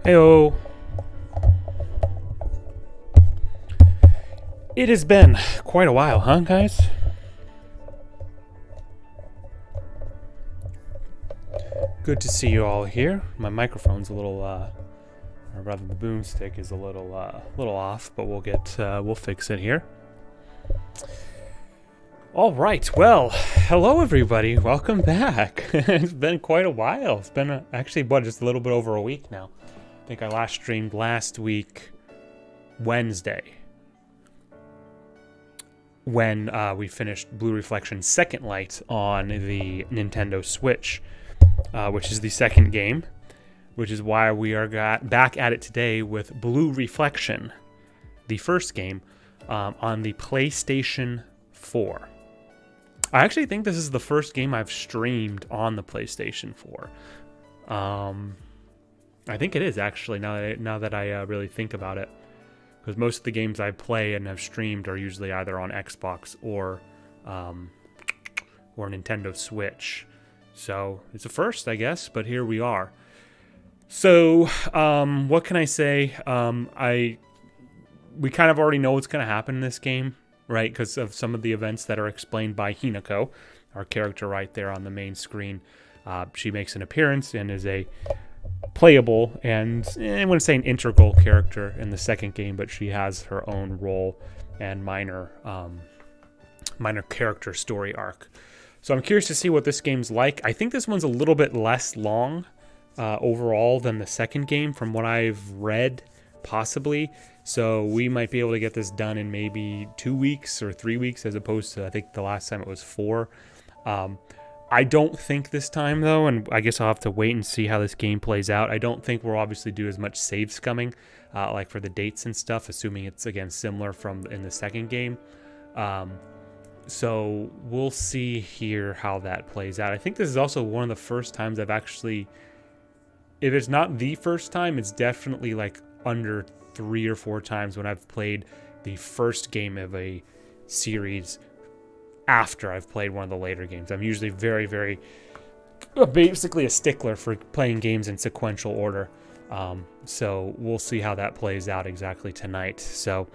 Heyo. It has been quite a while, huh, guys? Good to see you all here. My microphone's a little, or rather, the boomstick is a little off, but we'll fix it here. All right. Well, hello everybody. Welcome back. It's been quite a while. It's been actually just a little bit over a week now. I think I last streamed last week, Wednesday, when we finished Blue Reflection's Second Light on the Nintendo Switch, which is the second game, which is why we are back at it today with Blue Reflection, the first game, on the PlayStation 4. I actually think this is the first game I've streamed on the PlayStation 4. I think it is, actually, now that I really think about it. Because most of the games I play and have streamed are usually either on Xbox or Nintendo Switch. So it's a first, I guess, but here we are. So what can I say? We kind of already know what's going to happen in this game, right? Because of some of the events that are explained by Hinako, our character right there on the main screen. She makes an appearance and is a playable and I wouldn't say an integral character in the second game, but she has her own role and minor character story arc. So I'm curious to see what this game's like. I think this one's a little bit less long overall than the second game from what I've read, possibly. So we might be able to get this done in maybe 2 weeks or 3 weeks as opposed to, I think the last time it was 4. I don't think this time, though, and I guess I'll have to wait and see how this game plays out. I don't think we'll obviously do as much save scumming, like for the dates and stuff, assuming it's, again, similar from in the second game. So we'll see here how that plays out. I think this is also one of the first times I've actually, if it's not the first time, it's definitely like under 3 or 4 times when I've played the first game of a series after I've played one of the later games. I'm usually very, very basically a stickler for playing games in sequential order. So we'll see how that plays out exactly tonight. So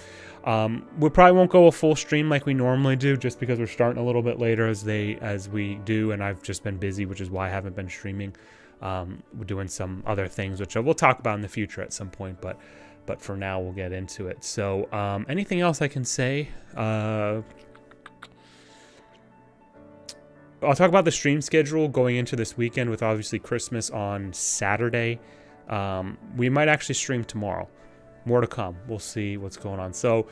we probably won't go a full stream like we normally do, just because we're starting a little bit later as we do, and I've just been busy, which is why I haven't been streaming. We're doing some other things, which we'll talk about in the future at some point, but for now we'll get into it. So anything else I can say? I'll talk about the stream schedule going into this weekend with obviously Christmas on Saturday. We might actually stream tomorrow. More to come. We'll see what's going on. So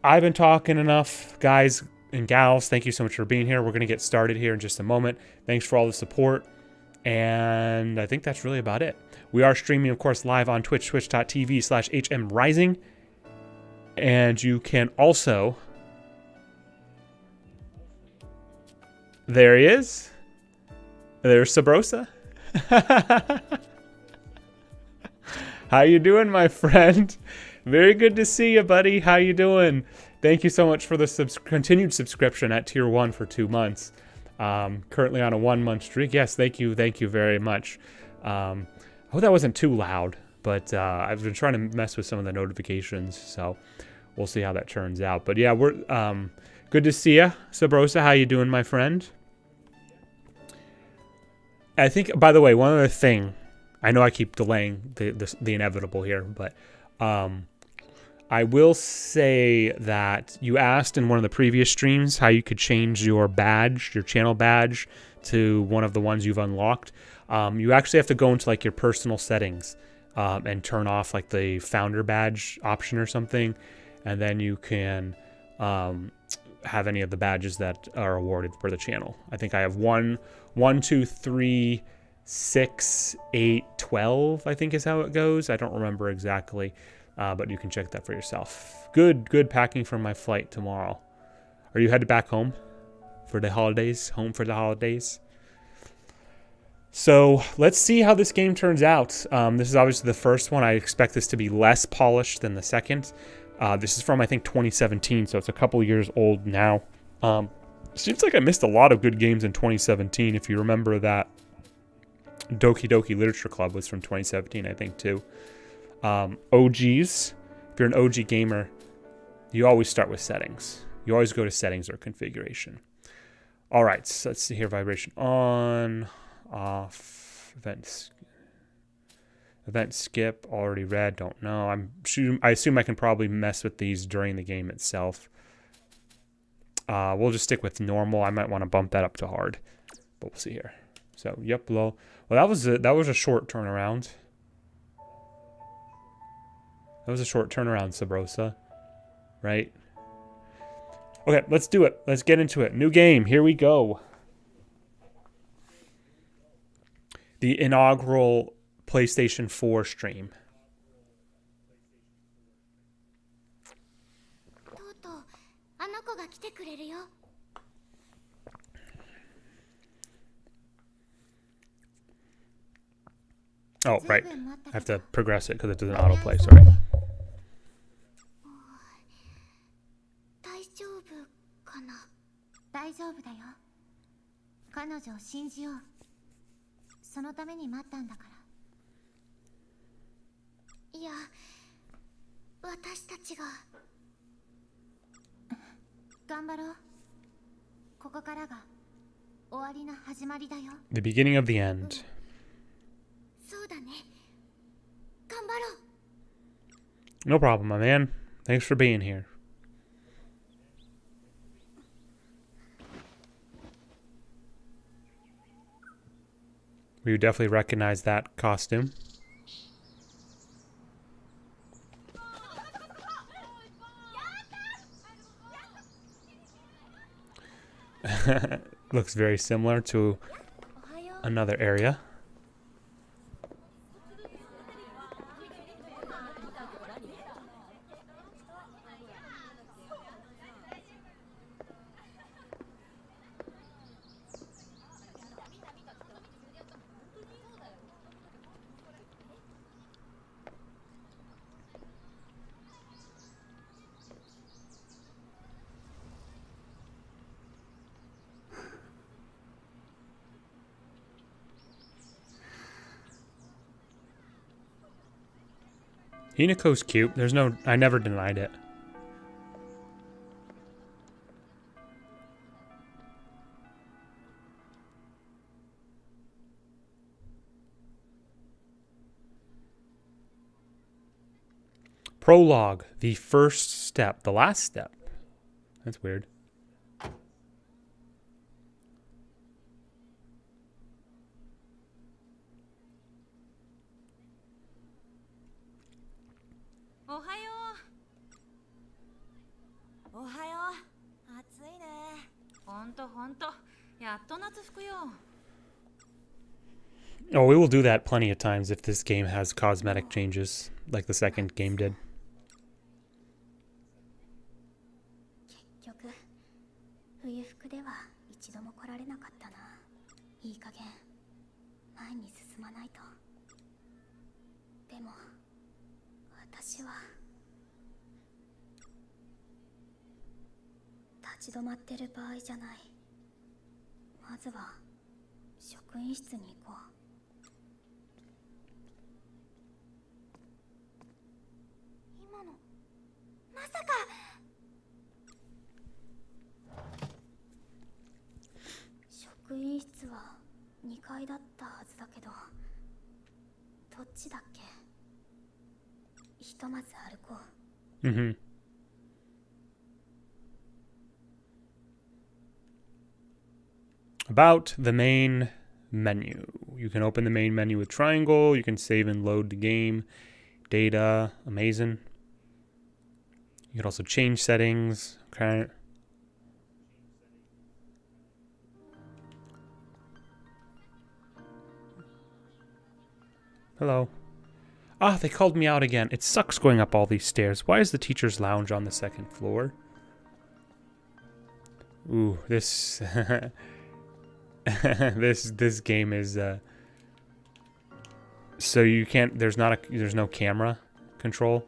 I've been talking enough, guys and gals. Thank you so much for being here. We're going to get started here in just a moment. Thanks for all the support. And I think that's really about it. We are streaming, of course, live on Twitch, twitch.tv/HMRising. And you can also... There he is. There's Sabrosa. How you doing, my friend? Very good to see you, buddy. How you doing? Thank you so much for the continued subscription at Tier 1 for 2 months. Currently on a 1-month streak. Yes, thank you very much. I hope that wasn't too loud, but I've been trying to mess with some of the notifications, so we'll see how that turns out. But yeah, we're... Good to see you, Sabrosa. How you doing, my friend? I think, by the way, one other thing. I know I keep delaying the inevitable here, but I will say that you asked in one of the previous streams how you could change your badge, your channel badge, to one of the ones you've unlocked. You actually have to go into like your personal settings and turn off like the founder badge option or something, and then you can... have any of the badges that are awarded for the channel. I think I have 1, 2, 3, 6, 8, 12, I think is how it goes. I don't remember exactly, but you can check that for yourself. Good packing for my flight tomorrow. Are you headed back home for the holidays? Home for the holidays? So let's see how this game turns out. This is obviously the first one. I expect this to be less polished than the second. This is from, I think, 2017, so it's a couple years old now. Seems like I missed a lot of good games in 2017. If you remember that Doki Doki Literature Club was from 2017, I think, too. OGs, if you're an OG gamer, you always start with settings. You always go to settings or configuration. All right, so let's see here. Vibration on, off, event skip, already read, don't know. I assume I can probably mess with these during the game itself. We'll just stick with normal. I might want to bump that up to hard, but we'll see here. So, yep, low. Well, that was a short turnaround. That was a short turnaround, Sabrosa. Right? Okay, let's do it. Let's get into it. New game. Here we go. The inaugural PlayStation 4 stream. Oh, right. I have to progress it because it doesn't autoplay. Sorry. 大丈夫だよ。彼女を信じよう。そのために待ったんだから。いや、私たちが頑張ろう。ここからが終わりの始まりだよ。The beginning of the end. そうだね。頑張ろう。 No problem, my man. Thanks for being here. We definitely recognize that costume. Looks very similar to another area. Hinako's cute. I never denied it. Prologue, the first step, the last step. That's weird. Oh, we will do that plenty of times if this game has cosmetic changes, like the second game did. 結局、冬服では一度も来られなかったな。いい加減、前に進まないと。でも、私は立ち止まってる場合じゃない。まずは職員室に行こう。 まさか職員室は2階だったはずだけどどっちだっけひとまず歩こう。About the main menu. You can open the main menu with triangle. You can save and load the game. Data. Amazing. You can also change settings. Okay. Hello. Ah, they called me out again. It sucks going up all these stairs. Why is the teacher's lounge on the second floor? Ooh, this this game is so you can't there's no camera control.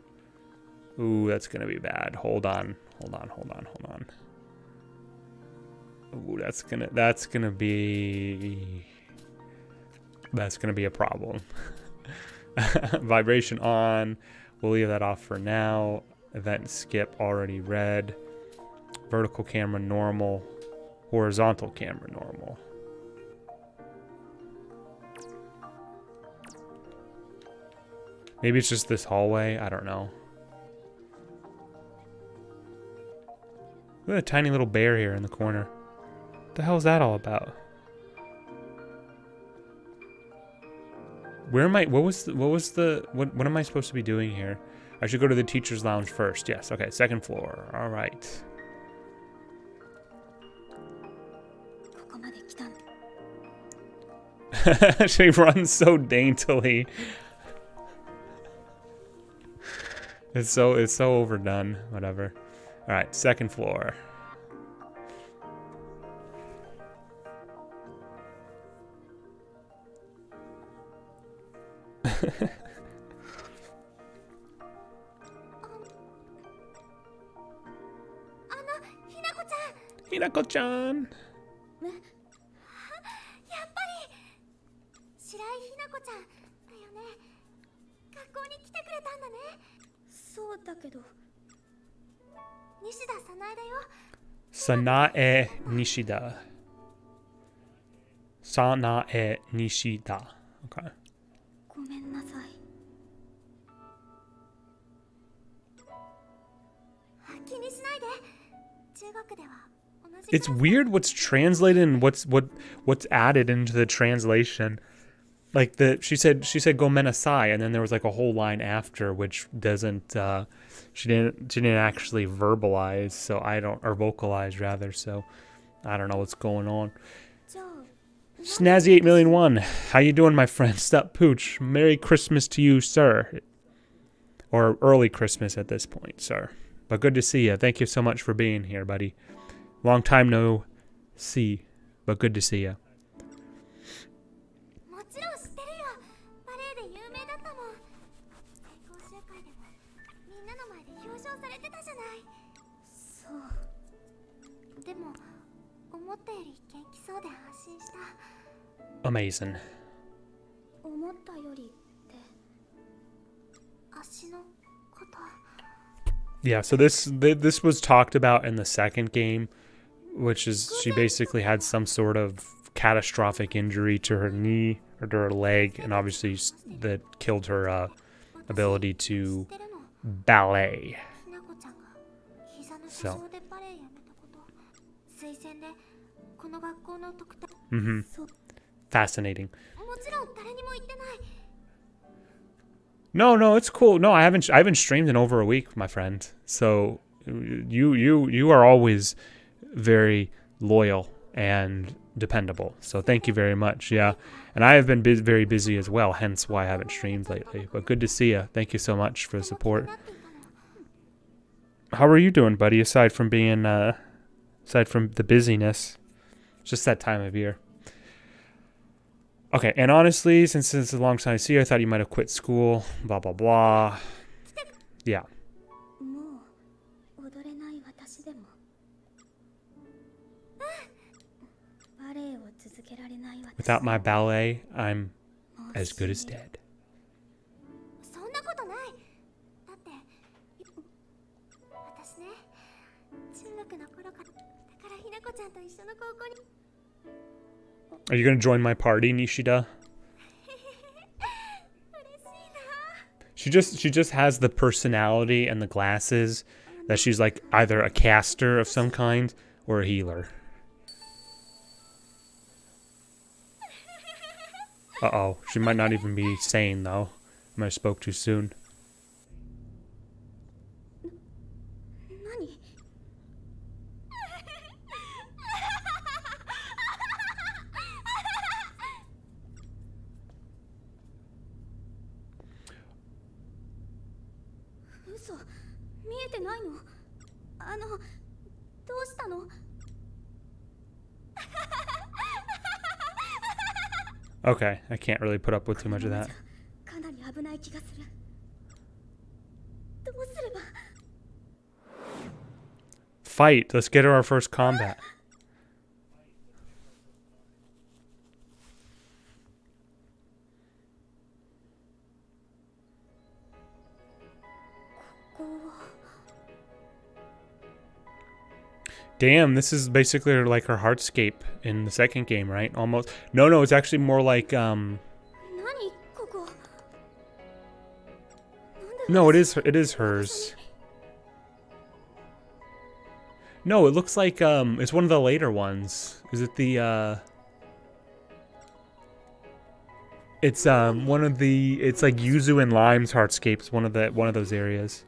Ooh, that's gonna be bad. Hold on. Ooh, that's gonna be that's going to be a problem. Vibration on. We'll leave that off for now. Event skip already read. Vertical camera normal. Horizontal camera normal. Maybe it's just this hallway. I don't know. Look at a tiny little bear here in the corner. What the hell is that all about? Where am I? What am I supposed to be doing here? I should go to the teacher's lounge first. Yes. Okay. Second floor. All right. She runs so daintily. It's so overdone. Whatever. All right. Second floor. Hinako-chan. そうだけど西田早苗だよ Sanae Nishida. Sanae Nishida. Okay. ごめんなさい気にしないで中国では It's weird what's translated and what's added into the translation. Like she said gomenasai, and then there was like a whole line after which doesn't she didn't actually verbalize, so or vocalize rather, so I don't know what's going on. Snazzy 8,000,001, how you doing, my friend? Stop pooch. Merry Christmas to you, sir. Or early Christmas at this point, sir. But good to see you. Thank you so much for being here, buddy. Long time no see, but good to see you. Amazing. Yeah, so this was talked about in the second game, which is she basically had some sort of catastrophic injury to her knee or to her leg, and obviously that killed her ability to ballet. So. Fascinating. No, it's cool. No, I haven't streamed in over a week, my friend. So you are always very loyal and dependable. So thank you very much. Yeah, and I have been very busy as well, hence why I haven't streamed lately. But good to see you. Thank you so much for the support. How are you doing, buddy? Aside from the busyness, it's just that time of year. Okay, and honestly, since it's a long time to see you, I thought you might have quit school. Blah blah blah. Yeah. Without my ballet, I'm as good as dead. Are you going to join my party, Nishida? She just has the personality and the glasses that she's like either a caster of some kind or a healer. Uh-oh, she might not even be sane though. I might have spoke too soon. Okay, I can't really put up with too much of that. Fight! Let's get her our first combat. Damn, this is basically like her heartscape in the second game, right? Almost. No, it's actually more like No, it is hers. No, it looks like it's one of the later ones. Is it the it's one of the, it's like Yuzu and Lime's heartscapes, one of those areas.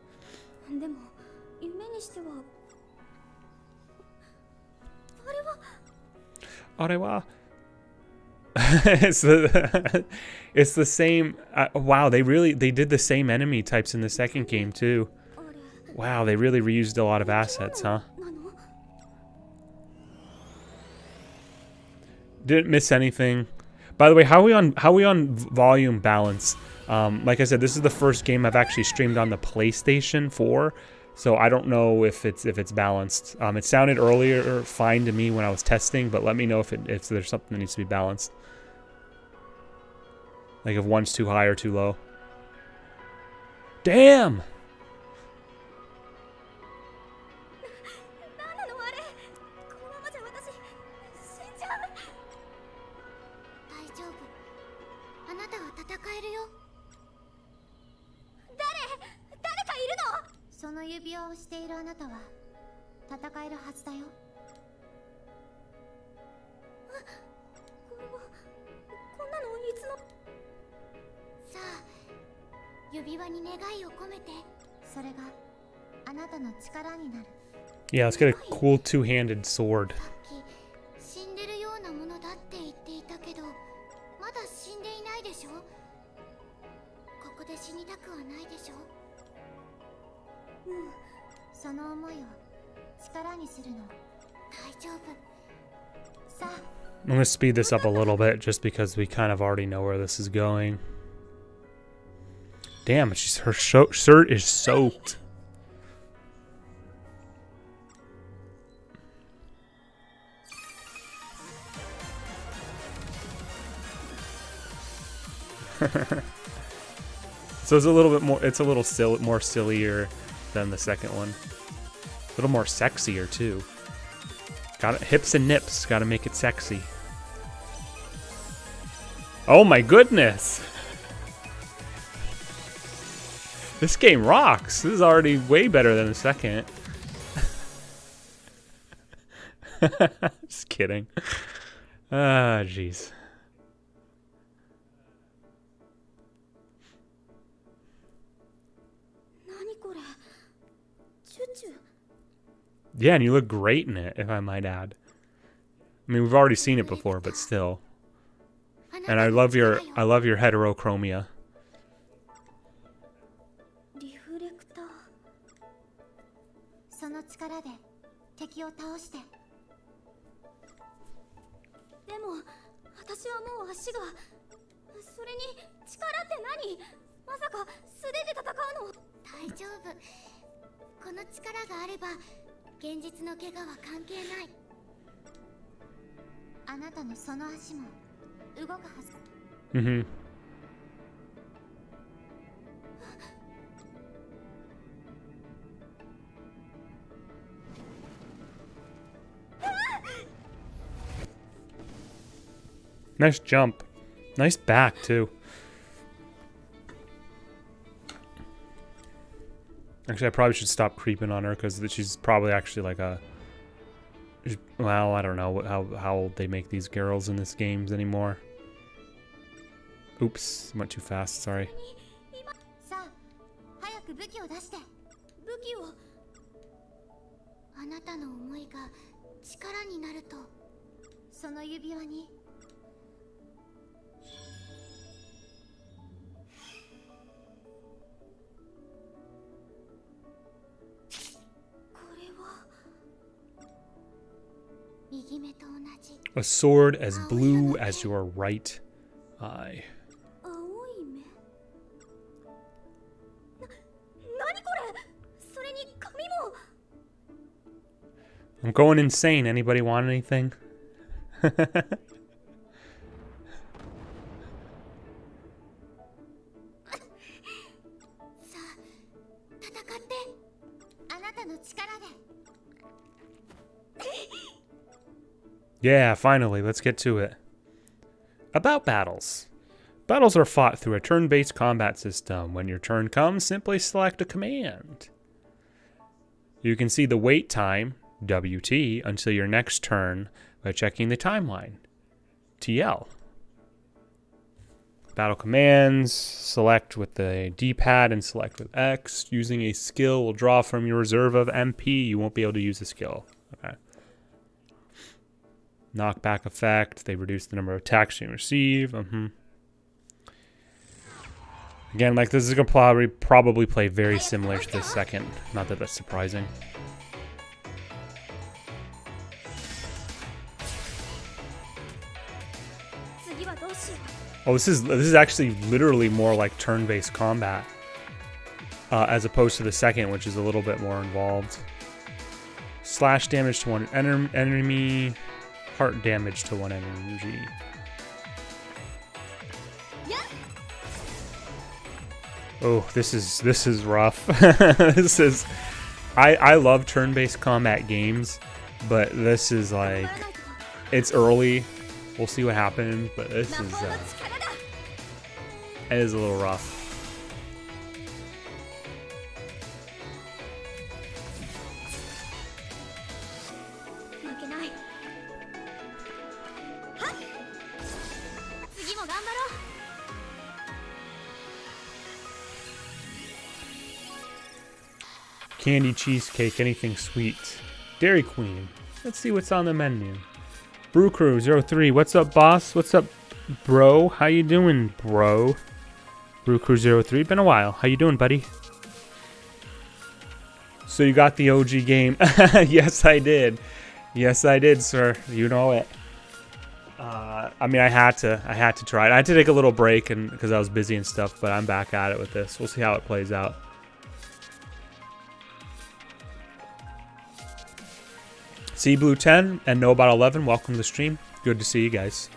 Arewa. It's the same. Wow, they did the same enemy types in the second game too. Wow, they really reused a lot of assets, huh? Didn't miss anything. By the way, how are we on volume balance? Like I said, this is the first game I've actually streamed on the PlayStation 4. So I don't know if it's balanced. It sounded earlier fine to me when I was testing, but let me know if there's something that needs to be balanced. Like if one's too high or too low. Damn! Yeah, let's get a cool two-handed sword. I'm going to speed this up a little bit just because we kind of already know where this is going. Damn, her shirt is soaked. So it's a little bit more, it's a little more sillier than the second one. A little more sexier too. Got it, hips and nips, gotta make it sexy. Oh my goodness! This game rocks. This is already way better than the second. Just kidding. Ah, jeez. Yeah, and you look great in it, if I might add. I mean, we've already seen it before, but still. And I love your heterochromia. Mm-hmm. Nice jump. Nice back, too. Actually, I probably should stop creeping on her because she's probably actually like a... Well, I don't know how old they make these girls in these games anymore. Oops, went too fast, sorry. A sword as blue as your right eye. I'm going insane. Anybody want anything? Yeah, finally, let's get to it. About battles. Battles are fought through a turn-based combat system. When your turn comes, simply select a command. You can see the wait time, WT, until your next turn by checking the timeline, TL. Battle commands, select with the D-pad and select with X. Using a skill will draw from your reserve of MP. You won't be able to use the skill. Okay. Knockback effect. They reduce the number of attacks you receive. Again, like this is going to probably play very similar to the second. Not that that's surprising. Oh, this is actually literally more like turn-based combat, as opposed to the second, which is a little bit more involved. Slash damage to one enemy, heart damage to one energy. Oh, this is rough. This is, I love turn-based combat games, but this is like, it's early. We'll see what happens, but this is it is a little rough. Candy, cheesecake, anything sweet. Dairy Queen. Let's see what's on the menu. Brew Crew 03. What's up, boss? What's up, bro? How you doing, bro? Brew Crew 03. Been a while. How you doing, buddy? So you got the OG game. Yes, I did. Yes, I did, sir. You know it. I mean, I had to try it. I had to take a little break and because I was busy and stuff, but I'm back at it with this. We'll see how it plays out. See Blue 10 and Know About 11, welcome to the stream. Good to see you guys.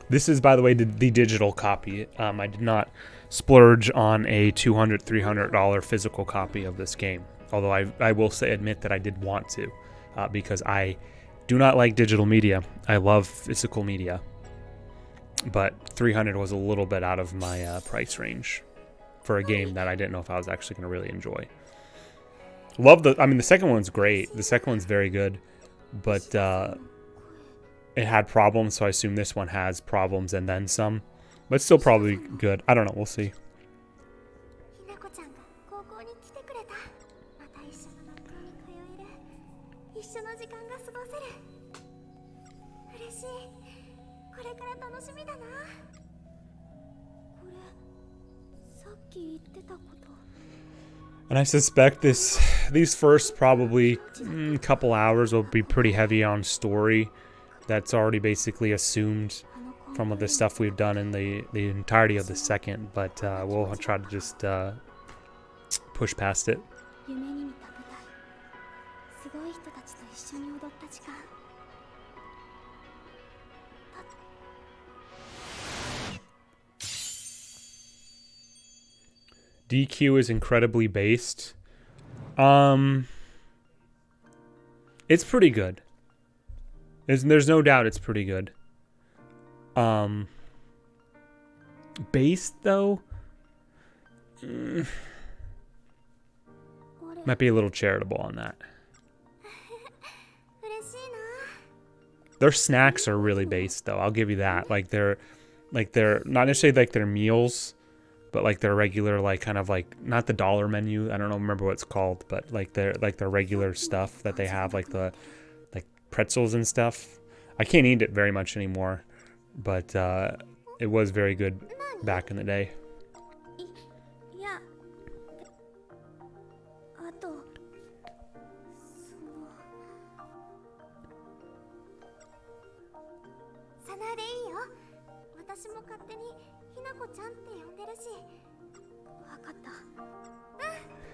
This is, by the way, the digital copy. I did not splurge on a $200, $300 physical copy of this game. Although I will admit that I did want to, because I do not like digital media. I love physical media. But $300 was a little bit out of my price range for a game that I didn't know if I was actually going to really enjoy. I mean, the second one's great. The second one's very good. But it had problems, so I assume this one has problems and then some. But still probably good. I don't know. We'll see. And I suspect these first probably couple hours will be pretty heavy on story. That's already basically assumed from the stuff we've done in the entirety of the second. But we'll try to just push past it. DQ is incredibly based. It's pretty good. There's no doubt it's pretty good. Based though, might be a little charitable on that. Their snacks are really based though. I'll give you that. Like they're not necessarily like their meals, but like their regular, like kind of like not the dollar menu. I don't remember what it's called, but like their regular stuff that they have, like the pretzels and stuff. I can't eat it very much anymore, but it was very good back in the day.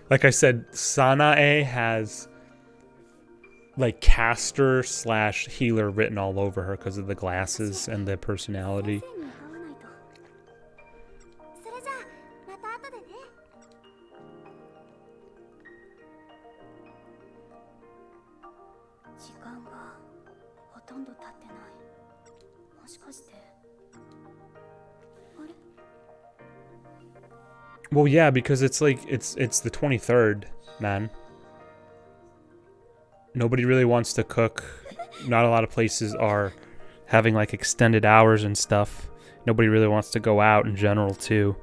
Like I said, Sanae has like caster slash healer written all over her because of the glasses and the personality. それじゃあまた後でね。時間がほとんど経ってない。もしかして。あれ？ Well, yeah, because it's like it's the 23rd, man. Nobody really wants to cook. Not a lot of places are having like extended hours and stuff. Nobody really wants to go out in general too.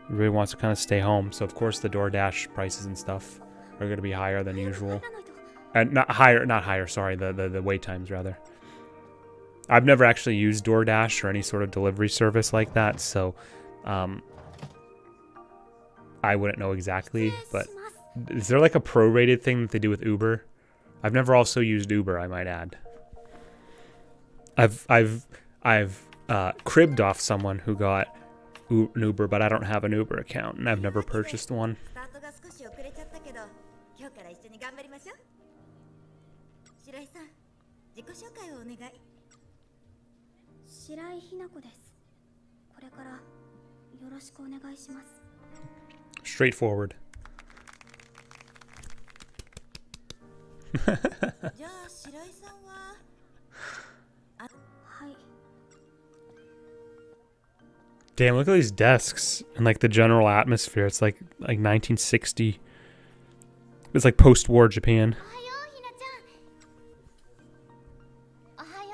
Everybody wants to kind of stay home. So of course the DoorDash prices and stuff are going to be higher than usual. And not higher, sorry, the wait times rather. I've never actually used DoorDash or any sort of delivery service like that, so I wouldn't know exactly, but is there like a prorated thing that they do with Uber? I've never also used Uber, I might add. I've cribbed off someone who got an Uber, but I don't have an Uber account, and I've never purchased one. 白井ひな子です。これからよろしくお願いします。 Straightforward. じゃあ白井さんははい。 Damn, look at these desks and like the general atmosphere. It's like 1960. It's like post-war Japan. おはようひなちゃん。おはよ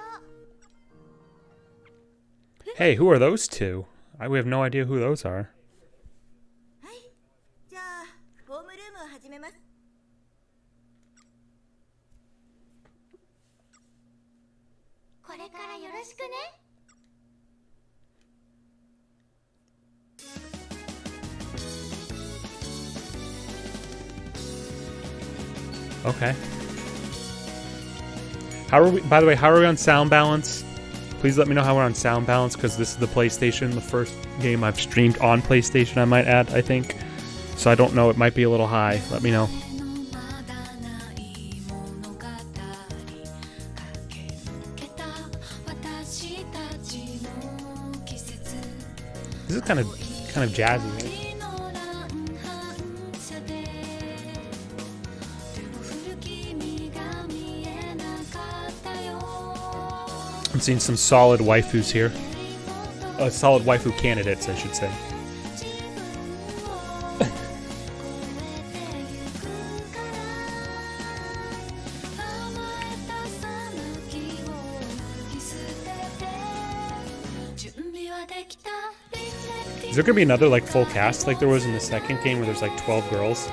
う。 Hey, who are those two? We have no idea who those are. はい。じゃあホームルームを始めます。 これからよろしくね。 Okay. How are we, by the way, how are we on sound balance? Please let me know how we're on sound balance, because this is the PlayStation, the first game I've streamed on PlayStation, I might add, I think. So I don't know, it might be a little high. Let me know. This is kind of jazzy, right? I'm seeing some solid waifus here. Solid waifu candidates, I should say. Is there gonna be another like full cast like there was in the second game where there's like 12 girls?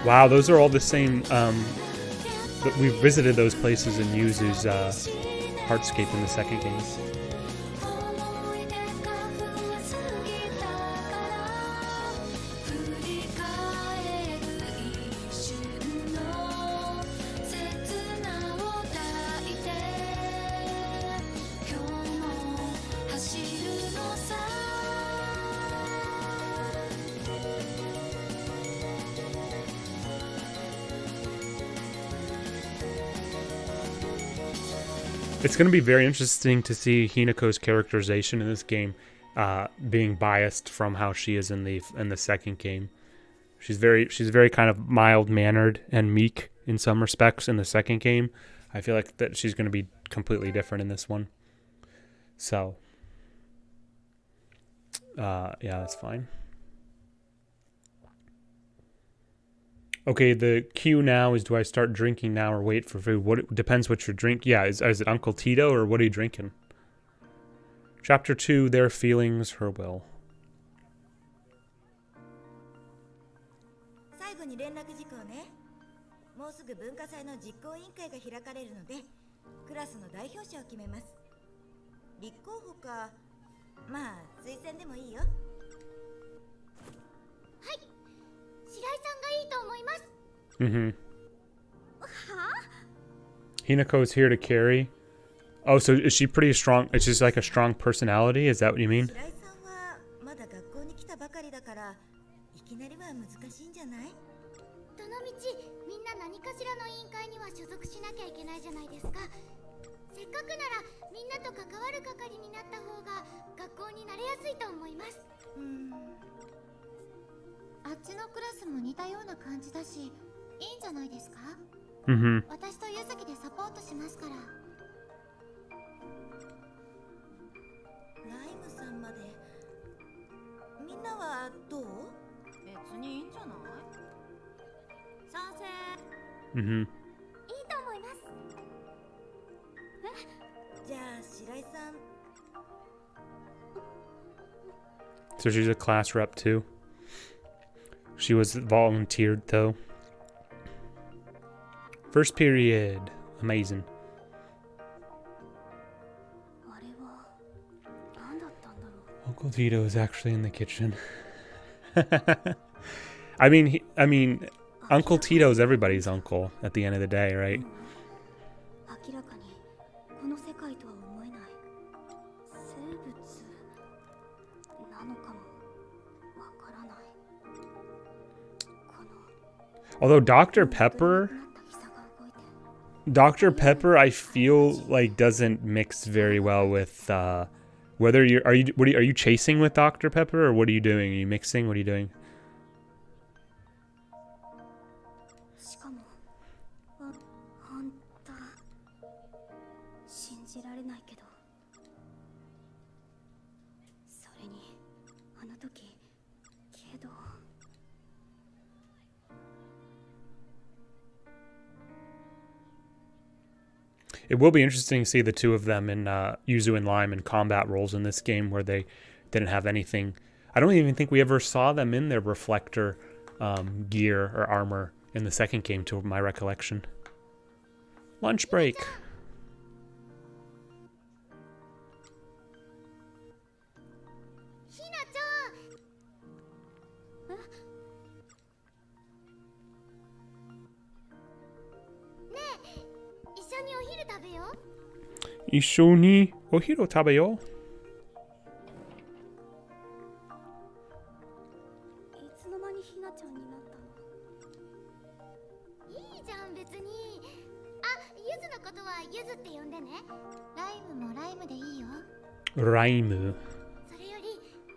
Wow, those are all the same. But we visited those places in Yuzu's Heartscape in the second game. It's going to be very interesting to see Hinako's characterization in this game being biased from how she is in the second game. She's very kind of mild-mannered and meek in some respects in the second game. I feel like that she's going to be completely different in this one. So, yeah, that's fine. Okay, the cue now is, do I start drinking now or wait for food? What depends what you're drinking. Yeah, is it Uncle Tito or what are you drinking? Chapter 2, Their Feelings, Her Will. 最後に連絡事項ね。もうすぐ文化祭の実行委員会が開かれるので、クラスの代表者を決めます。立候補か、まあ推薦でもいいよ。はい。白井さんがいいと思います。Mm-hmm. はあ？ Hinako's here to carry. Oh, so is she pretty strong? It's just like a strong personality? Is that what you mean? 白井さんはまだ学校に来たばかりだからいきなりは難しいんじゃない？どのみちみんな何かしらの委員会には所属しなきゃいけないじゃないですか。せっかくならみんなと関わる係になった方が学校に慣れやすいと思います。あっちのクラスも似たような感じだし、いいんじゃないですか？私とゆずきでサポートしますから。ライムさんまで。みんなはどう？別にいいんじゃない？賛成。いいと思います。じゃあ白井さん。So she's a class rep too. She was volunteered though. First period. Amazing. あれは何だったんだろう。 Uncle Tito is actually in the kitchen. I mean, Uncle Tito is everybody's uncle at the end of the day, right? 明らかにこの世界とは思えない生物なのかもわからない。この Although Dr. Pepper, なった膝が動いて Dr. Pepper, I feel like doesn't mix very well with whether are you chasing with Dr. Pepper or what are you doing? Are you mixing? What are you doing? しかもあんた信じられないけど、それにあの時けど It will be interesting to see the two of them in Yuzu and Lime in combat roles in this game where they didn't have anything. I don't even think we ever saw them in their reflector gear or armor in the second game, to my recollection. Lunch break. ひなちゃん。ねえ、一緒にお昼食べよう。一緒にお昼食べよう。いつの間にひなちゃんになったの？いいじゃん別に。あ、ゆずのことはゆずって呼んでね。ライムもライムでいいよ。ライム。それより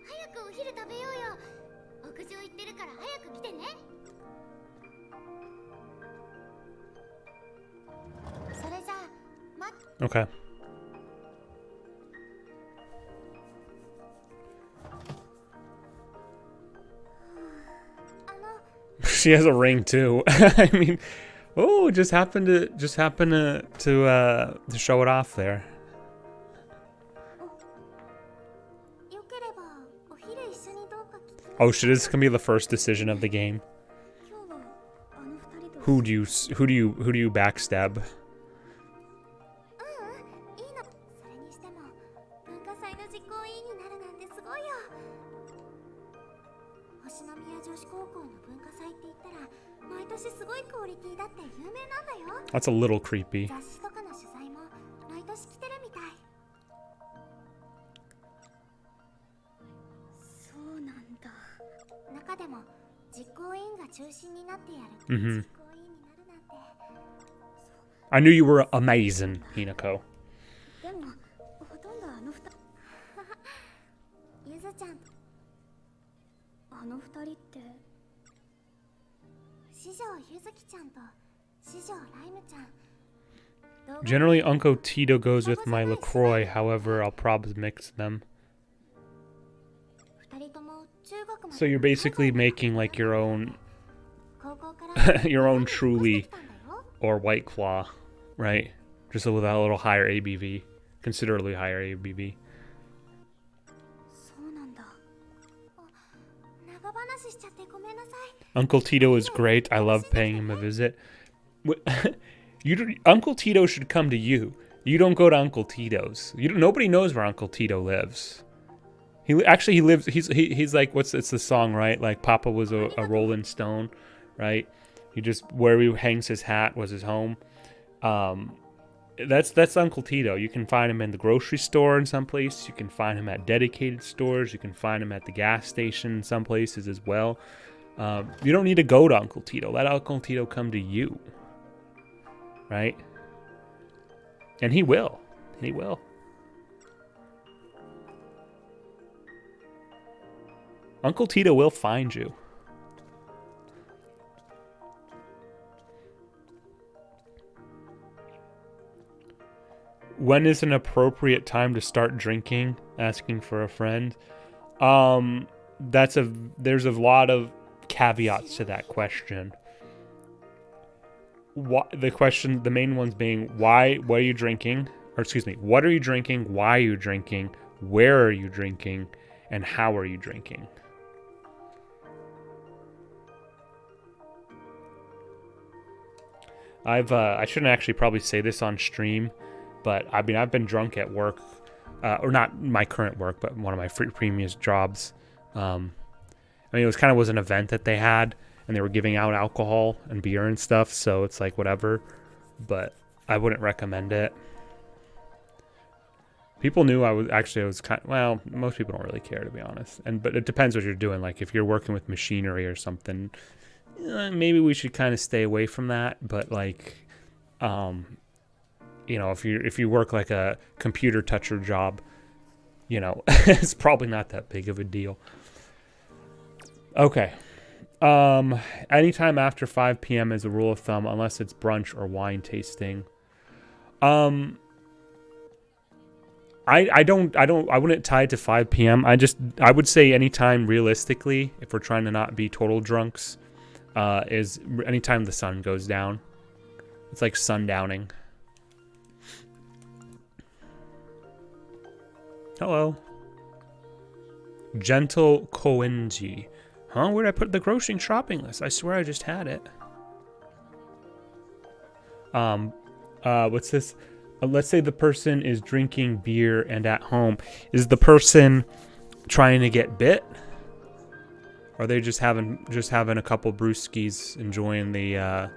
早くお昼食べようよ。屋上行ってるから早く来てね。それじゃあ、Okay. She has a ring too. I mean, oh, just happened to show it off there. よければお昼一緒にどうか聞き。 Oh shit! This is gonna be the first decision of the game. 今日はあの二人と。 Who do you backstab? いいの。それにしても文化祭の実行委員になるなんてすごいよ。星宮女子高校の文化祭って言ったら毎年すごいクオリティだって有名なんだよ。 That's a little creepy. 雑誌とかの取材も毎年来てるみたい。そうなんだ。中でも実行委員が中心になってやる。実行委員になるなんて。 I knew you were amazing, Hinako. でもほとんどあの二人。ゆずちゃん。あの二人って。四条ゆずきちゃんと四条ライムちゃん。 Generally, Uncle Tito goes with my LaCroix. However, I'll probably mix them. 二人とも中学まで So you're basically making like your own 高校から your own truly 来たんだよ。 or White Claw, right? Just with a little higher ABV, considerably higher ABV. そうなんだ。あ、長話しちゃってごめんなさい。 Uncle Tito is great. I love paying him a visit. Uncle Tito should come to you. You don't go to Uncle Tito's. Nobody knows where Uncle Tito lives. He lives. He's like it's the song, right? Like Papa was a Rolling Stone, right? He just where he hangs his hat was his home. That's Uncle Tito. You can find him in the grocery store in some places. You can find him at dedicated stores. You can find him at the gas station in some places as well. You don't need to go to Uncle Tito. Let Uncle Tito come to you. Right? And he will. He will. Uncle Tito will find you. When is an appropriate time to start drinking? Asking for a friend. There's a lot of caveats to that question. The main ones being what are you drinking? Or excuse me, what are you drinking? Why are you drinking? Where are you drinking? And how are you drinking? I shouldn't actually probably say this on stream, but I mean, I've been drunk at work, or not my current work, but one of my previous jobs. I mean, it was an event that they had, and they were giving out alcohol and beer and stuff, so it's like whatever, but I wouldn't recommend it. People knew I was most people don't really care, to be honest. But it depends what you're doing. Like if you're working with machinery or something, maybe we should kind of stay away from that. But like, if you work like a computer toucher job, it's probably not that big of a deal. Okay. Anytime after 5 p.m. is a rule of thumb, unless it's brunch or wine tasting. I wouldn't tie it to 5 p.m. I would say anytime realistically, if we're trying to not be total drunks, is anytime the sun goes down. It's like sundowning. Hello. Gentle Koenji. Huh? Where did I put the grocery shopping list? I swear I just had it. What's this? Let's say the person is drinking beer and at home. Is the person trying to get bit? Or are they just having a couple brewskis, enjoying the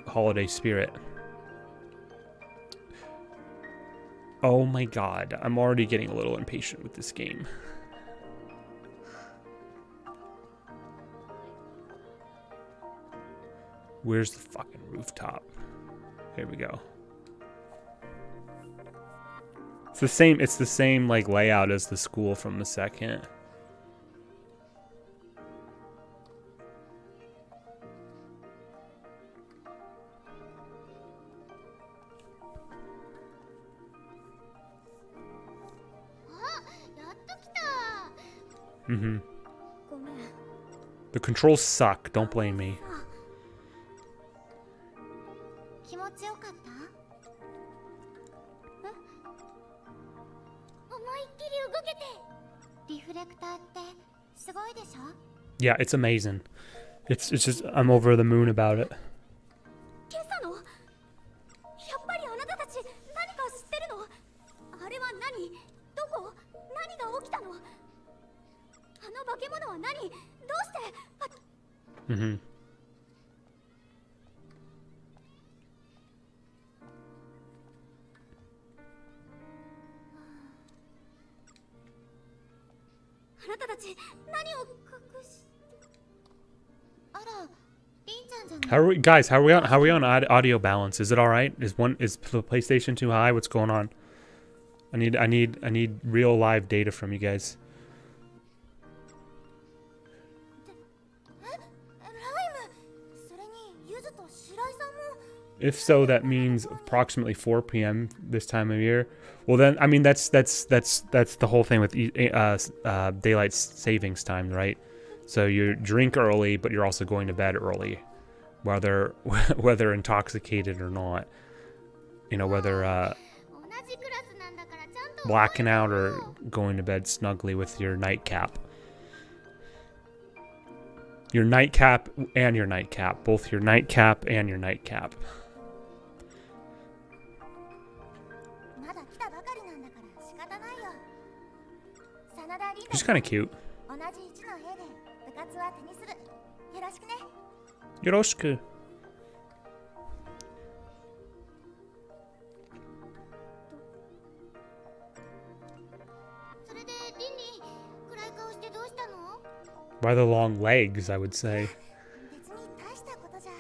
holiday spirit? Oh my god, I'm already getting a little impatient with this game. Where's the fucking rooftop? Here we go. It's the same like layout as the school from the second. The controls suck, don't blame me. Yeah, it's amazing. It's just, I'm over the moon about it. Mm-hmm. How are we on audio balance? Is it all right? Is the PlayStation too high? What's going on? I need real live data from you guys. If so, that means approximately 4 p.m. this time of year. Well, then, I mean, that's the whole thing with daylight savings time, right? So you drink early, but you're also going to bed early, whether intoxicated or not. Whether blacking out or going to bed snugly with your nightcap. Your nightcap and your nightcap. Both your nightcap and your nightcap. She's kind of cute. Yoroshiku. どうしたの？ By the long legs, I would say. 別に大したことじゃ。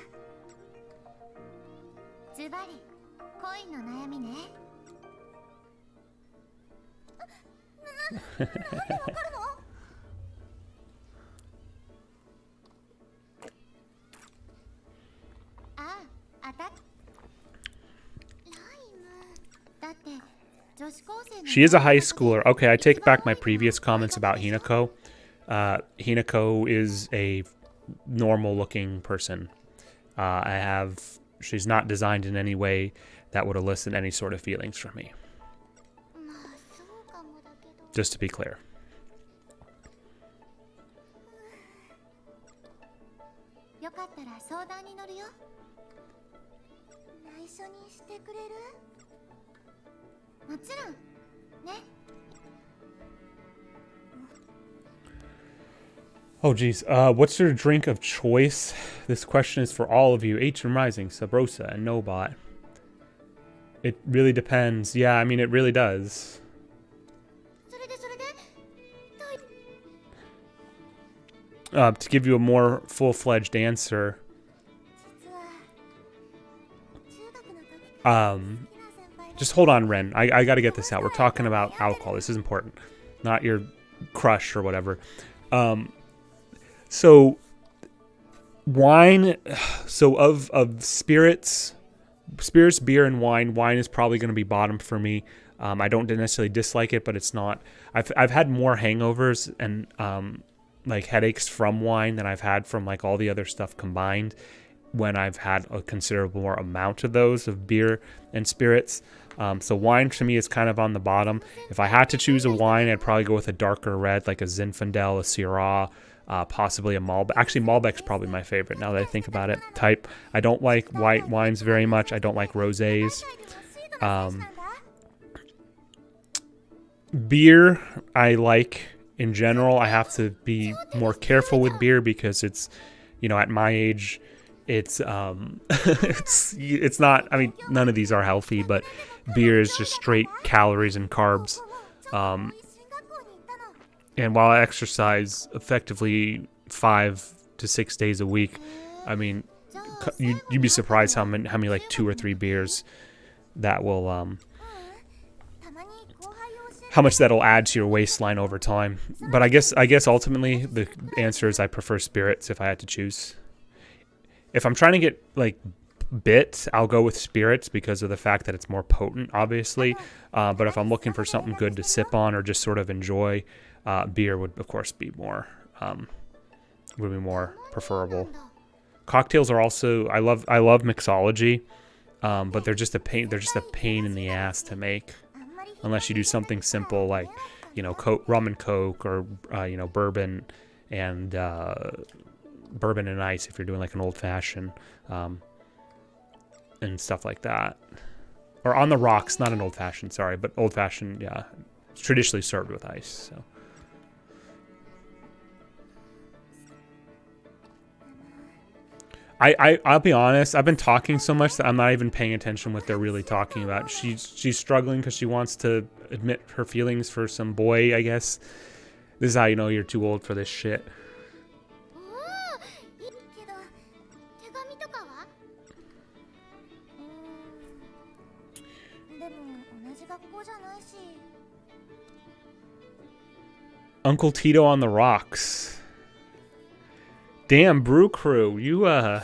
ズバリ恋の悩みね。なんでわかるの？あ、あた。ライム。だって。She is a high schooler. Okay, I take back my previous comments about Hinako. Hinako is a normal-looking person. She's not designed in any way that would elicit any sort of feelings from me. Just to be clear. Oh geez, what's your drink of choice? This question is for all of you. Atrium Rising, Sabrosa, and Nobot. It really depends. Yeah, I mean, it really does. To give you a more full-fledged answer, just hold on, Ren. I gotta get this out. We're talking about alcohol. This is important. Not your crush or whatever. So wine, so of spirits, beer, and wine is probably going to be bottom for me. I don't necessarily dislike it, but it's not. I've had more hangovers and like headaches from wine than I've had from like all the other stuff combined when I've had a considerable more amount of those of beer and spirits. So wine to me is kind of on the bottom. If I had to choose a wine, I'd probably go with a darker red, like a Zinfandel, a Syrah, possibly a Malbec. Actually, Malbec's probably my favorite now that I think about it. Type. I don't like white wines very much. I don't like rosés. Beer, I like in general. I have to be more careful with beer because it's, you know, at my age, it's it's not. I mean, none of these are healthy, but beer is just straight calories and carbs. And while I exercise effectively 5 to 6 days a week, I mean, you'd be surprised how many like 2 or 3 beers that will how much that'll add to your waistline over time. But I guess ultimately the answer is I prefer spirits if I had to choose. If I'm trying to get like bit, I'll go with spirits because of the fact that it's more potent, obviously. But if I'm looking for something good to sip on or just sort of enjoy, beer would of course be more preferable. Cocktails are also I love mixology, but they're just a pain in the ass to make unless you do something simple like, you know, rum and Coke or you know, bourbon and ice if you're doing like an old fashioned and stuff like that. Or on the rocks, not an old fashioned, sorry, but old fashioned, yeah, it's traditionally served with ice. So I'll be honest, I've been talking so much that I'm not even paying attention what they're really talking about. She's struggling because she wants to admit her feelings for some boy, I guess. This is how you know you're too old for this shit. Uncle Tito on the rocks. Damn, Brew Crew, you are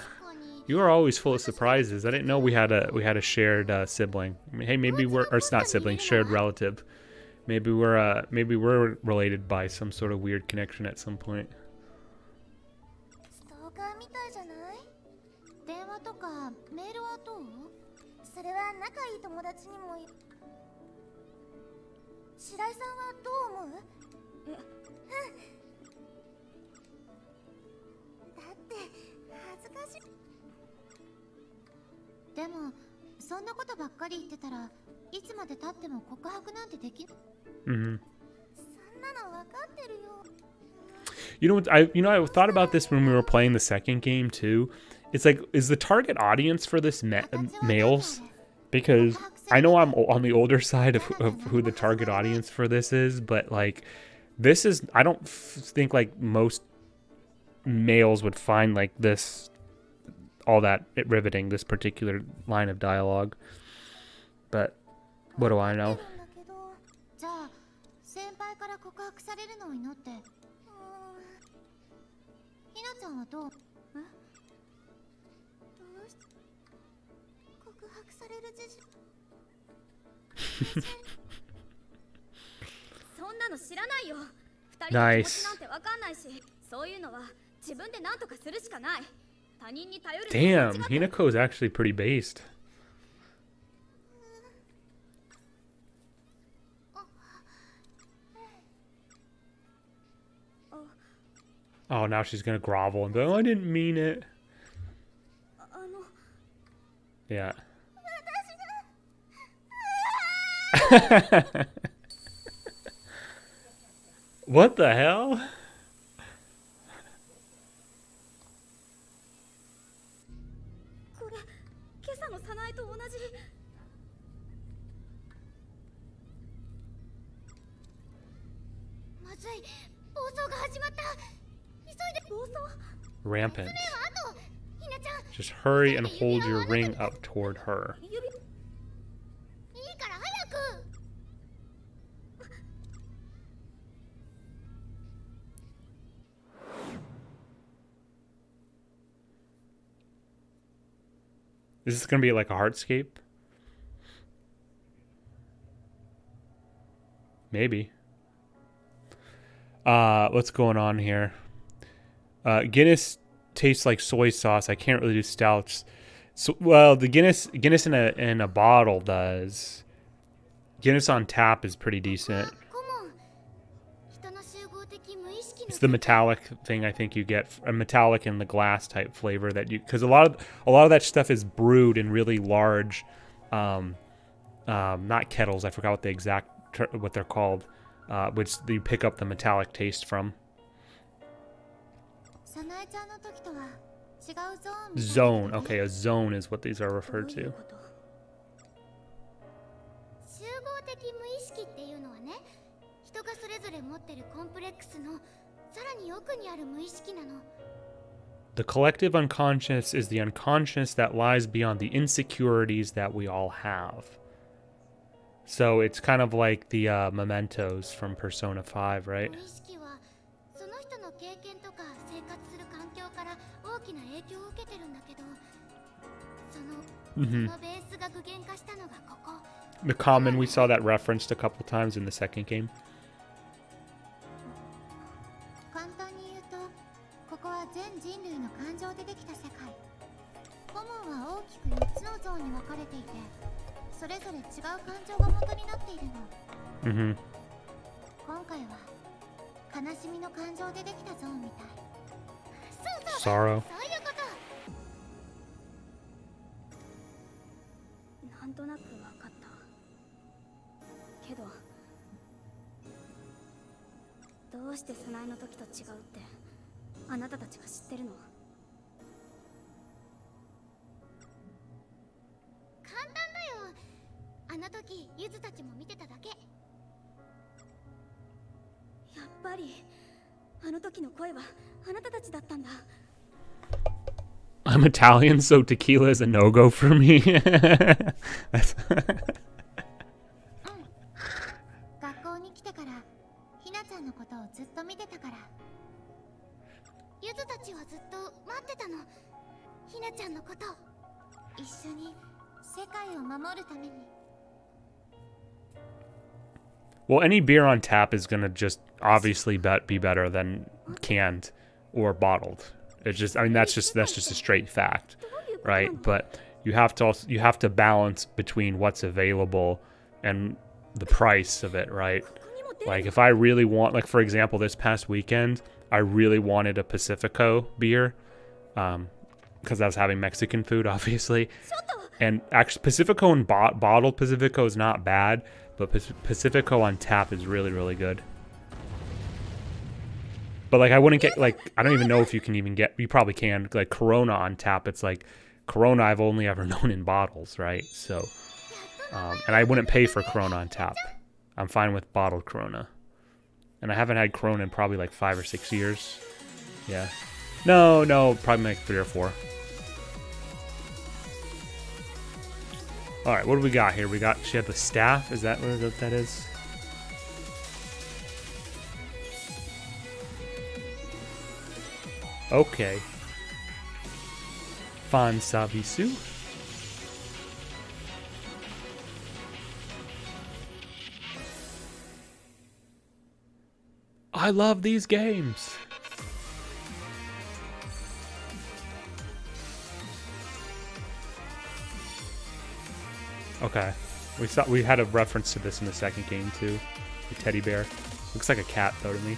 always full of surprises. I didn't know we had a shared sibling. I mean, hey, maybe it's not sibling, shared relative. Maybe we're related by some sort of weird connection at some point. Mm-hmm. You know what? I thought about this when we were playing the second game too. It's like, is the target audience for this males? Because I know I'm on the older side of who the target audience for this is, but like, This is, I don't think like most males would find like this all that riveting, this particular line of dialogue. But what do I know? じゃあ先輩から告白されるのを祈って。ひなちゃんはどう？え？どうし告白される事情。そんなの知らないよ。二人の気持ちなんてわかんないし、そういうのは自分で何とかするしかない。他人に頼る。Damn, Hinako is actually pretty based. Oh, now she's gonna grovel and be like, oh, I didn't mean it. Yeah. What the hell? Rampant. Just hurry and hold your ring up toward her. Is this gonna be like a Heartscape? Maybe. What's going on here? Guinness tastes like soy sauce. I can't really do stouts. So, well, the Guinness in a bottle does. Guinness on tap is pretty decent. It's the metallic thing I think you get, a metallic in the glass type flavor that you, because a lot of that stuff is brewed in really large, not kettles. I forgot what the exact what they're called, which you pick up the metallic taste from. Zone. Okay, a zone is what these are referred to. The collective unconscious is the unconscious that lies beyond the insecurities that we all have. So it's kind of like the mementos from Persona 5, right? Mm-hmm. The common, we saw that referenced a couple times in the second game. Mm-hmm. Sorrow. I'm Italian, so tequila is a no-go for me. That's well, any beer on tap is gonna just obviously be better than canned or bottled. It's just, I mean, that's just a straight fact, right? But you have to balance between what's available and the price of it, right? Like if I really want, like for example, this past weekend, I really wanted a Pacifico beer, because I was having Mexican food, obviously. And actually, Pacifico and bottled Pacifico is not bad, but Pacifico on tap is really, really good. But like I wouldn't get, like, I don't even know if you can even get, you probably can, like Corona on tap. It's like Corona I've only ever known in bottles, right? So, and I wouldn't pay for Corona on tap. I'm fine with bottled Corona. And I haven't had Corona in probably like 5 or 6 years. Yeah. No, probably like 3 or 4. Alright, what do we got here? She had the staff. Is that what that is? Okay. Fan Savisu. I love these games. Okay. We had a reference to this in the second game too. The teddy bear. Looks like a cat though to me.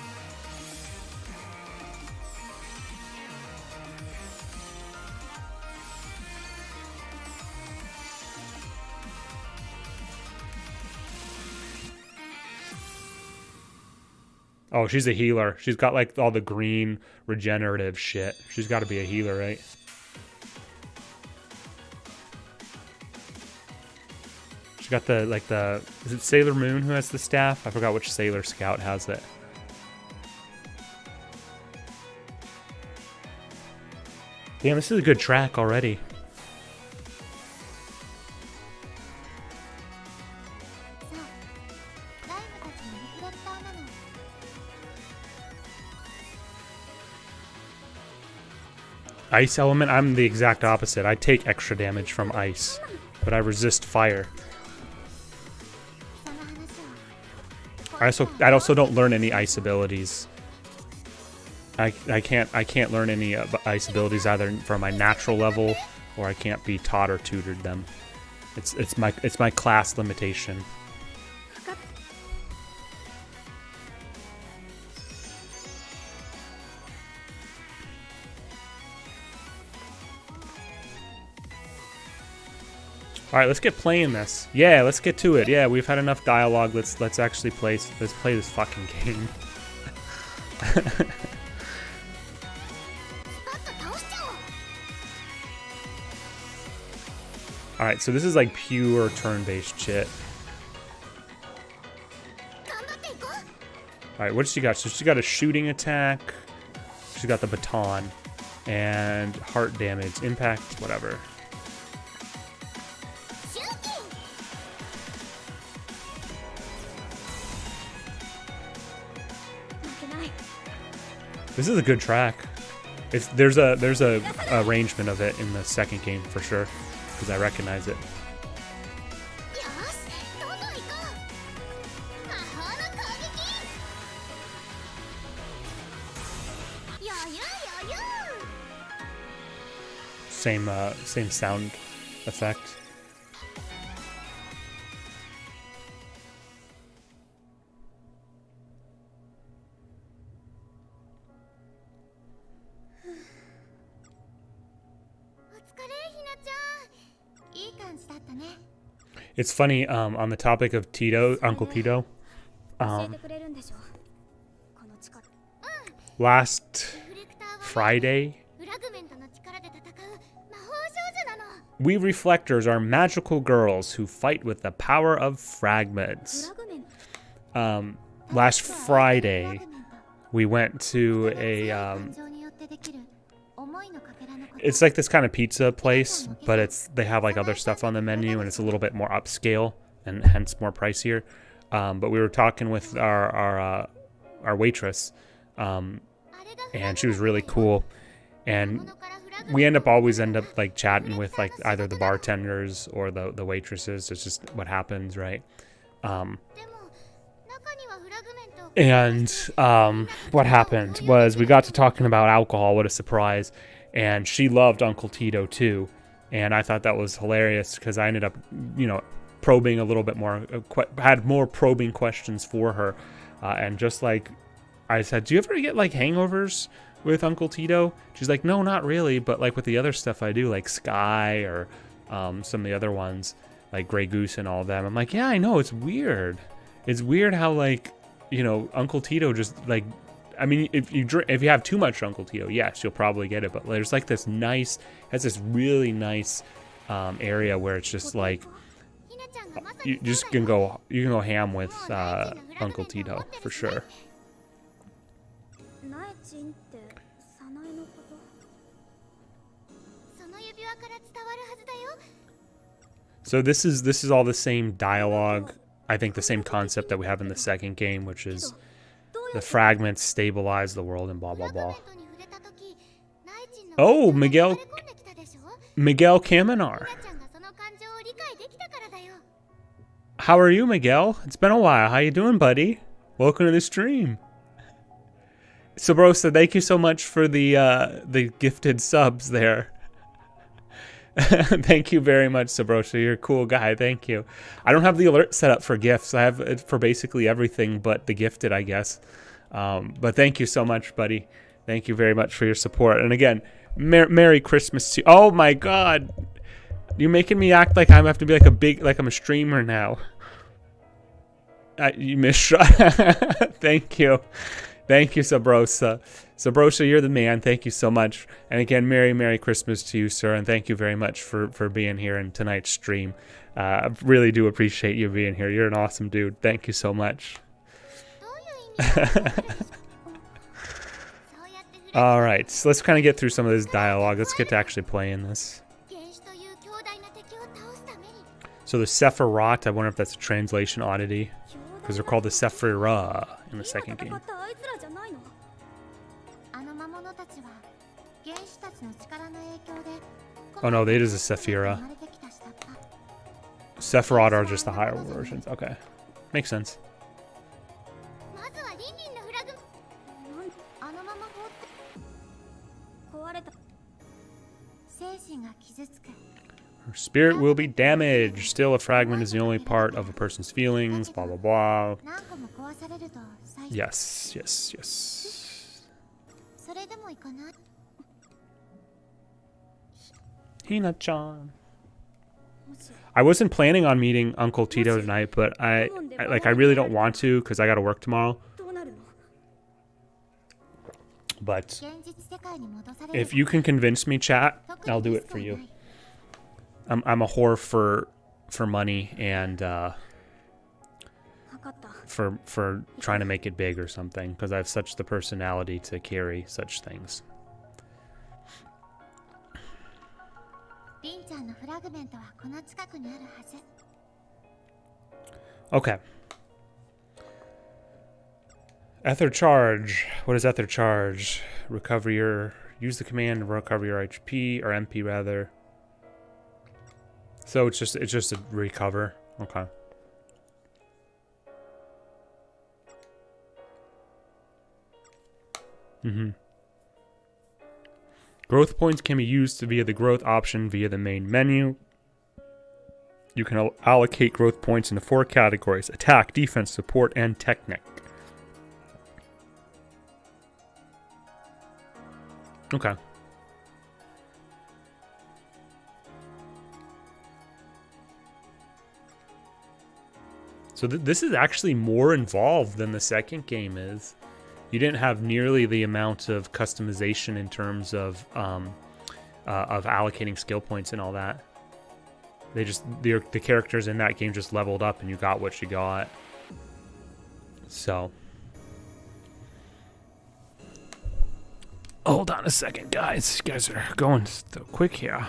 Oh, she's a healer. She's got like all the green regenerative shit. She's got to be a healer, right? She got the, like the, is it Sailor Moon who has the staff? I forgot which Sailor Scout has it. Damn, this is a good track already. Ice element, I'm the exact opposite. I take extra damage from ice, but I resist fire. I also don't learn any ice abilities. I can't learn any ice abilities either from my natural level, or I can't be taught or tutored them. It's my class limitation. All right, let's get playing this. Yeah, let's get to it. Yeah, we've had enough dialogue. Let's actually play. Let's play this fucking game. All right, so this is like pure turn-based shit. All right, what does she got? So she got a shooting attack. She got the baton and heart damage, impact, whatever. This is a good track. There's a arrangement of it in the second game for sure, because I recognize it. Same sound effect. It's funny, on the topic of Tito, Uncle Tito, last Friday, we reflectors are magical girls who fight with the power of fragments. Last Friday, we went to a, it's like this kind of pizza place, but they have like other stuff on the menu, and it's a little bit more upscale and hence more pricier. But we were talking with our waitress, and she was really cool. And we always end up like chatting with like either the bartenders or the waitresses. It's just what happens, right? And what happened was we got to talking about alcohol. What a surprise. And she loved Uncle Tito too. And I thought that was hilarious because I ended up, probing a little bit more, had more probing questions for her. And just like I said, do you ever get like hangovers with Uncle Tito? She's like, no, not really. But like with the other stuff I do, like Sky or some of the other ones, like Grey Goose and all of them. I'm like, yeah, I know. It's weird. It's weird how like, Uncle Tito just like, I mean, if you have too much Uncle Tito, yes, you'll probably get it. But there's like this has really nice area where it's just like you can go ham with Uncle Tito for sure. ナエチンってサナエのこと。その指輪から伝わるはずだよ。 So this is all the same dialogue. I think the same concept that we have in the second game, which is the fragments stabilize the world and blah blah blah. Oh, Miguel Kaminar. How are you, Miguel? It's been a while. How you doing, buddy? Welcome to the stream. Sabrosa, thank you so much for the gifted subs there. Thank you very much, Sabrosa. You're a cool guy. Thank you. I don't have the alert set up for gifts. I have it for basically everything but the gifted, I guess. But thank you so much, buddy. Thank you very much for your support. And again, Merry Christmas to you. Oh my God. You're making me act like I have to be like I'm a streamer now. You missed. Thank you. Thank you, Sabrosa. Sabrosa, you're the man. Thank you so much. And again, Merry Christmas to you, sir. And thank you very much for being here in tonight's stream. I really do appreciate you being here. You're an awesome dude. Thank you so much. All right, so let's kind of get through some of this dialogue. Let's get to actually playing this. So the Sephiroth, I wonder if that's a translation oddity, because they're called the Sephira in the second game. Oh no, it is a Sephira. Sephiroth are just the higher versions. Okay, makes sense. Her spirit will be damaged. Still, a fragment is the only part of a person's feelings. Blah, blah, blah. Yes, yes, yes. Hina-chan. I wasn't planning on meeting Uncle Tito tonight, but I really don't want to because I got to work tomorrow. But if you can convince me, chat, I'll do it for you. I'm a whore for money and for trying to make it big or something, because I have such the personality to carry such things. Okay. Ethercharge. What is Ethercharge? Recover your... Use the command to recover your HP, or MP rather. So it's just a recover. Okay. Growth points can be used via the growth option via the main menu. You can allocate growth points into 4 categories: attack, defense, support, and technique. Okay. So this is actually more involved than the second game is. You didn't have nearly the amount of customization in terms of allocating skill points and all that. They just the characters in that game just leveled up and you got what you got. So hold on a second, guys. You guys are going so quick here.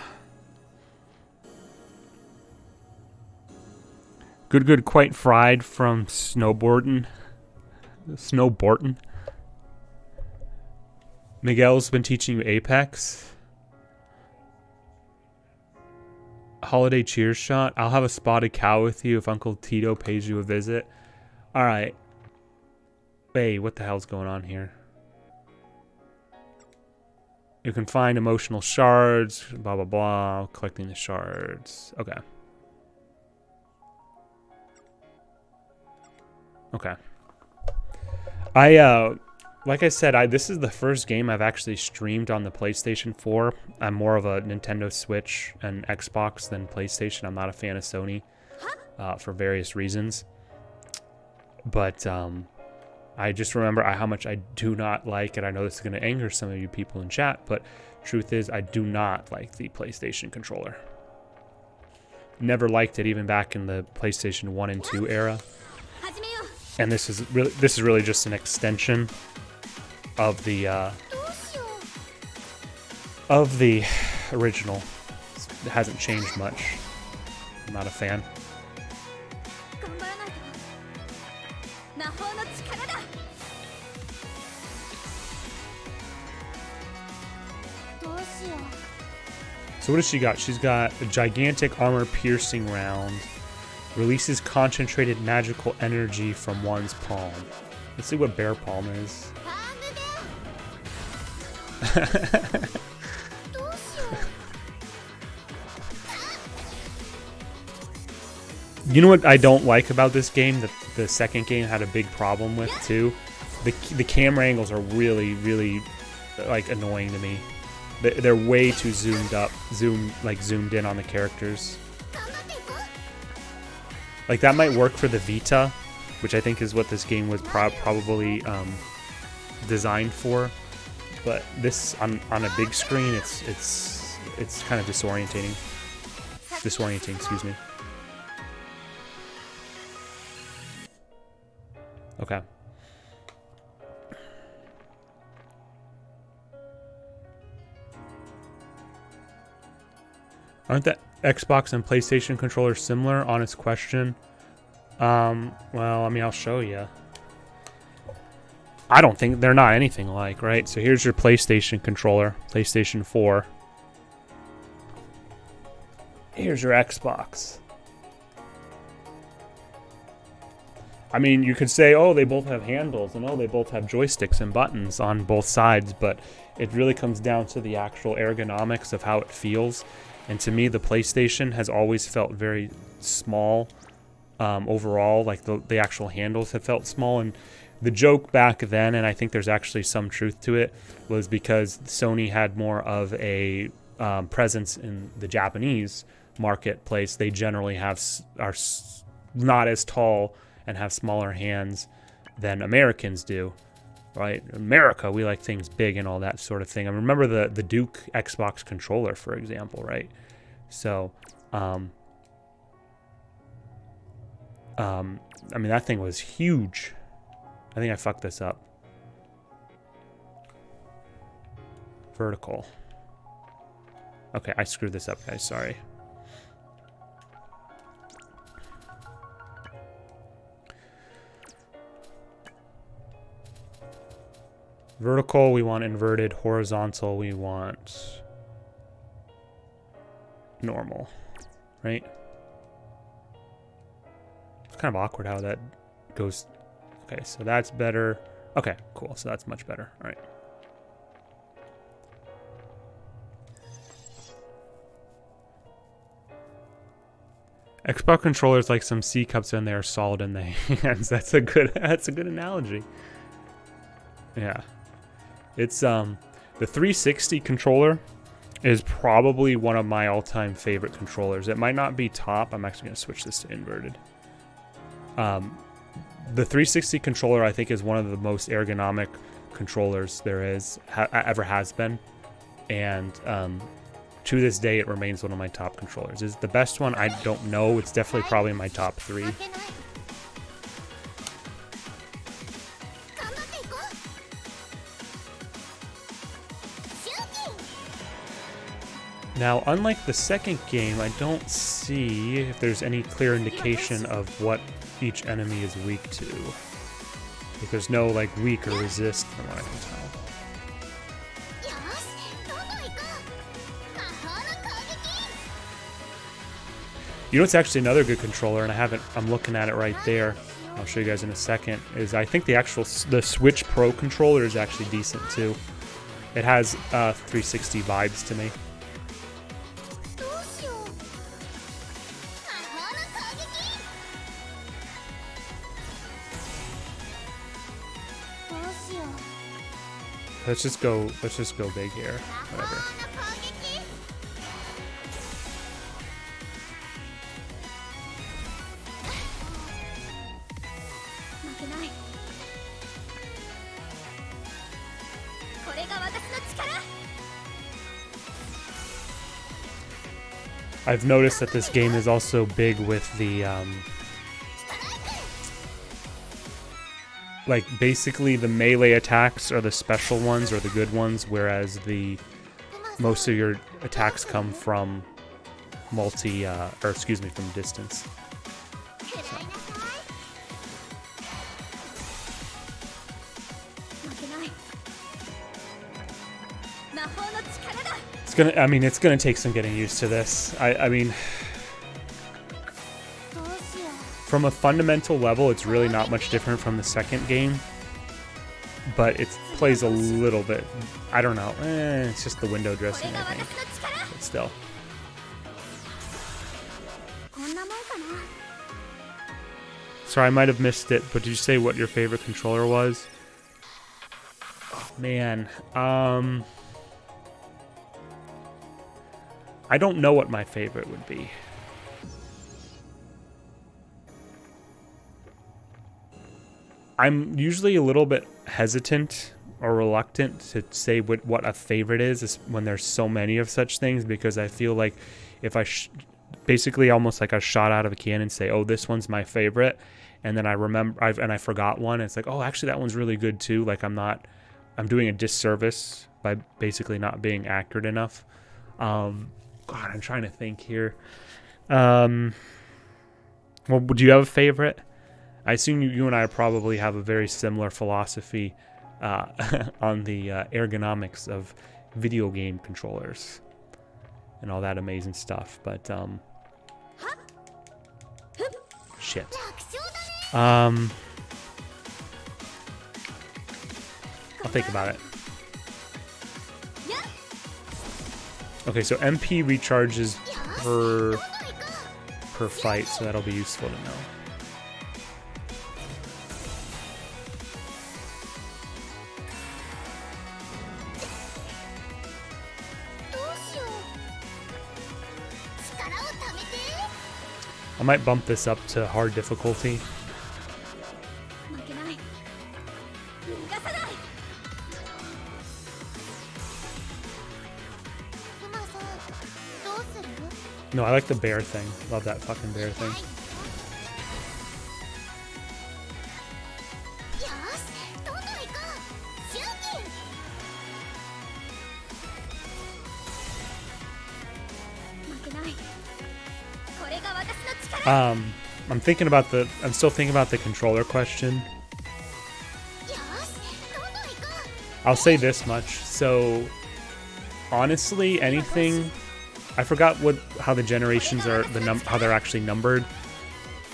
Good, quite fried from snowboarding. Miguel's been teaching you Apex. Holiday cheers shot. I'll have a spotted cow with you if Uncle Tito pays you a visit. Alright. Wait, what the hell's going on here? You can find emotional shards, blah, blah, blah. Collecting the shards. Okay. Okay. Like I said, this is the first game I've actually streamed on the PlayStation 4. I'm more of a Nintendo Switch and Xbox than PlayStation. I'm not a fan of Sony for various reasons. But I just remember how much I do not like, and I know this is going to anger some of you people in chat, but truth is I do not like the PlayStation controller. Never liked it, even back in the PlayStation 1 and 2 era. And this is really just an extension of the どうしよう of the original. It hasn't changed much. I'm not a fan. 頑張らないと魔法の力だどうしよう So what does she got? She's got a gigantic armor-piercing round. Releases concentrated magical energy from one's palm. Let's see what bear palm is. パームでどうしよ You know what I don't like about this game that the second game had a big problem with too? The camera angles are really like annoying to me. They're way too zoomed up, zoomed in on the characters. う頑張っていこう Like that might work for the Vita, which I think is what this game was probably designed for. But this on a big screen, it's kind of disorientating. Disorienting, excuse me. Okay. Aren't the Xbox and PlayStation controllers similar? Honest question. Well, I mean, I'll show you. I don't think they're not anything alike, right? So here's your PlayStation controller, PlayStation 4. Here's your Xbox. I mean, you could say, oh, they both have handles, and oh, they both have joysticks and buttons on both sides, but it really comes down to the actual ergonomics of how it feels. And to me, the PlayStation has always felt very small overall. Like the actual handles have felt small. And the joke back then, and I think there's actually some truth to it, was because Sony had more of a presence in the Japanese marketplace. They generally are not as tall and have smaller hands than Americans do. Right, America, we like things big and all that sort of thing. I remember the Duke Xbox controller, for example, right? So, I mean, that thing was huge. I think I fucked this up. Vertical. Okay, I screwed this up, guys. Sorry. Vertical, we want inverted. Horizontal, we want normal, right? It's kind of awkward how that goes. Okay, so that's better. Okay, cool. So that's much better. All right. Xbox controllers like some C cups when they are solid in the hands. That's a good analogy. Yeah. It's the 360 controller is probably one of my all-time favorite controllers. It might not be top. I'm actually going to switch this to inverted. The 360 controller, I think, is one of the most ergonomic controllers there is, ever has been. And to this day, it remains one of my top controllers. Is it the best one? I don't know. It's definitely probably in my top 3. Now, unlike the second game, I don't see if there's any clear indication of what each enemy is weak to. Like, there's no, like, weak or resist from what I can tell. You know what's actually another good controller, and I'm looking at it right there. I'll show you guys in a second, is I think the Switch Pro controller is actually decent too. It has 360 vibes to me. Let's just go big here. Whatever. I've noticed that this game is also big with the like basically the melee attacks are the special ones or the good ones, whereas the most of your attacks come from from distance. It's gonna take some getting used to this. I mean, from a fundamental level, it's really not much different from the second game, but it plays a little bit. I don't know. It's just the window dressing, I think. But still. Sorry, I might have missed it, but did you say what your favorite controller was? Oh, man. I don't know what my favorite would be. I'm usually a little bit hesitant or reluctant to say what a favorite is when there's so many of such things, because I feel like if I basically almost like a shot out of a cannon say, oh, this one's my favorite, and then I forgot one, it's like, oh, actually that one's really good too. Like I'm doing a disservice by basically not being accurate enough. God, I'm trying to think here. Well, do you have a favorite? I assume you and I probably have a very similar philosophy on the ergonomics of video game controllers and all that amazing stuff. But shit. I'll think about it. Okay, so MP recharges per fight, so that'll be useful to know. I might bump this up to hard difficulty. No, I like the bear thing. Love that fucking bear thing. I'm still thinking about the controller question. I'll say this much. So, honestly, anything, I forgot how the generations are, how they're actually numbered.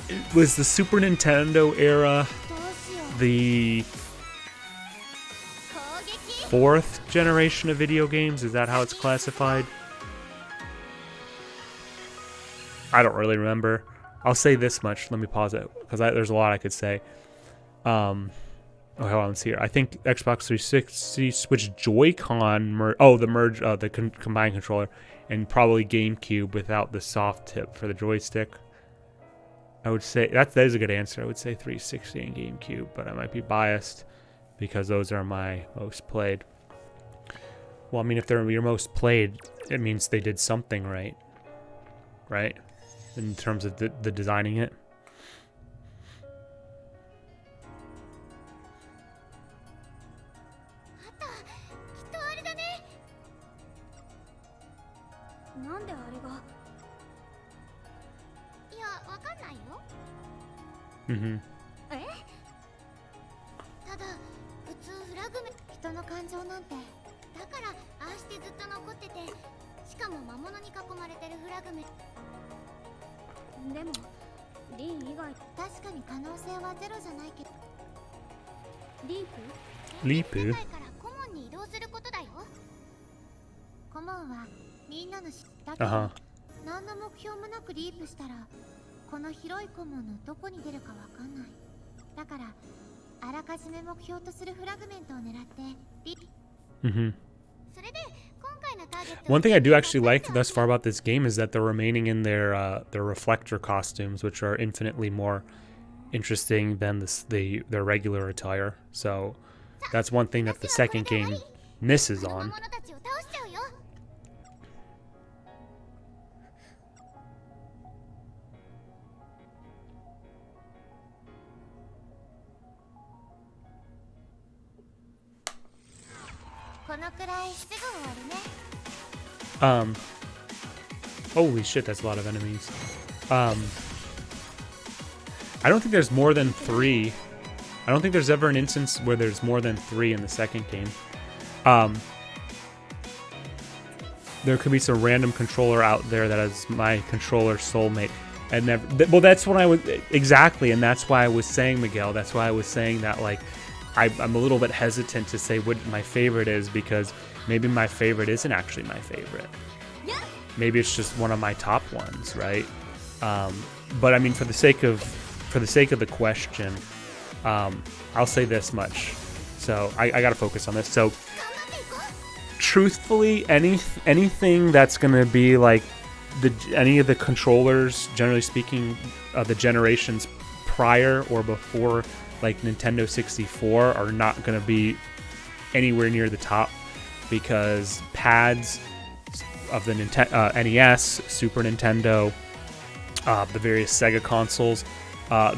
It was the Super Nintendo era, the 4th generation of video games. Is that how it's classified? I don't really remember. I'll say this much. Let me pause it because there's a lot I could say. Oh, hold on, let's see here. I think Xbox 360 switched Joy-Con, the combined controller, and probably GameCube without the soft tip for the joystick. I would say that is a good answer. I would say 360 and GameCube, but I might be biased because those are my most played. Well, I mean, if they're your most played, it means they did something right, right? In terms of the designing it. Mm-hmm. Leap? Uh-huh. Mm-hmm. One thing I do actually like thus far about this game is that they're remaining in their reflector costumes, which are infinitely more interesting than their regular attire. So that's one thing that the second game misses on. Holy shit, that's a lot of enemies. I don't think there's more than 3. I don't think there's ever an instance where there's more than 3 in the second game. There could be some random controller out there that is my controller soulmate. And never, well, that's what I was exactly, and that's why I was saying, Miguel. That's why I was saying that, like, I'm a little bit hesitant to say what my favorite is, because maybe my favorite isn't actually my favorite. Maybe it's just one of my top ones, right? But I mean, for the sake of the question, I'll say this much. So I got to focus on this. So truthfully, anything that's gonna be like any of the controllers, generally speaking, the generations prior or before, like Nintendo 64, are not gonna be anywhere near the top, because pads of the NES, Super Nintendo, the various Sega consoles,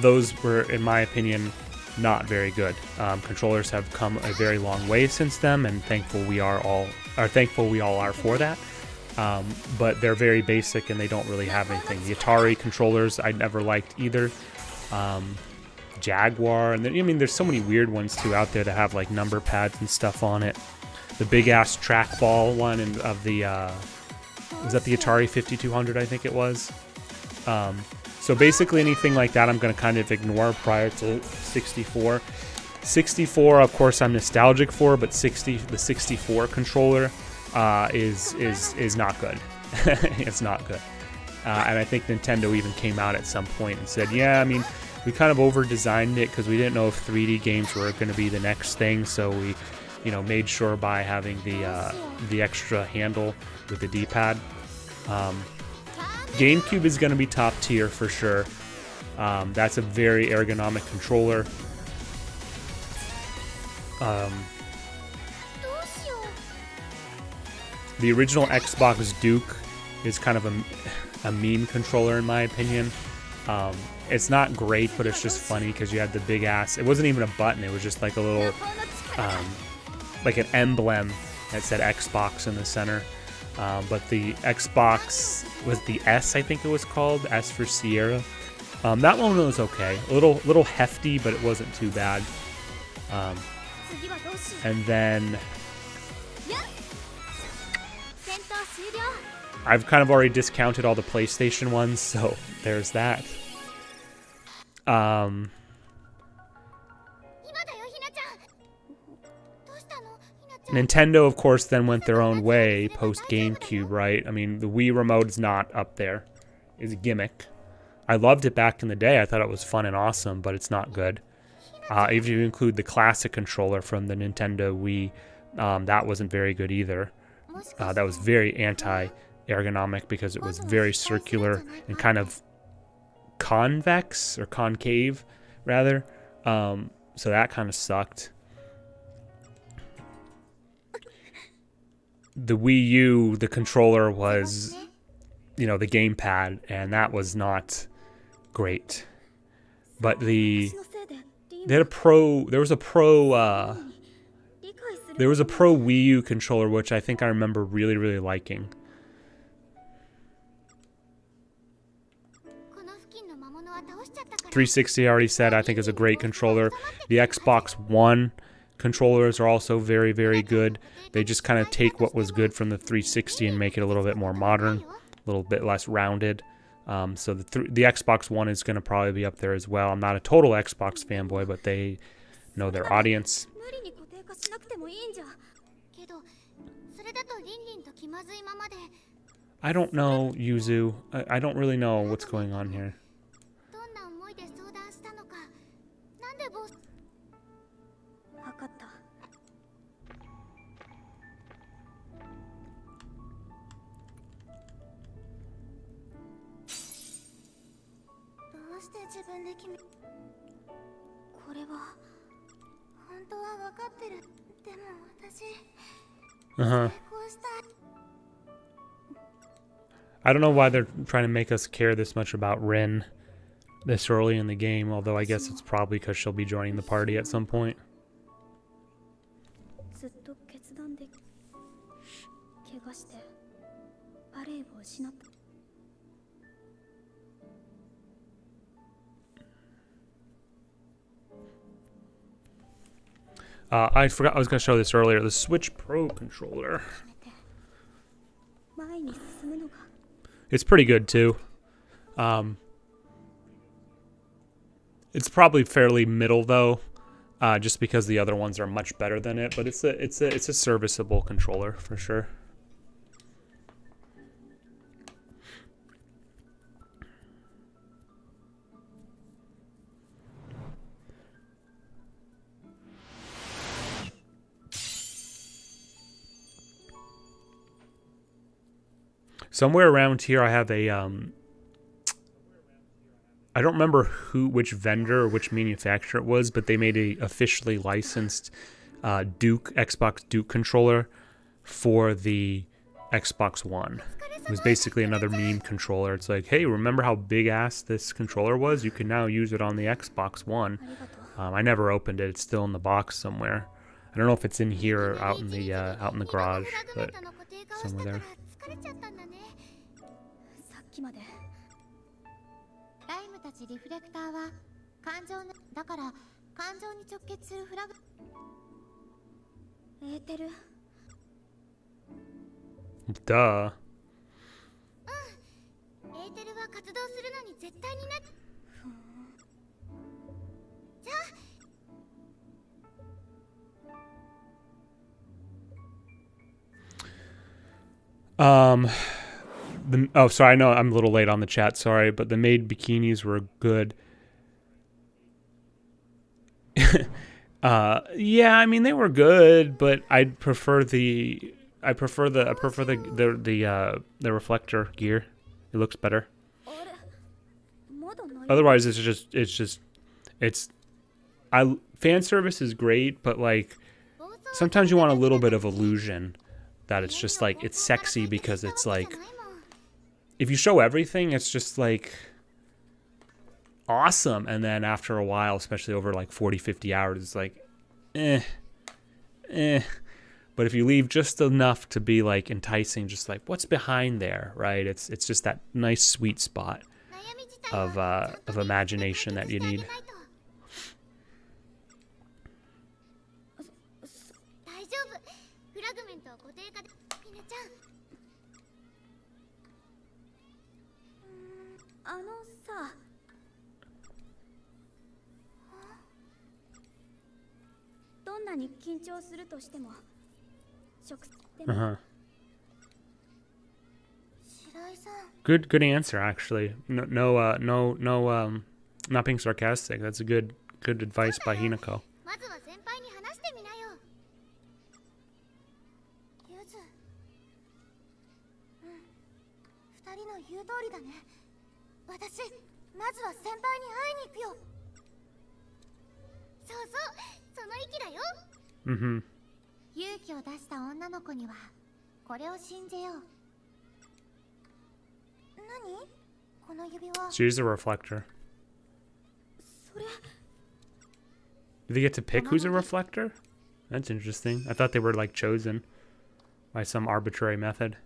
those were, in my opinion, not very good. Controllers have come a very long way since then, and thankful we all are for that. But they're very basic and they don't really have anything. The Atari controllers I never liked either. Jaguar, and then, I mean, there's so many weird ones too out there that have like number pads and stuff on it. The big ass trackball one of the was that the Atari 5200, I think it was. So basically anything like that I'm going to kind of ignore prior to 64. 64, of course, I'm nostalgic for, but the 64 controller is not good. It's not good. And I think Nintendo even came out at some point and said, yeah, I mean, we kind of over-designed it because we didn't know if 3D games were going to be the next thing, so we, made sure by having the extra handle with the D-pad. GameCube is going to be top tier for sure. That's a very ergonomic controller. The original Xbox Duke is kind of a mean controller in my opinion. It's not great, but it's just funny because you had the big ass. It wasn't even a button. It was just like a little, like an emblem that said Xbox in the center. But the Xbox was the S, I think it was called, S for Sierra. That one was okay. A little hefty, but it wasn't too bad. And then I've kind of already discounted all the PlayStation ones, so there's that. Nintendo, of course, then went their own way post GameCube, right? I mean, the Wii remote is not up there. It's a gimmick. I loved it back in the day. I thought it was fun and awesome, but it's not good. If you include the classic controller from the Nintendo Wii, that wasn't very good either. That was very anti-ergonomic because it was very circular and kind of convex, or concave, rather. So that kind of sucked. The Wii U, the controller was, the gamepad, and that was not great. But there was a pro Wii U controller, which I think I remember really, really liking. .360, I already said, I think is a great controller. The Xbox One controllers are also very, very good. They just kind of take what was good from the 360 and make it a little bit more modern, a little bit less rounded. So the Xbox One is going to probably be up there as well. I'm not a total Xbox fanboy, but they know their audience. I don't know, Yuzu. I don't really know what's going on here. I don't know why they're trying to make us care this much about Rin this early in the game, although I guess it's probably because she'll be joining the party at some point. ずっと決断で怪我してバレーを失った。 I forgot I was going to show this earlier. The Switch Pro controller. It's pretty good too. It's probably fairly middle though, just because the other ones are much better than it. But it's a serviceable controller for sure. Somewhere around here, I have a, I don't remember which vendor or which manufacturer it was, but they made a officially licensed Xbox Duke controller for the Xbox One. It was basically another meme controller. It's like, hey, remember how big ass this controller was? You can now use it on the Xbox One. I never opened it. It's still in the box somewhere. I don't know if it's in here or out in the garage, but somewhere there. さっきまでライムたちリフレクターは感情だから感情に直結するフラグエーテル Duh. エーテルは活動するのに絶対になじゃあ Oh, sorry, I know I'm a little late on the chat, sorry, but the maid bikinis were good. Yeah, I mean they were good, but I'd prefer the reflector gear. It looks better. Otherwise fan service is great, but like sometimes you want a little bit of illusion that it's just like it's sexy because it's like if you show everything, it's just like awesome. And then after a while, especially over like 40, 50 hours, it's like, eh. But if you leave just enough to be like enticing, just like what's behind there, right? It's just that nice sweet spot of imagination that you need. あのさ、どんなに緊張するとしても食でも Good answer actually. No not being sarcastic. That's a good advice by Hinako. まずは先輩に話してみなよ。ゆず、二人の言う通りだね。私、まずは先輩に会いに行くよ。そうそう、その意気だよ。勇気を出した女の子にはこれを信じよう。何？この指輪。She's a reflector. それ。Do they get to pick who's a reflector? That's interesting. I thought they were like chosen by some arbitrary method.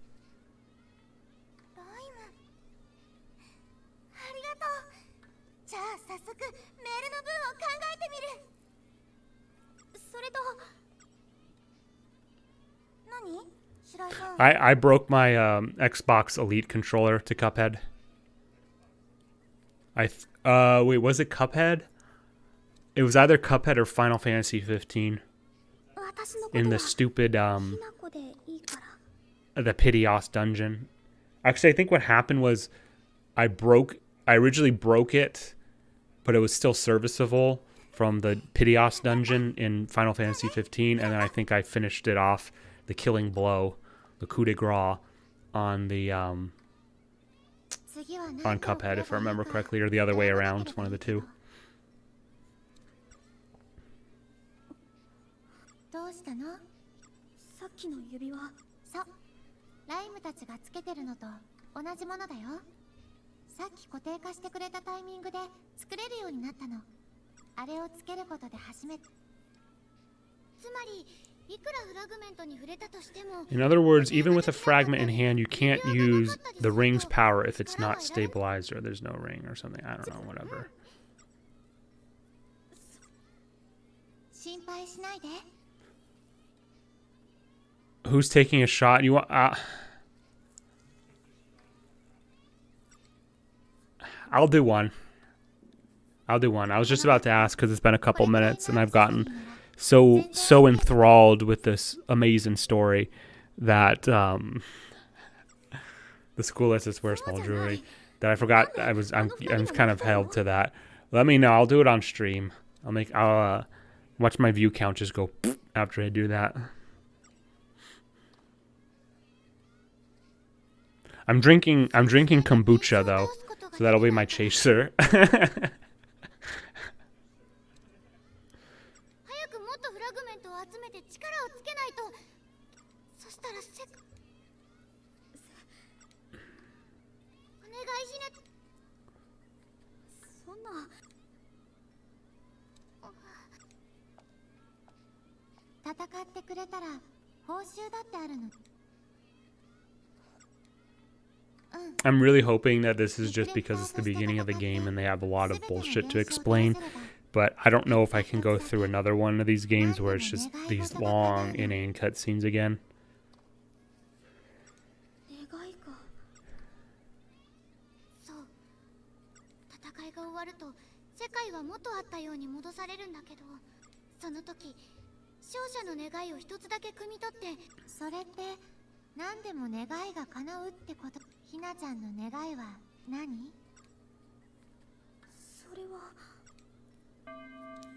I broke my Xbox Elite controller to Cuphead. Wait, was it Cuphead? It was either Cuphead or Final Fantasy 15. In the stupid the Piteos dungeon. Actually, I think what happened was I originally broke it, but it was still serviceable from the Piteos dungeon in Final Fantasy 15, and then I think I finished it off, the killing blow, the coup de grace, on the on Cuphead, if I remember correctly, or the other way around, one of the two. どうしたの？さっきの指輪。そう、ライムたちがつけてるのと同じものだよ。さっき固定化してくれたタイミングで作れるようになったの。あれをつけることで初めて。つまり In other words, even with a fragment in hand, you can't use the ring's power if it's not stabilized or there's no ring or something. I don't know, whatever. Who's taking a shot? You want? I'll do one. I'll do one. I was just about to ask because it's been a couple minutes and I've gotten so enthralled with this amazing story that the school lets us wear small jewelry that I forgot. I'm kind of held to that. Let me know. I'll do it on stream. I'll watch my view count just go after I do that. I'm drinking kombucha though, so that'll be my chaser. I'm really hoping that this is just because it's the beginning of the game and they have a lot of bullshit to explain. But I don't know if I can go through another one of these games where it's just these long, inane cutscenes again.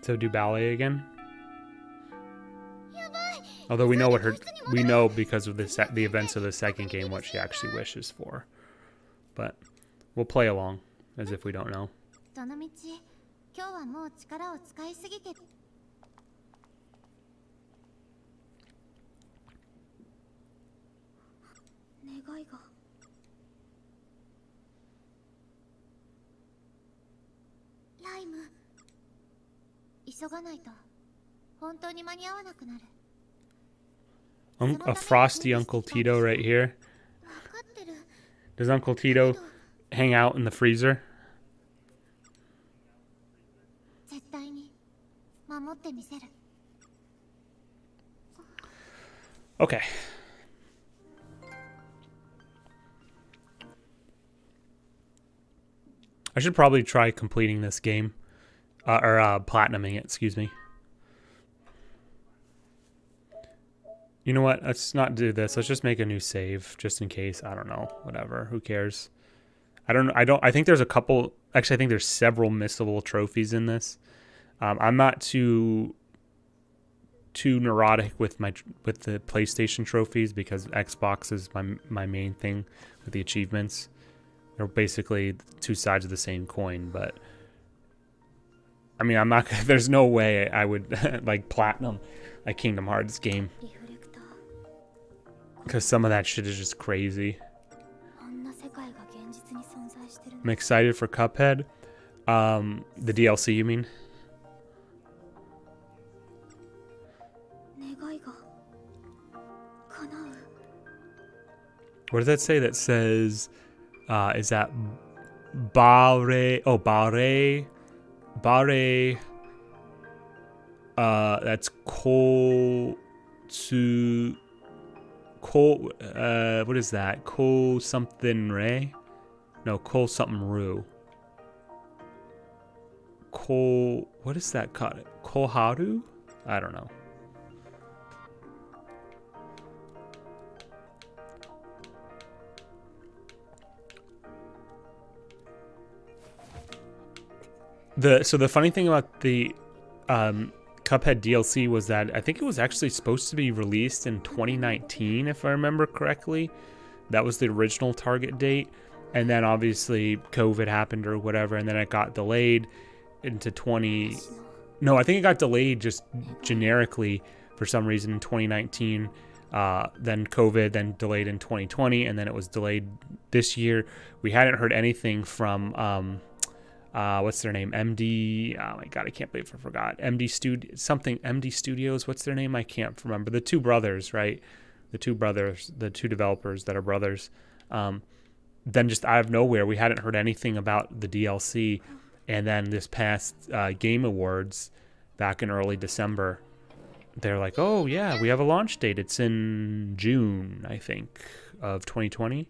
So do ballet again? Although we know because of the events of the second game what she actually wishes for. But we'll play along as if we don't know. A frosty Uncle Tito right here. Does Uncle Tito hang out in the freezer? Okay. I should probably try completing this game. Or platinuming it, excuse me. You know what? Let's not do this. Let's just make a new save just in case. I don't know. Whatever. Who cares? I think there's a couple. Actually, I think there's several missable trophies in this. I'm not too neurotic with the PlayStation trophies because Xbox is my main thing with the achievements. They're basically two sides of the same coin, but I mean, I'm not. There's no way I would like platinum a Kingdom Hearts game because some of that shit is just crazy. I'm excited for Cuphead. The DLC, you mean? What does that say? That says, is that Bare? Oh, Bare. Bare. That's Ko to Ko. What is that? Ko something Re? No, Ko something Ru. Ko. What is that called? Koharu? I don't know. So the funny thing about the Cuphead DLC was that I think it was actually supposed to be released in 2019, if I remember correctly. That was the original target date. And then obviously COVID happened or whatever, and then it got delayed into No, I think it got delayed just generically for some reason in 2019. Then COVID, then delayed in 2020, and then it was delayed this year. We hadn't heard anything from what's their name? MD. Oh my god, I can't believe I forgot. MD Studios. What's their name? I can't remember. The two brothers, right? The two developers that are brothers. Then just out of nowhere, we hadn't heard anything about the DLC, and then this past Game Awards, back in early December, they're like, "Oh yeah, we have a launch date. It's in June, I think, of 2020."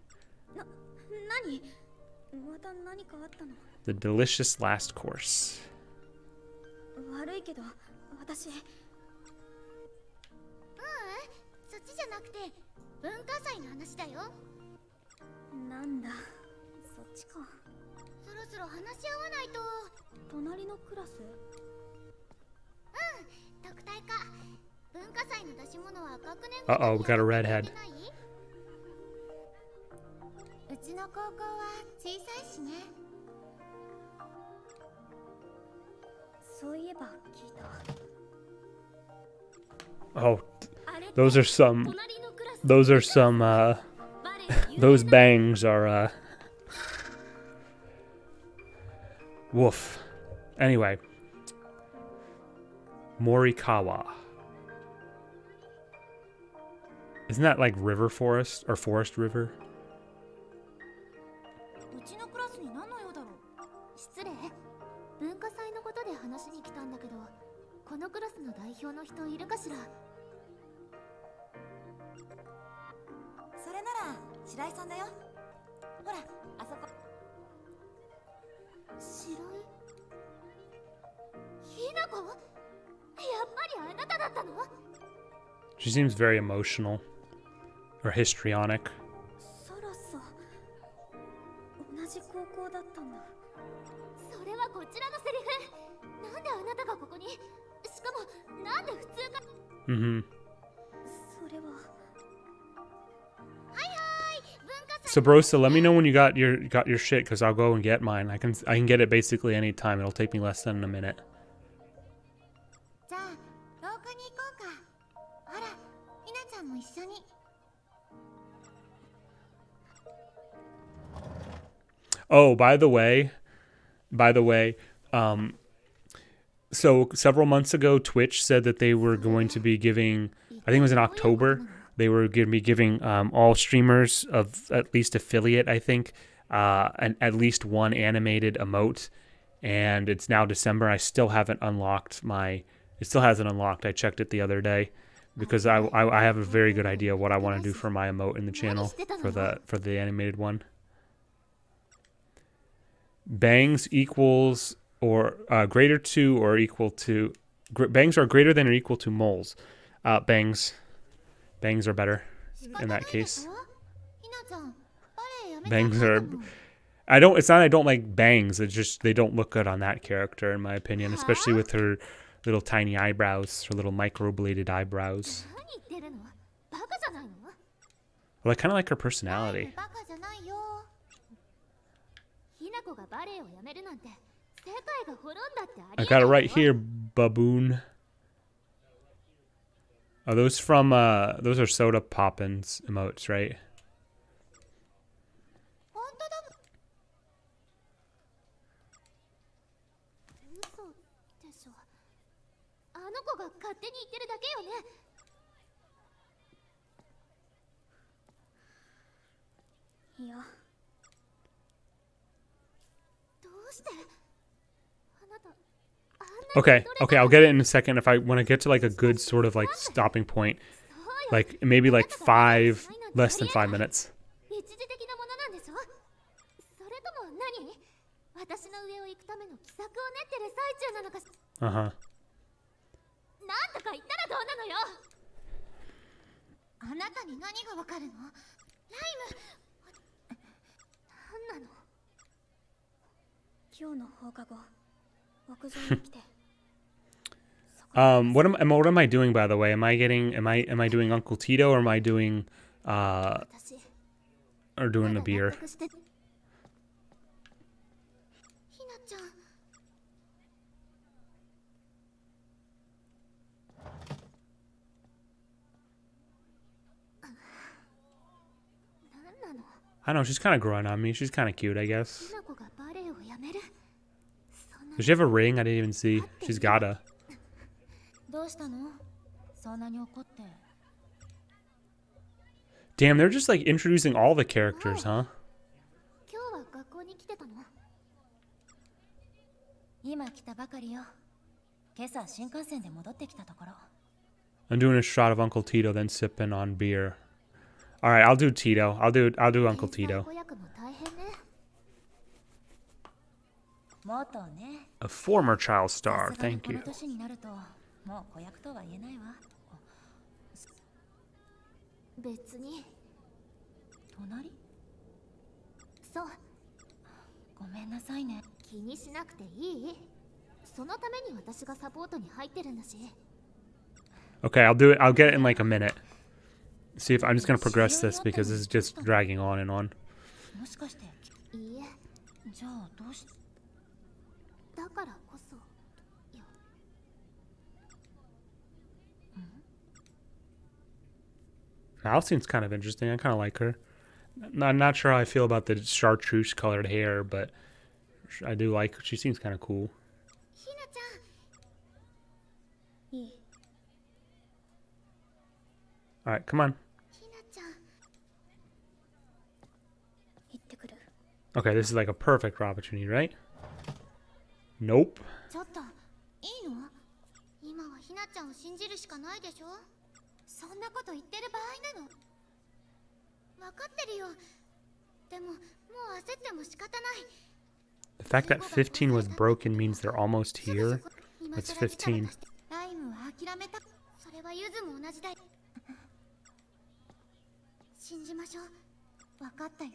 何また何かあったの The delicious last course. 悪いけど私そっちじゃなくて文化祭の話だよ。なんだそっちか。そろそろ話し合わないと。隣のクラス。特待か。文化祭の出し物は学年 Uh-oh, we got a redhead. うちの高校は小さいしね。そういえば聞いた。 Oh, those are some those bangs are woof. Anyway, Morikawa. Isn't that like river forest or forest river? うちのクラスに何の用だろう。失礼。文化祭のことで話しに来たんだけど、このクラスの代表の人いるかしら。それなら白井さんだよ。ほらあそこ。白井ひな子、やっぱりあなただったの？ She seems very emotional or histrionic. そろそ同じ高校だったんだ。それはこちらのセリフ。なんであなたがここに？しかもなんで普通か。Mm-hmm. それは。So Brosa, let me know when you got your shit, because I'll go and get mine. I can get it basically any time. It'll take me less than a minute. じゃあ廊下に行こうか。ほら、ひなちゃんも一緒に。Oh, by the way, so several months ago, Twitch said that they were going to be giving, I think it was in October, they were going to be giving all streamers of at least affiliate, I think, at least one animated emote. And it's now December. I still haven't unlocked it still hasn't unlocked. I checked it the other day because I have a very good idea what I want to do for my emote in the channel for the animated one. Bangs equals or greater to or equal to bangs are greater than or equal to moles. Bangs are better in that case. Bangs are it's not I don't like bangs, it's just they don't look good on that character in my opinion, especially with her little tiny eyebrows, her little microbladed eyebrows. Well, I kind of like her personality. I got it right here, baboon. Are those from those are Soda Poppins emotes, right? Yeah. Okay, I'll get it in a second when I get to like a good sort of like stopping point. Like maybe like less than 5 minutes. Uh-huh. What am I doing, by the way? Am I doing Uncle Tito, or am I doing or doing the beer? I don't know, she's kind of growing on me. She's kind of cute, I guess. Does she have a ring? I didn't even see. She's gotta. どうしたの？そんなに怒って。 Damn, they're just like introducing all the characters, huh? 今日は学校に来てたの？今来たばかりよ。今朝新幹線で戻ってきたところ。 I'm doing a shot of Uncle Tito, then sipping on beer. All right, I'll do Tito. I'll do Uncle Tito. 子役も大変ね。元ね。 A former child star. さすがに Thank この you. 年になるともう子役とは言えないわ。別に。隣？そう。ごめんなさいね。気にしなくていい？そのために私がサポートに入ってるんだし。 Okay, I'll do it. I'll get it in like a minute. See if I'm just gonna progress this because this is just dragging on and on. もしかして。いいえ。じゃあどうし。だからこそ。Mal seems kind of interesting. I kind of like her. I'm not sure how I feel about the chartreuse colored hair, but I do like. She seems kind of cool. ひなちゃん。いい。 All right, come on. ひなちゃん。行ってくる。 Okay, this is like a perfect opportunity, right? Nope. ちょっといいの？今はひなちゃんを信じるしかないでしょ。そんなこと言ってる場合なの？分かってるよ。でももう焦っても仕方ない。 The fact that 15 was broken means they're almost here. It's 15. ライムは諦めた。それはユズも同じだよ。信じましょう。分かったよ。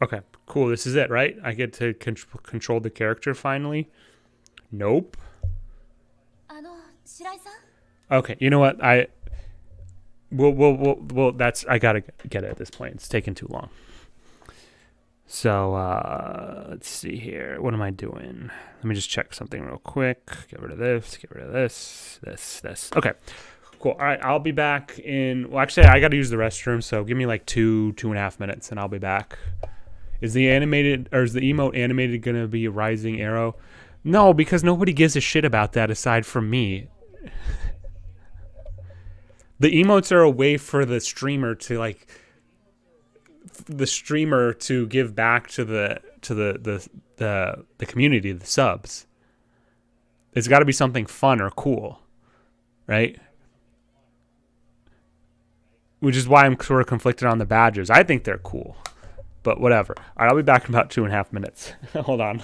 Okay, cool. This is it, right? I get to control the character finally. Nope. 白井さん。 Okay, you know what? Well, that's, I gotta get it at this point. It's taking too long. So, let's see here. What am I doing? Let me just check something real quick. Get rid of this, get rid of this. Okay, cool. All right, I'll be back in, well, actually, I gotta use the restroom, so give me like 2.5 minutes, and I'll be back. Is the emote animated gonna be a rising arrow? No, because nobody gives a shit about that aside from me. The emotes are a way for the streamer to give back to the community, the subs. It's got to be something fun or cool, right? Which is why I'm sort of conflicted on the badges. I think they're cool, but whatever. All right, I'll be back in about 2.5 minutes. Hold on.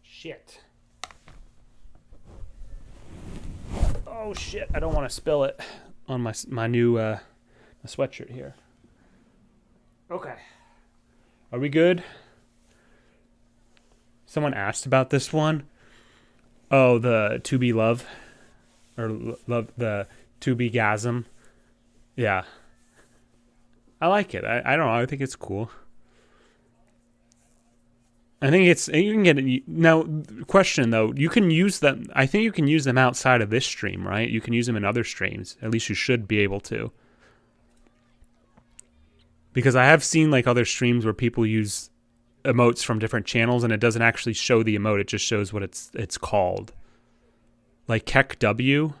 Shit. Oh shit, I don't want to spill it on my new my sweatshirt here. Okay. Are we good? Someone asked about this one. Oh, the To Be Love. Or love the To Be Gasm. Yeah. I like it. I don't know. I think it's cool. I think you can get it. Now, question though, you can use them. I think you can use them outside of this stream, right? You can use them in other streams. At least you should be able to. Because I have seen like other streams where people use emotes from different channels and it doesn't actually show the emote, it just shows what it's called. Like Keck W.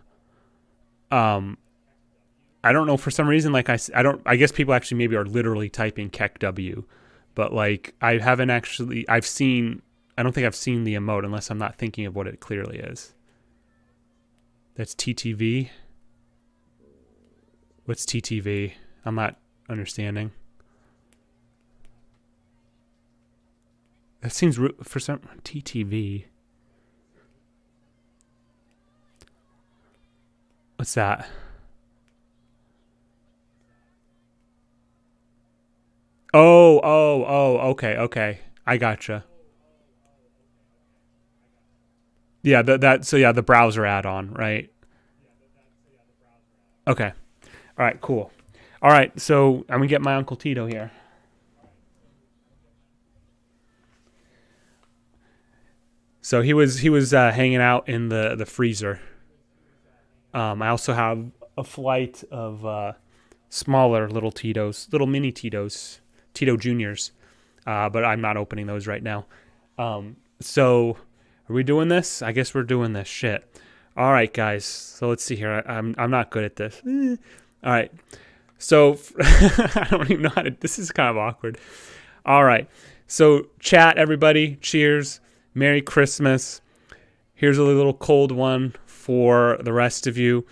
I don't know, for some reason, like I guess people actually maybe are literally typing Keck W, but like I don't think I've seen the emote unless I'm not thinking of what it clearly is. That's TTV. What's TTV? I'm not understanding. That seems for some TTV. What's that? Oh, okay. I gotcha. Yeah, the browser add-on, right? Okay. All right, cool. All right, so I'm gonna get my Uncle Tito here. So he was hanging out in the freezer. I also have a flight of smaller little Tito's, little mini Tito's, Tito Juniors, but I'm not opening those right now. So are we doing this? I guess we're doing this. Shit. All right, guys. So let's see here. I'm not good at this. All right. So I don't even know how to. This is kind of awkward. All right. So chat, everybody. Cheers. Merry Christmas. Here's a little cold one for the rest of you.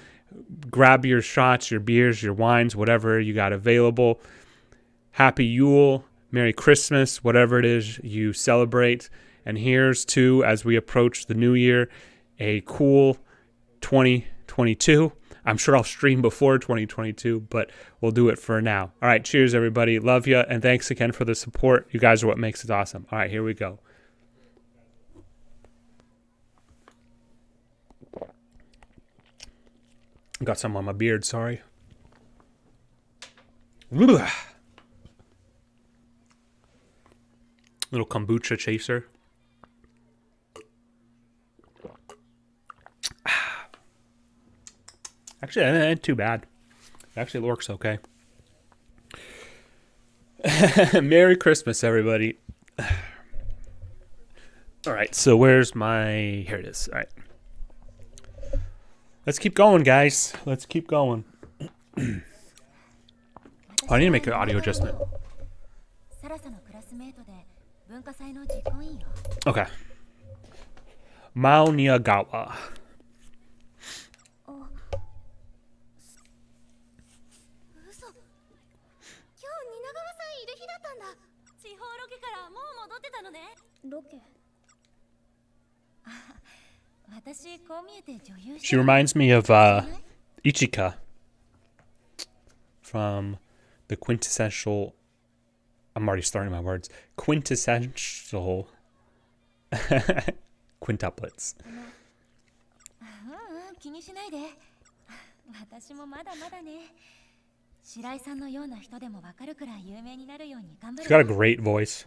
Grab your shots, your beers, your wines, whatever you got available. Happy Yule, Merry Christmas, whatever it is you celebrate. And here's to, as we approach the new year, a cool 2022. I'm sure I'll stream before 2022, but we'll do it for now. All right, cheers, everybody. Love you, and thanks again for the support. You guys are what makes it awesome. All right, here we go. Got some on my beard, sorry. Little kombucha chaser. Actually, that ain't too bad. It actually works okay. Merry Christmas, everybody. All right, so where's my... Here it is. All right. Let's keep going, guys. Let's keep going. Oh, I need to make an audio adjustment. Okay. Mao Niyagawa. She reminds me of Ichika from the quintessential... I'm already starting my words. Quintessential quintuplets. She's got a great voice.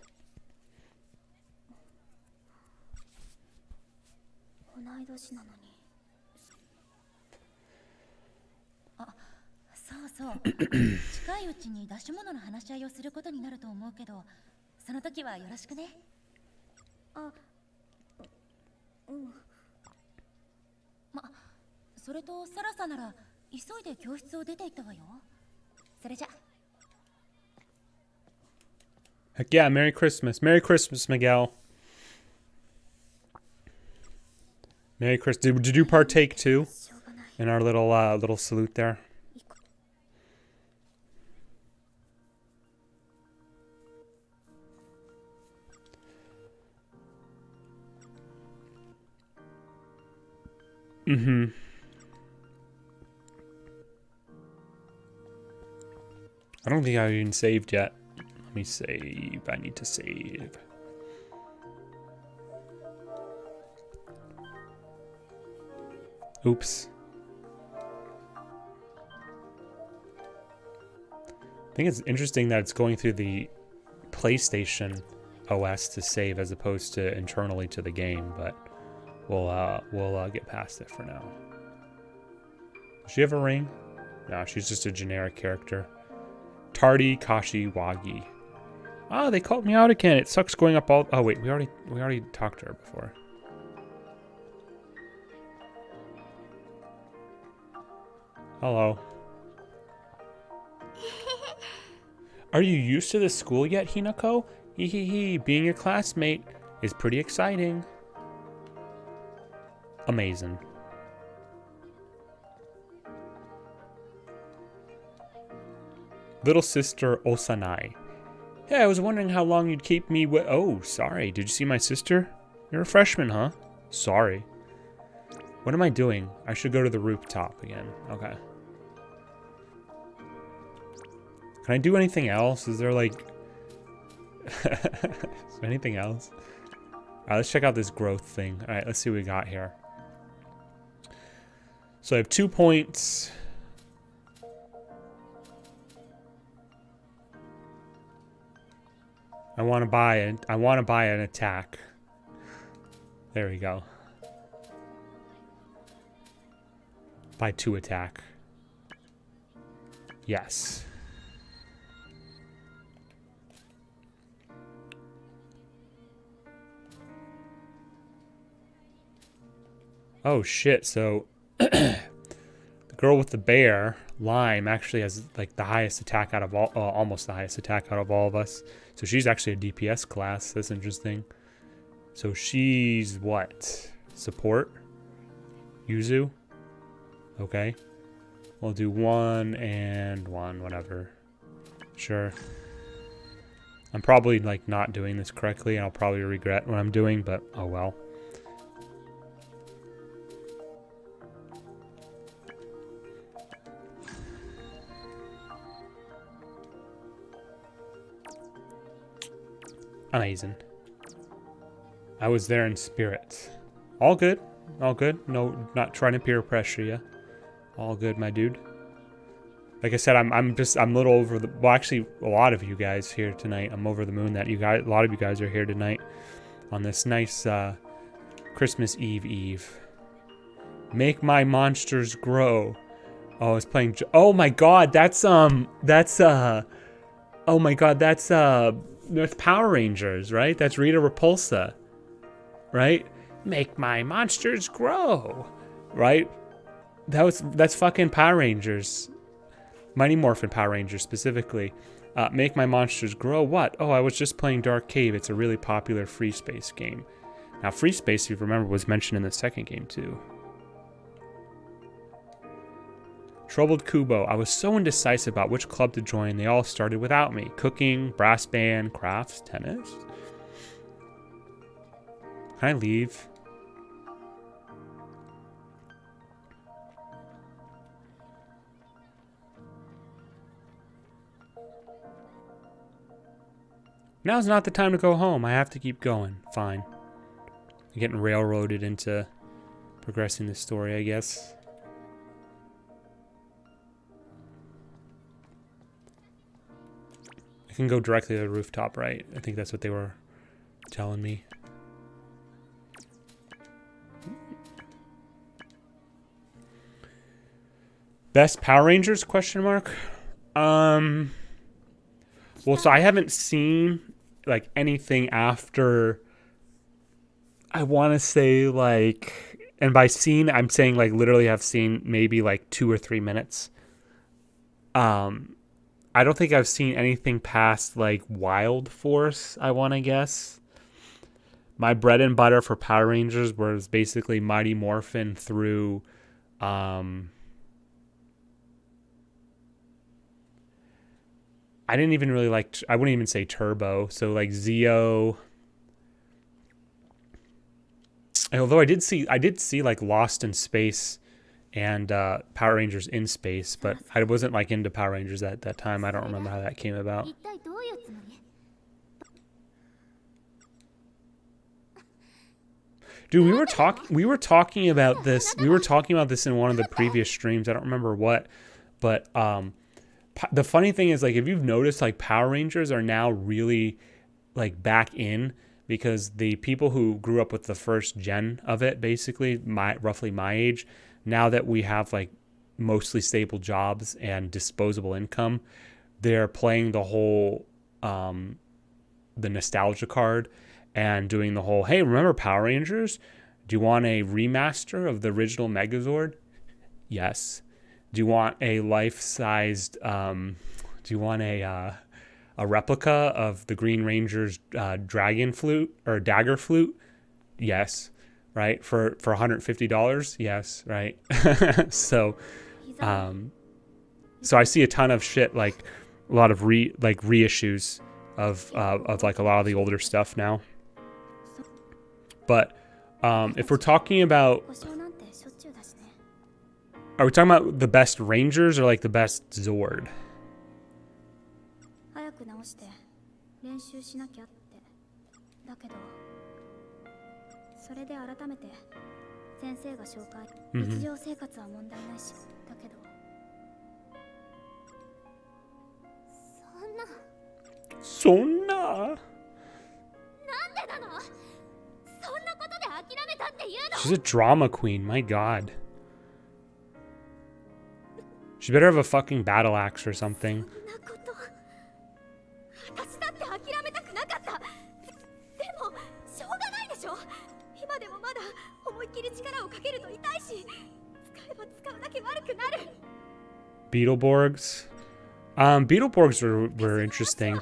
Heck yeah, Merry Christmas. Merry Christmas, Miguel. Merry Christmas. Did you partake too in our little salute there? Mm-hmm. I don't think I've even saved yet. Let me save. I need to save. Oops. I think it's interesting that it's going through the PlayStation OS to save as opposed to internally to the game, but we'll get past it for now. Does she have a ring? No, she's just a generic character. Tardy Kashiwagi. Oh, they called me out again. It sucks going up all... Oh, wait. We already talked to her before. Hello. Are you used to this school yet, Hinako? Hee hee hee. Being your classmate is pretty exciting. Amazing. Little sister Osanai. Hey, I was wondering how long you'd keep me oh, sorry. Did you see my sister? You're a freshman, huh? Sorry. What am I doing? I should go to the rooftop again. Okay. Can I do anything else? Is there like... Is there anything else? Alright, let's check out this growth thing. Alright, let's see what we got here. So I have 2 points. I want to buy an attack. There we go. Buy 2 attack. Yes. Oh shit, so the girl with the bear, Lime, actually has like the highest attack out of all, almost the highest attack out of all of us. So she's actually a DPS class. That's interesting. So she's what? Support? Yuzu? Okay. We'll do 1 and 1, whatever. Sure. I'm probably like not doing this correctly. I'll probably regret what I'm doing, but oh well. Amazing. I was there in spirit. All good. All good. No, not trying to peer pressure you. All good, my dude. Like I said, I'm a little over the... Well, actually, a lot of you guys here tonight. I'm over the moon that you guys... A lot of you guys are here tonight on this nice Christmas Eve. Make my monsters grow. Oh, it's playing... Oh my god, that's oh my god, that's Power Rangers, right? That's Rita Repulsa, right? Make my monsters grow, right? That's fucking Power Rangers, Mighty Morphin Power Rangers specifically. Make my monsters grow. What? Oh, I was just playing Dark Cave. It's a really popular free space game. Now, free space, if you remember, was mentioned in the second game too. Troubled Kubo. I was so indecisive about which club to join. They all started without me. Cooking, brass band, crafts, tennis. Can I leave? Now's not the time to go home. I have to keep going. Fine. I'm getting railroaded into progressing the story, I guess. I can go directly to the rooftop, right? I think that's what they were telling me. Best Power Rangers? Question mark. Well, so I haven't seen like anything after. I want to say like, and by seen, I'm saying like literally have seen maybe like 2 or 3 minutes. I don't think I've seen anything past like Wild Force, I want to guess. My bread and butter for Power Rangers was basically Mighty Morphin through I didn't even really like, I wouldn't even say Turbo. So like Zeo. Although I did see like Lost in Space and Power Rangers in Space, but I wasn't like into Power Rangers at that time. I don't remember how that came about. Dude, we were talking about this. We were talking about this in one of the previous streams. I don't remember what, but the funny thing is, like, if you've noticed, like, Power Rangers are now really like back in, because the people who grew up with the first gen of it, basically roughly my age, now that we have like mostly stable jobs and disposable income, they're playing the whole the nostalgia card and doing the whole, hey, remember Power Rangers? Do you want a remaster of the original Megazord? Yes. Do you want a life-sized do you want a replica of the Green Ranger's dragon flute or dagger flute? Yes. Right? For $150? Yes, right? So so I see a ton of shit, like a lot of reissues of like a lot of the older stuff now. But if we're talking about, are we talking about the best Rangers or like the best Zord? 早く直して練習しなきゃって。だけどそれで改めて先生が紹介。日常生活は問題ないし、だけどそんな。なんでなの？そんなことで諦めたって言うの？ She's a drama queen, my god. She better have a fucking battle axe or something. そんなこと。私だって諦めたくなかった。でもしょうがないでしょ。今でもまだ思いっきり力をかけると痛いし、使えば使うだけ悪くなる。Beetleborgs. Beetleborgs were interesting.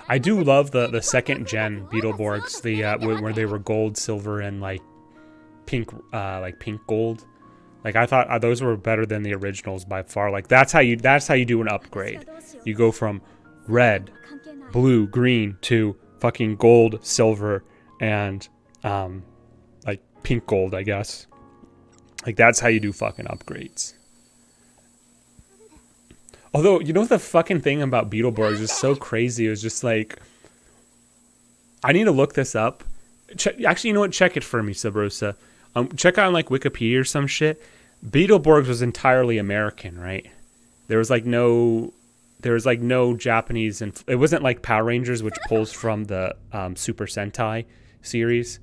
I do love the second gen Beetleborgs, the where they were gold, silver, and like pink gold. Like I thought those were better than the originals by far. Like that's how you do an upgrade. You go from red, blue, green to fucking gold, silver, and like pink gold, I guess. Like that's how you do fucking upgrades. Although, you know the fucking thing about Beetleborgs is so crazy. It was just like, I need to look this up. Actually, you know what? Check it for me, Sabrosa. Check out like Wikipedia or some shit. Beetleborgs was entirely American, right? There was no Japanese, and it wasn't like Power Rangers, which pulls from the Super Sentai series.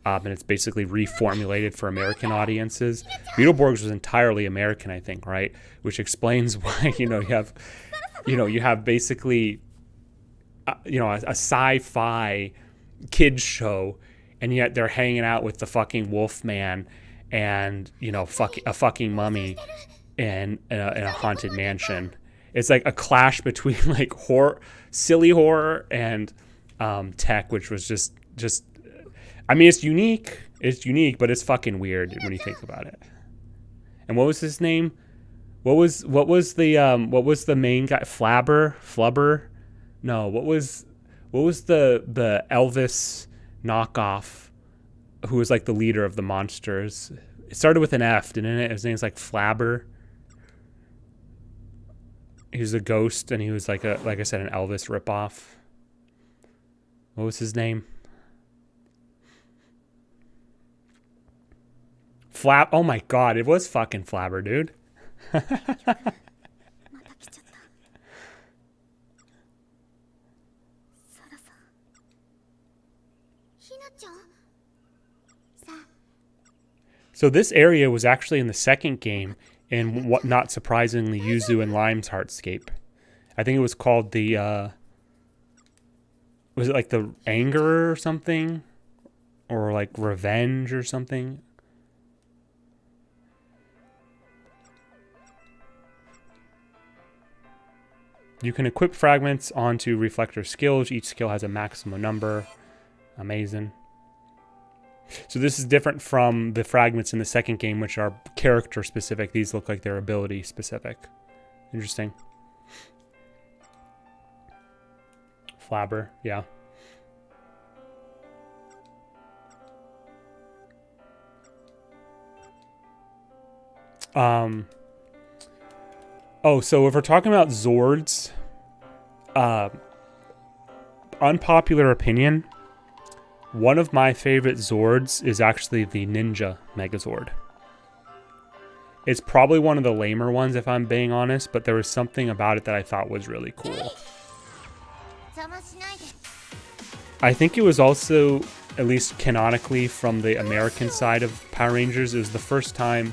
And it's basically reformulated for American audiences. Beetleborgs was entirely American, I think, right? Which explains why, you have basically, a sci-fi kids show, and yet they're hanging out with the fucking Wolfman and, a fucking mummy in a haunted mansion. It's like a clash between like silly horror and tech, which was just. I mean, it's unique, but it's fucking weird when you think about it. And what was his name? What was the main guy? Flubber? No, what was the Elvis knockoff who was like the leader of the monsters? It started with an F, didn't it? His name's like Flabber. He was a ghost, and he was like I said, an Elvis ripoff. What was his name? Oh my god, it was fucking Flabber, dude. So this area was actually in the second game, in what, not surprisingly, Yuzu and Lime's Heartscape. I think it was called the was it like the Anger or something? Or like Revenge or something? You can equip fragments onto reflector skills. Each skill has a maximum number. Amazing. So this is different from the fragments in the second game, which are character specific. These look like they're ability specific. Interesting. Flabber, yeah. Oh, so if we're talking about Zords, unpopular opinion, one of my favorite Zords is actually the Ninja Megazord. It's probably one of the lamer ones, if I'm being honest, but there was something about it that I thought was really cool. I think it was also, at least canonically, from the American side of Power Rangers, it was the first time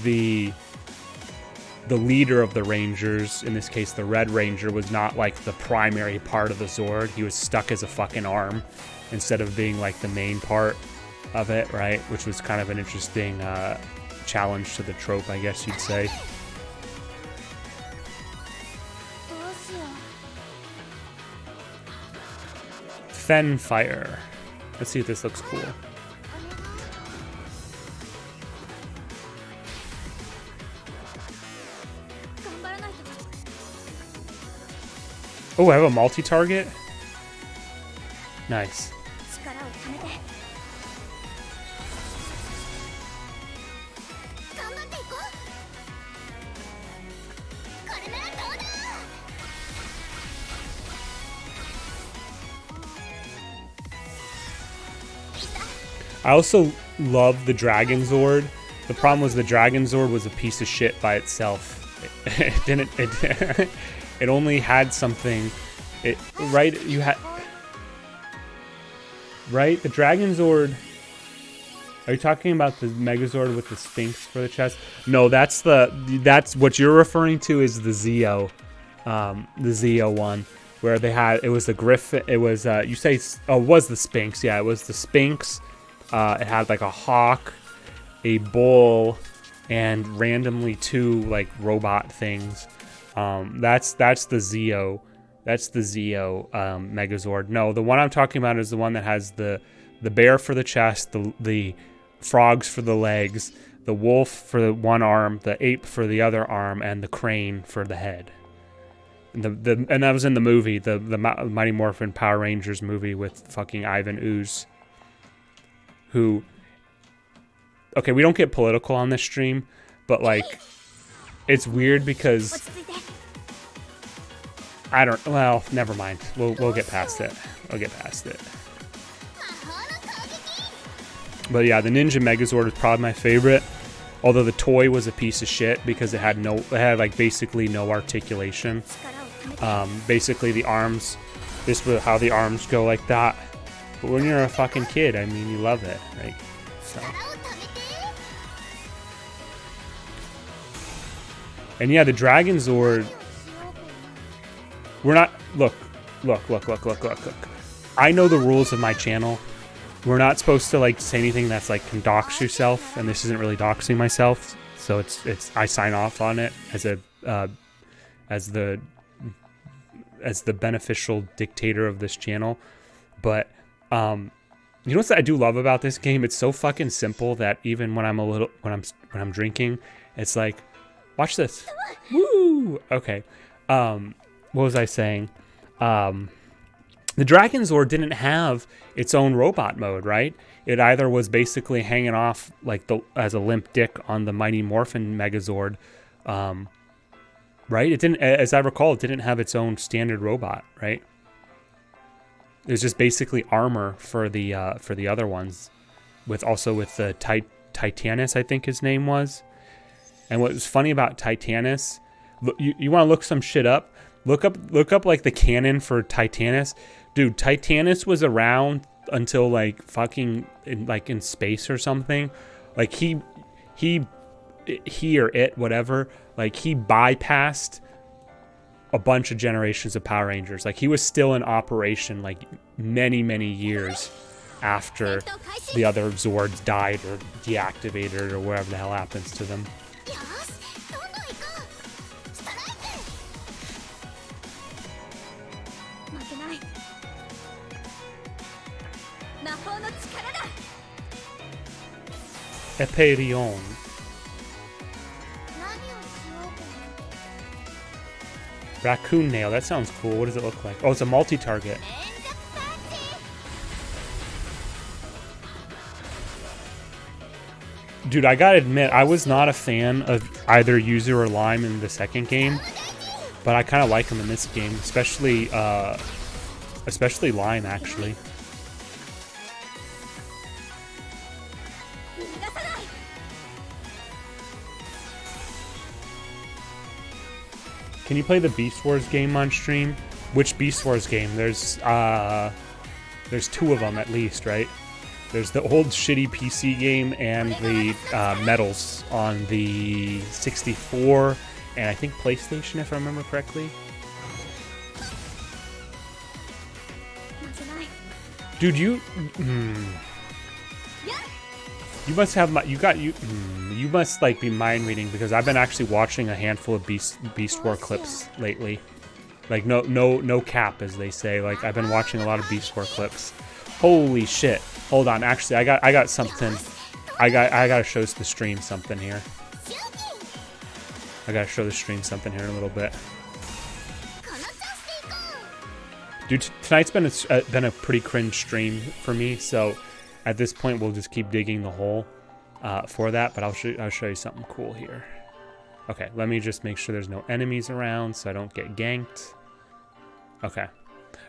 the leader of the Rangers, in this case the Red Ranger, was not like the primary part of the Zord. He was stuck as a fucking arm instead of being like the main part of it, right? Which was kind of an interesting challenge to the trope, I guess you'd say. どうしよう。 Fen Fire. Let's see if this looks cool. お願い。 頑張らないと。 Oh, I have a multi-target? Nice. 力をためて。頑張っていこう。これならどうだ。 I also love the Dragon Zord. The problem was the Dragon Zord was a piece of shit by itself. It didn't. It only had something. It right. You had right. The Dragon Zord. Are you talking about the Megazord with the Sphinx for the chest? No, that's what you're referring to is the Zeo, one where they had it was the Griffin. It was you say it was the Sphinx. Yeah, it was the Sphinx. It had like a hawk, a bull, and randomly 2 like robot things. That's the Zeo. That's the Zeo Megazord. No, the one I'm talking about is the one that has the bear for the chest, the frogs for the legs, the wolf for the one arm, the ape for the other arm, and the crane for the head. And that was in the movie, the Mighty Morphin Power Rangers movie with fucking Ivan Ooze. Who, okay, we don't get political on this stream, but like, it's weird because I don't. Well, never mind. We'll get past it. We'll get past it. But yeah, the Ninja Megazord is probably my favorite. Although the toy was a piece of shit because it had like basically no articulation. Basically the arms, this was how the arms go like that. But when you're a fucking kid, I mean, you love it, right? So. And yeah, the Dragon Zord. We're not. Look. I know the rules of my channel. We're not supposed to like say anything that's like can dox yourself, and this isn't really doxing myself. So it's I sign off on it as the beneficial dictator of this channel. But you know what I do love about this game? It's so fucking simple that even when I'm drinking, it's like, watch this. Woo! Okay. What was I saying? The Dragon Zord didn't have its own robot mode, right? It either was basically hanging off like as a limp dick on the Mighty Morphin Megazord, right? It didn't, as I recall, it didn't have its own standard robot, right? It was just basically armor for the other ones, with the Titanus, I think his name was. And what was funny about Titanus, you want to look some shit up? Look up like the canon for Titanus. Dude, Titanus was around until like fucking in space or something. Like he or it, whatever, like he bypassed a bunch of generations of Power Rangers. Like he was still in operation like many years after the other Zords died or deactivated or whatever the hell happens to them. Eperion. Raccoon nail, that sounds cool. What does it look like? Oh, it's a multi-target. Dude, I gotta admit, I was not a fan of either Yuzu or Lime in the second game, but I kind of like them in this game, especially Lime, actually. Can you play the Beast Wars game on stream? Which Beast Wars game? There's 2 of them at least, right? There's the old shitty PC game and the medals on the 64 and I think PlayStation, if I remember correctly. Dude, you must have you must like be mind reading because I've been actually watching a handful of Beast War clips lately. Like no cap, as they say. Like I've been watching a lot of Beast War clips. Holy shit! Hold on, actually, I got something. I gotta show the stream something here. I gotta show the stream something here in a little bit. Dude, tonight's been a pretty cringe stream for me. So at this point, we'll just keep digging the hole for that. But I'll show you something cool here. Okay, let me just make sure there's no enemies around so I don't get ganked. Okay.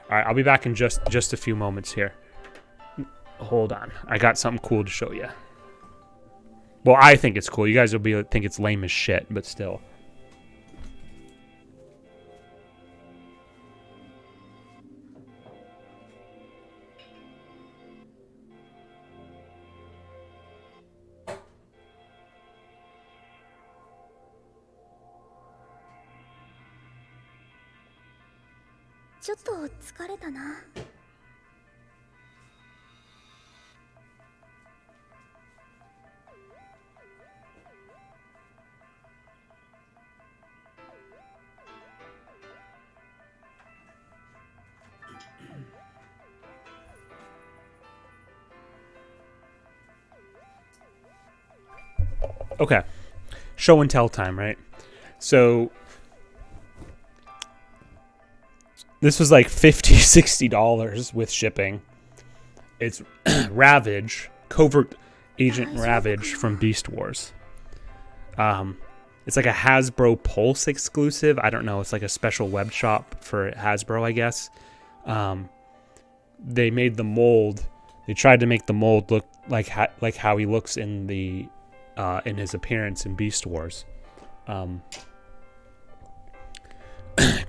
All right, I'll be back in just a few moments here. Hold on. I got something cool to show you. Well, I think it's cool. You guys will think it's lame as shit, but still. Okay, show and tell time, right? So this was like $50, $60 with shipping. It's Ravage, Covert Agent Ravage from Beast Wars. It's like a Hasbro Pulse exclusive. I don't know. It's like a special web shop for Hasbro, I guess. They made the mold. They tried to make the mold look like how he looks in the in his appearance in Beast Wars.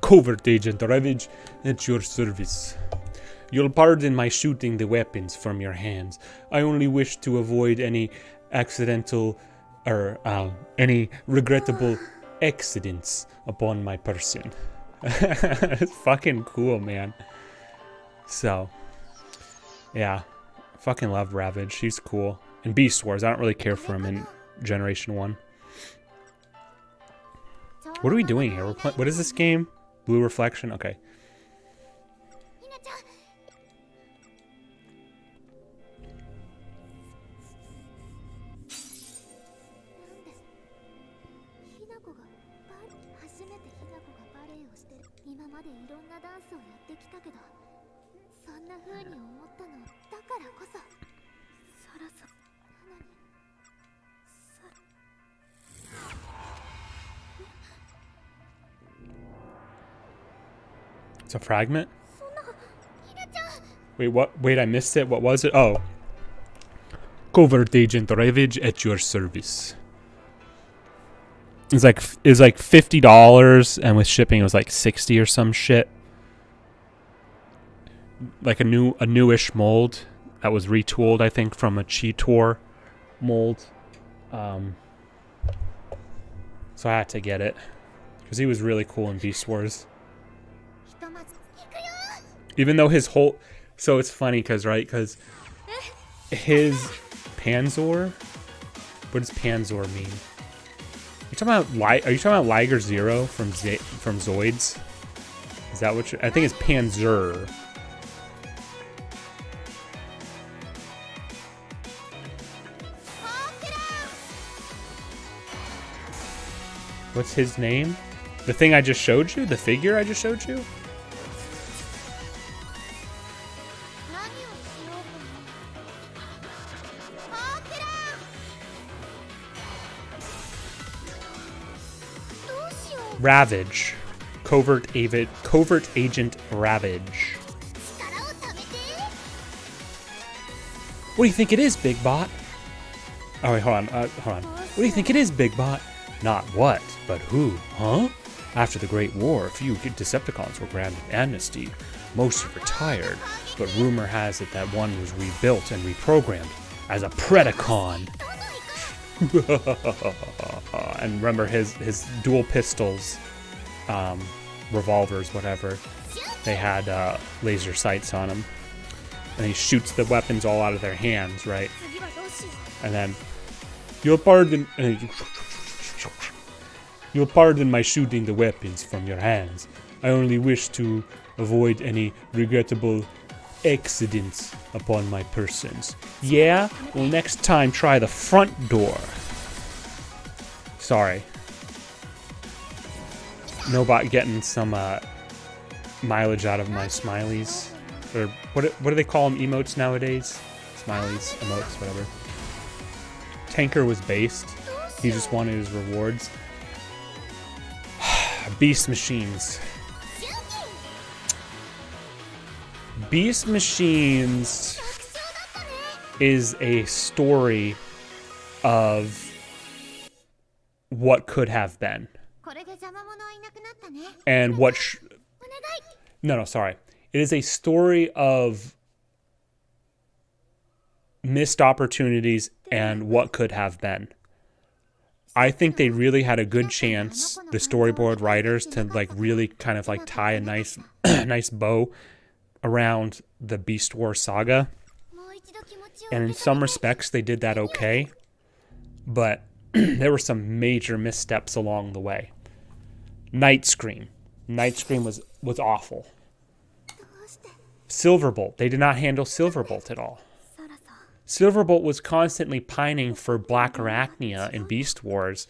Covert Agent Ravage at your service. You'll pardon my shooting the weapons from your hands. I only wish to avoid any accidental or any regrettable accidents upon my person. It's fucking cool, man. So, yeah. Fucking love Ravage. He's cool. In Beast Wars, I don't really care for him in Generation 1. What are we doing here? What is this game? Blue Reflection? Okay. It's a fragment? Wait, what? Wait, I missed it. What was it? Oh. Covert Agent Ravage at your service. It was like $50, and with shipping it was like $60 or some shit. Like a newish mold that was retooled, I think, from a Cheetor mold. So I had to get it because he was really cool in Beast Wars. Even though his whole... So it's funny because, right, because his Panzer... What does Panzer mean? Are you talking about Liger Zero from Zoids? Is that what I think it's Panzer. What's his name? The thing I just showed you? The figure I just showed you? Ravage. Covert Agent Ravage. What do you think it is, Big Bot? Oh, wait, hold on. What do you think it is, Big Bot? Not what, but who, huh? After the Great War, a few Decepticons were granted amnesty. Most have retired, but rumor has it that one was rebuilt and reprogrammed as a Predacon. And remember his dual pistols, revolvers, whatever, they had laser sights on them. And he shoots the weapons all out of their hands, right? And then, you'll pardon my shooting the weapons from your hands. I only wish to avoid any regrettable accidents upon my persons. Yeah? Well, next time try the front door. Sorry. Nobot getting some mileage out of my smileys. Or what do they call them? Emotes nowadays? Smileys, emotes, whatever. Tanker was based. He just wanted his rewards. Beast Machines. Beast Machines is a story of what could have been. And what sorry. It is a story of missed opportunities and what could have been. I think they really had a good chance, the storyboard writers, to like really kind of like tie a nice nice bow around the Beast Wars saga. And in some respects they did that okay, but there were some major missteps along the way. Night Scream was awful. Silverbolt, they did not handle Silverbolt at all. Silverbolt was constantly pining for Black Arachnia in Beast Wars,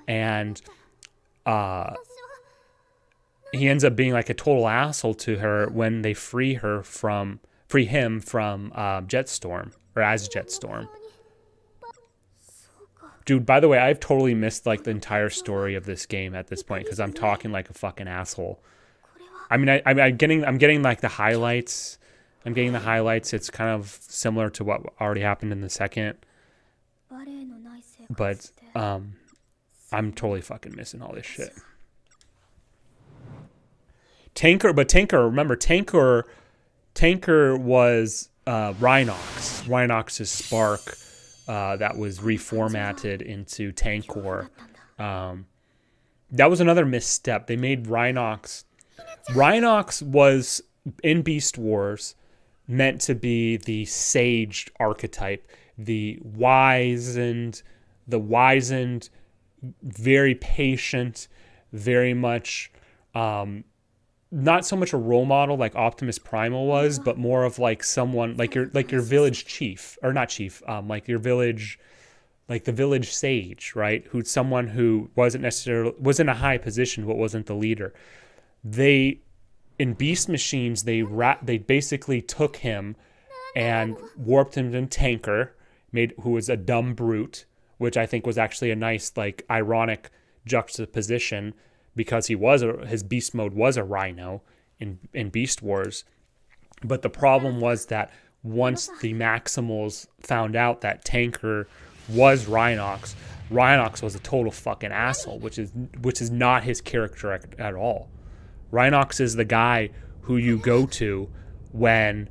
and he ends up being like a total asshole to her when they free him from Jetstorm, or as Jetstorm. Dude, by the way, I've totally missed like the entire story of this game at this point because I'm talking like a fucking asshole. I mean, I'm getting like the highlights. I'm getting the highlights. It's kind of similar to what already happened in the second. But I'm totally fucking missing all this shit. Remember, Tanker was Rhinox. Rhinox's spark that was reformatted into Tankor. That was another misstep. They made Rhinox was, in Beast Wars, meant to be the sage archetype. The wizened, very patient, very much... not so much a role model like Optimus Primal was, but more of like someone like your village chief, or not chief, like your village, like the village sage, right? Who's someone who was in a high position but wasn't the leader. In Beast Machines, they basically took him and warped him in Tanker, who was a dumb brute, which I think was actually a nice like ironic juxtaposition. Because his beast mode was a rhino in Beast Wars. But the problem was that once the Maximals found out that Tanker was Rhinox was a total fucking asshole, which is not his character at all. Rhinox is the guy who you go to when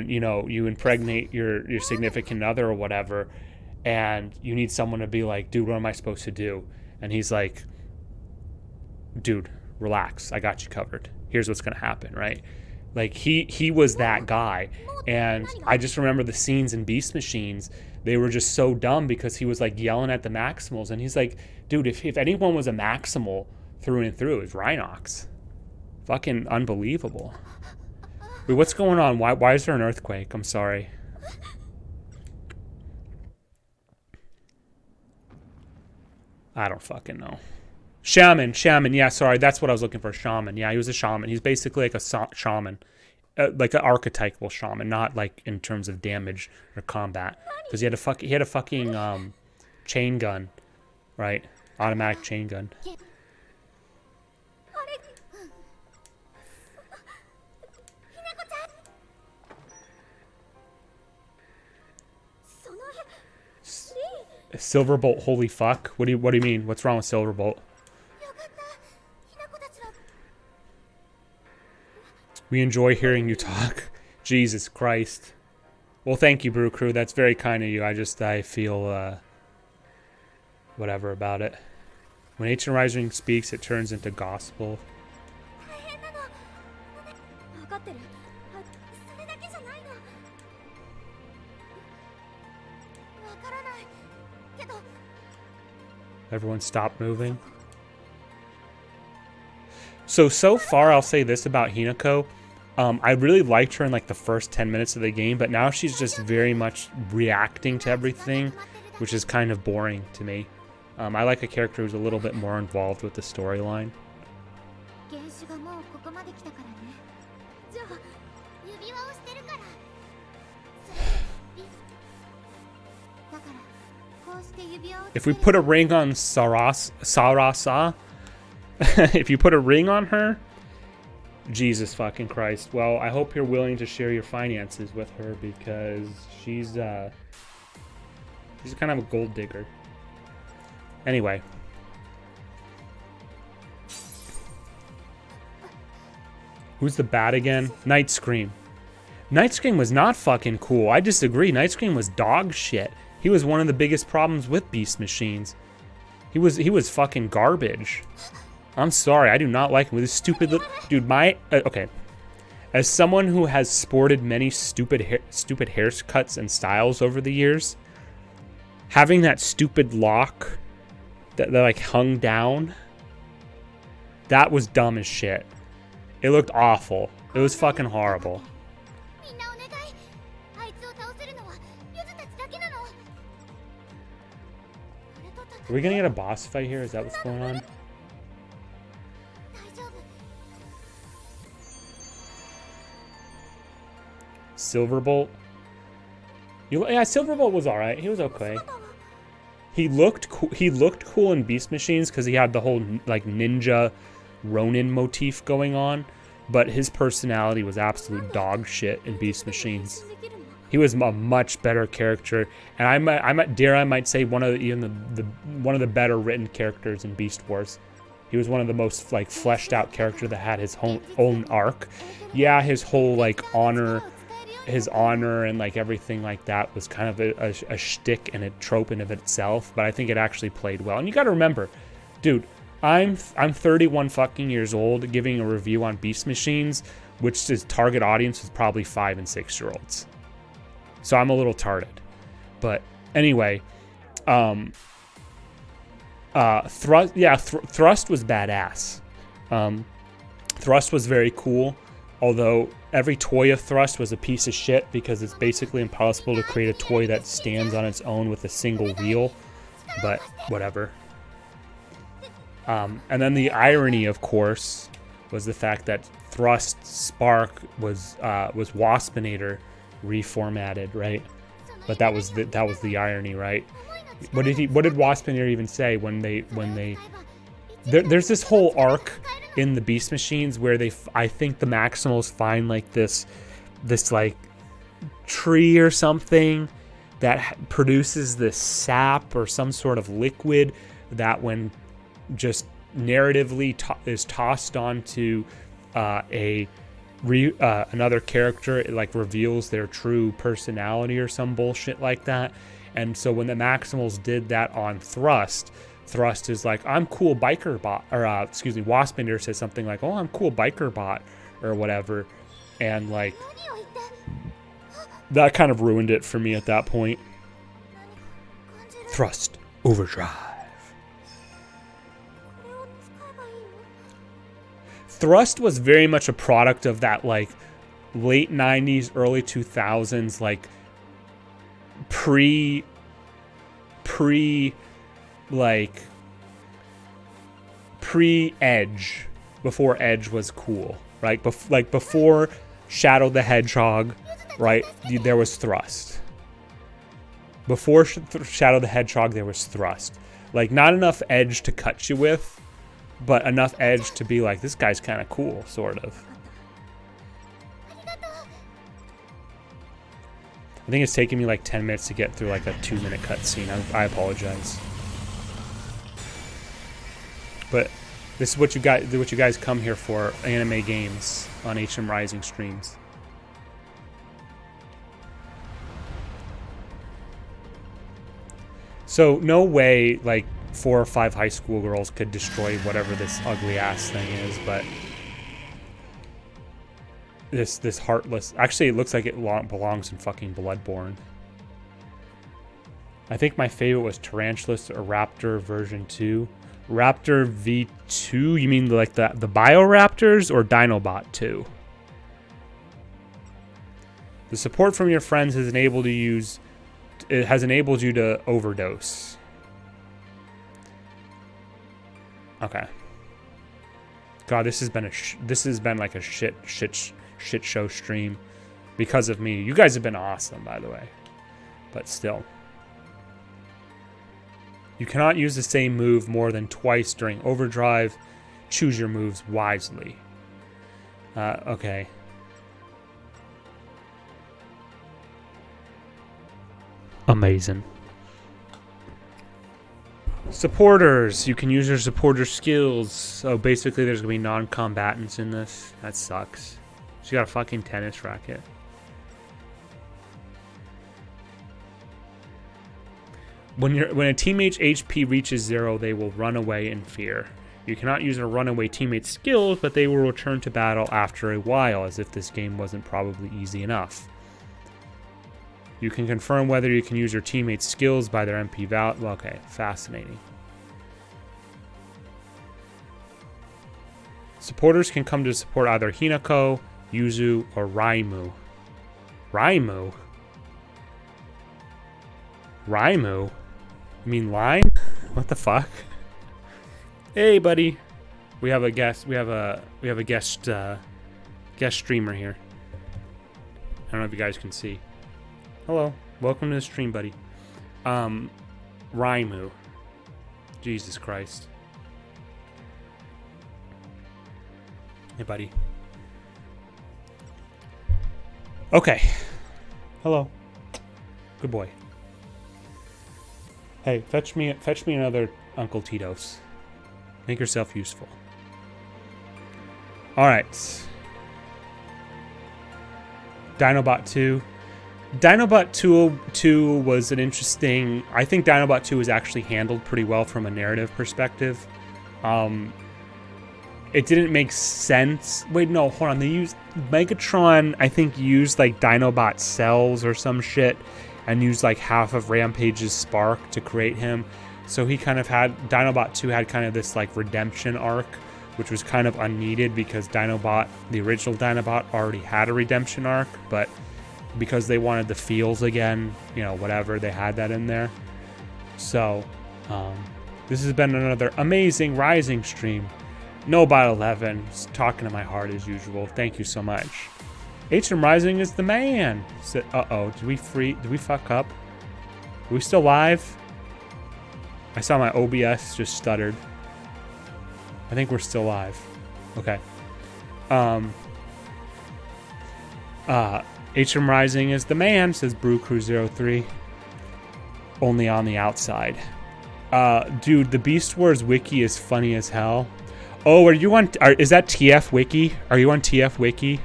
you impregnate your significant other or whatever. And you need someone to be like, dude, what am I supposed to do? And he's like, dude, relax. I got you covered. Here's what's going to happen, right? Like, he was that guy. And I just remember the scenes in Beast Machines. They were just so dumb because he was, like, yelling at the Maximals. And he's like, dude, if anyone was a Maximal through and through, it was Rhinox. Fucking unbelievable. Wait, what's going on? Why is there an earthquake? I'm sorry. I don't fucking know. Shaman. Yeah, sorry. That's what I was looking for. Shaman. Yeah, he was a shaman. He's basically like a shaman. Like an archetypal shaman, not like in terms of damage or combat. Because he had a fucking chain gun, right? Automatic chain gun. Silverbolt, holy fuck. What do you mean? What's wrong with Silverbolt? We enjoy hearing you talk. Jesus Christ. Well, thank you, Brew Crew. That's very kind of you. I feel, whatever about it. When Ancient Rising speaks, it turns into gospel. 分かってる。それだけじゃないの。わからないけど。 Everyone stop moving. So far, I'll say this about Hinako. I really liked her in like the first 10 minutes of the game, but now she's just very much reacting to everything, which is kind of boring to me. I like a character who's a little bit more involved with the storyline. 原種がもうここまで来たからね。じゃあ指輪をしてるから。だからこうして指輪を。 If we put a ring on Sarasa, if you put a ring on her, Jesus fucking Christ. Well, I hope you're willing to share your finances with her because she's kind of a gold digger. Anyway. Who's the bad again? Night Scream. Night Scream was not fucking cool. I disagree. Night Scream was dog shit. He was one of the biggest problems with Beast Machines. He was fucking garbage. I'm sorry, I do not like him with his stupid dude. Okay, as someone who has sported many stupid haircuts and styles over the years, having that stupid lock that like hung down, that was dumb as shit. It looked awful. It was fucking horrible. Are we gonna get a boss fight here? Is that what's going on? Silverbolt. Yeah, Silverbolt was alright. He was okay. He looked cool in Beast Machines because he had the whole like ninja Ronin motif going on, but his personality was absolute dog shit in Beast Machines. He was a much better character, and I might say one of the better written characters in Beast Wars. He was one of the most like fleshed out character that had his own arc. Yeah, his whole like his honor and like everything like that was kind of a shtick and a trope in of itself, but I think it actually played well. And you got to remember, dude, I'm 31 fucking years old giving a review on Beast Machines, which his target audience is probably 5 and 6 year olds. So I'm a little tarded. But anyway, Thrust was badass. Thrust was very cool, although every toy of Thrust was a piece of shit because it's basically impossible to create a toy that stands on its own with a single wheel, but whatever. And then the irony, of course, was the fact that Thrust Spark was Waspinator reformatted, right? But that was the irony, right? What did Waspinator even say when they there's this whole arc in the Beast Machines where I think the Maximals find like this like tree or something that produces this sap or some sort of liquid that when just narratively is tossed onto another character, it like reveals their true personality or some bullshit like that. And so when the Maximals did that on Thrust is like, I'm cool biker bot, or Waspinator says something like, oh, I'm cool biker bot or whatever, and like that kind of ruined it for me at that point. Thrust Overdrive. Thrust was very much a product of that like late 90s, early 2000s, like pre Edge, before Edge was cool, right? Before Shadow the Hedgehog, right? There was Thrust. Before Shadow the Hedgehog, there was Thrust. Like, not enough Edge to cut you with, but enough Edge to be like, this guy's kind of cool, sort of. I think it's taking me like 10 minutes to get through like a 2-minute cutscene. I apologize. But This is what you guys come here for, anime games on HM Rising streams. So no way like 4 or 5 high school girls could destroy whatever this ugly ass thing is, but this heartless, actually it looks like it belongs in fucking Bloodborne. I think my favorite was Tarantulas or Raptor version 2. Raptor V2, you mean like the Bioraptors or Dinobot 2? The support from your friends has enabled you to overdose. Okay. God, this has been like a shit show stream because of me. You guys have been awesome, by the way, but still. You cannot use the same move more than twice during overdrive. Choose your moves wisely. Okay. Amazing. Supporters. You can use your supporter skills. So basically there's going to be non-combatants in this. That sucks. She got a fucking tennis racket. When a teammate's HP reaches 0, they will run away in fear. You cannot use a runaway teammate's skills, but they will return to battle after a while, as if this game wasn't probably easy enough. You can confirm whether you can use your teammate's skills by their MP value. Well, okay, fascinating. Supporters can come to support either Hinako, Yuzu, or Raimu. Raimu? Raimu? You mean line? What the fuck? Hey, buddy. We have a guest. We have a guest streamer here. I don't know if you guys can see. Hello. Welcome to the stream, buddy. Raimu. Jesus Christ. Hey, buddy. Okay. Hello. Good boy. Hey, fetch me another Uncle Tito's. Make yourself useful. All right. Dinobot 2. Dinobot 2 was an interesting... I think Dinobot 2 was actually handled pretty well from a narrative perspective. It didn't make sense. Wait, no, hold on. They used... Megatron, I think, used like Dinobot cells or some shit and used like half of Rampage's spark to create him. So he kind of had... Dinobot 2 had kind of this like redemption arc, which was kind of unneeded because Dinobot, the original Dinobot, already had a redemption arc, but because they wanted the feels again, you know, whatever, they had that in there. So, this has been another amazing Rising stream. Nobot11, talking to my heart as usual. Thank you so much. HM Rising is the man. Uh-oh, did we fuck up? Are we still live? I saw my OBS just stuttered. I think we're still live. Okay. HM Rising is the man, says BrewCrew03. Only on the outside. Dude, the Beast Wars wiki is funny as hell. Oh, are you on... is that TF Wiki? Are you on TF Wiki?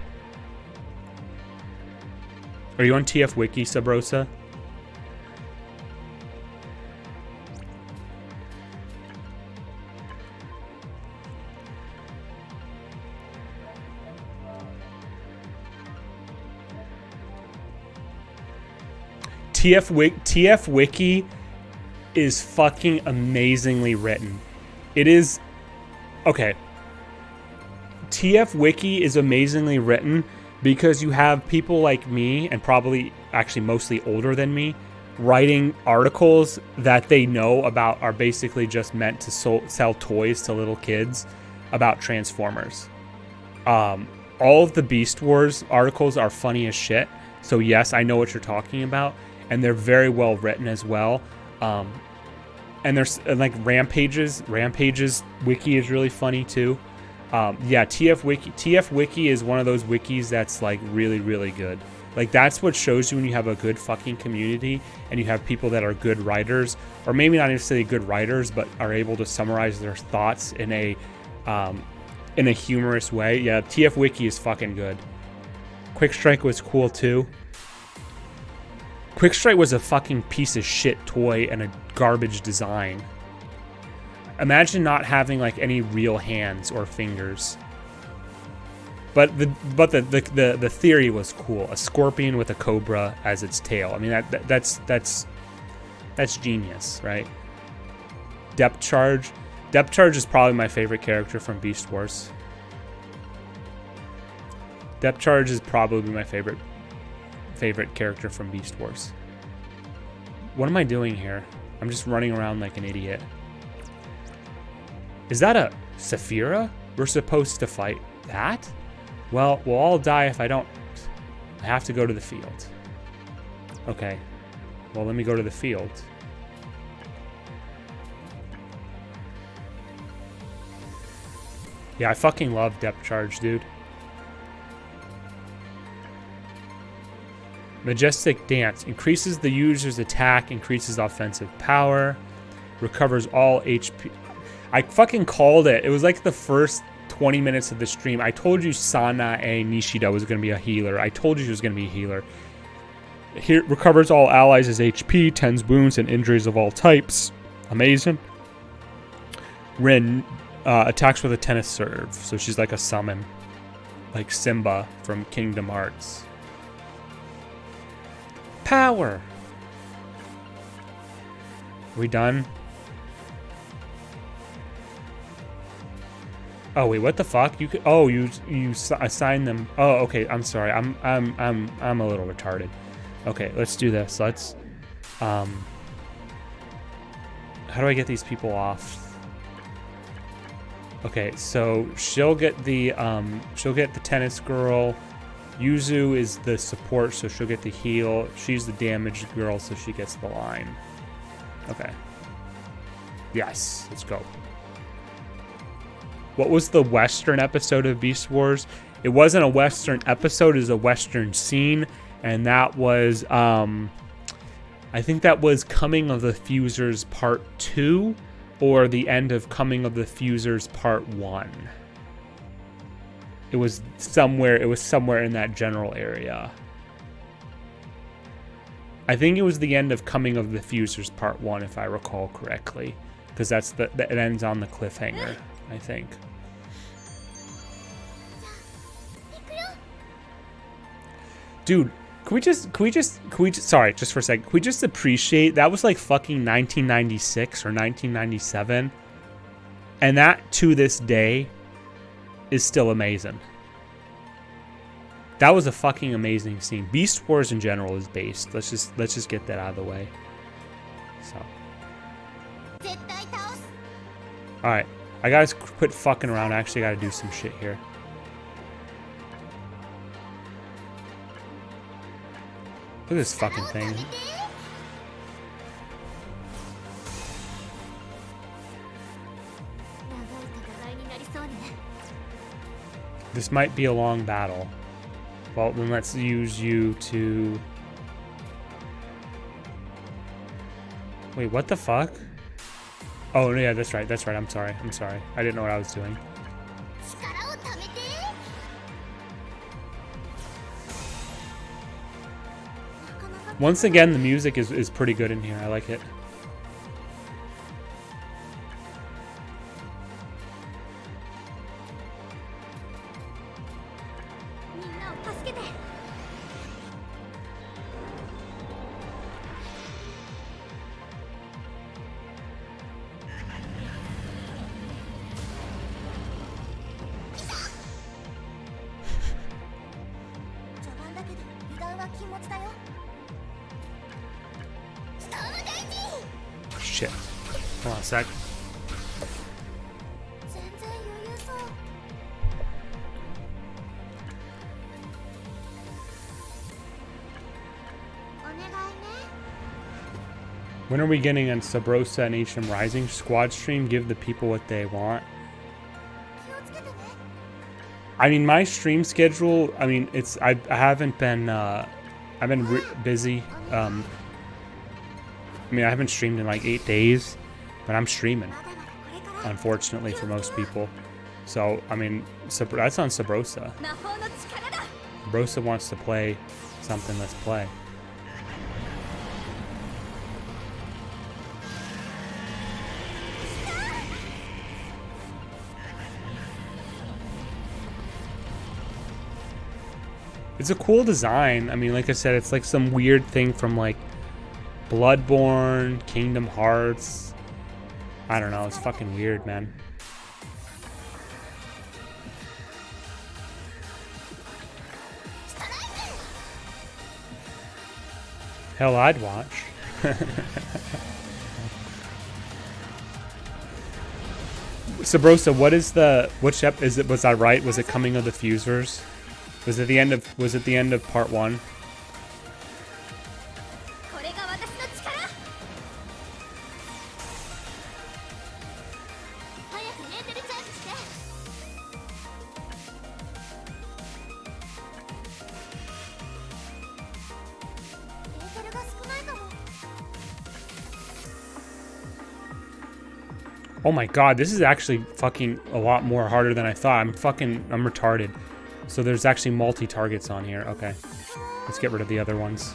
Are you on TF Wiki, Sabrosa? TF Wiki is fucking amazingly written. It is... Okay. TF Wiki is amazingly written because you have people like me, and probably actually mostly older than me, writing articles that they know about are basically just meant to sell toys to little kids about Transformers. All of the Beast Wars articles are funny as shit. So yes, I know what you're talking about. And they're very well written as well. And there's like Rampage's wiki is really funny too. Yeah, TF Wiki is one of those wikis that's like really, really good. Like that's what shows you when you have a good fucking community and you have people that are good writers, or maybe not necessarily good writers, but are able to summarize their thoughts in a in a humorous way. Yeah, TF Wiki is fucking good. Quick Strike was cool too. Quick Strike was a fucking piece of shit toy and a garbage design. Imagine not having like any real hands or fingers. But the theory was cool. A scorpion with a cobra as its tail. I mean that's genius, right? Depth Charge. Depth Charge is probably my favorite character from Beast Wars. Depth Charge is probably my favorite character from Beast Wars. What am I doing here? I'm just running around like an idiot. Is that a Saphira? We're supposed to fight that? Well, we'll all die if I don't. I have to go to the field. Okay. Well, let me go to the field. Yeah, I fucking love Depth Charge, dude. Majestic Dance. Increases the user's attack, increases offensive power, recovers all HP. I fucking called it. It was like the first 20 minutes of the stream. I told you Sanae Nishida was going to be a healer. I told you she was going to be a healer. Here, recovers all allies' HP, tends wounds and injuries of all types. Amazing. Rin attacks with a tennis serve. So she's like a summon. Like Simba from Kingdom Hearts. Power. Are we done? Oh wait, what the fuck? You could, oh, you assign them. Oh, okay. I'm sorry. I'm a little retarded. Okay, let's do this. Let's how do I get these people off? Okay, so she'll get the tennis girl. Yuzu is the support, so she'll get the heal. She's the damaged girl, so she gets the line. Okay. Yes, let's go. What was the Western episode of Beast Wars? It wasn't a Western episode, it was a Western scene, and that was, I think that was Coming of the Fusers Part 2, or the end of Coming of the Fusers Part 1. It was somewhere in that general area. I think it was the end of Coming of the Fusers Part 1, if I recall correctly. Because it ends on the cliffhanger, I think. Dude, can we just sorry, just for a second. Can we just appreciate that was like fucking 1996 or 1997? And that to this day is still amazing. That was a fucking amazing scene. Beast Wars in general is based. Let's just get that out of the way. So. Alright. I gotta quit fucking around. I actually gotta do some shit here. Look at this fucking thing. This might be a long battle. Well, then let's use you to... Wait, what the fuck? Oh, yeah, that's right. I'm sorry. I didn't know what I was doing. Once again, the music is pretty good in here. I like it. Shit. Hold on a sec. When are we getting on Sabrosa and HM Rising squad stream? Give the people what they want. I mean, my stream schedule, I mean, I haven't been, I've been busy. I mean, I haven't streamed in like 8 days, but I'm streaming, unfortunately for most people. So, I mean, that's on Sabrosa. 魔法の力だ。 Sabrosa wants to play something, let's play. It's a cool design. I mean, like I said, it's like some weird thing from like Bloodborne, Kingdom Hearts. I don't know, it's fucking weird, man. Hell, I'd watch. Sabrosa, what is the which ep is it? Was I right? Was it Coming of the Fusers? Was it the end of part 1? これが私の力。早くエーテルチャージして。エーテルが少ないかも。 Oh my god, this is actually fucking a lot more harder than I thought. I'm retarded. So there's actually multi-targets on here. Okay. Let's get rid of the other ones.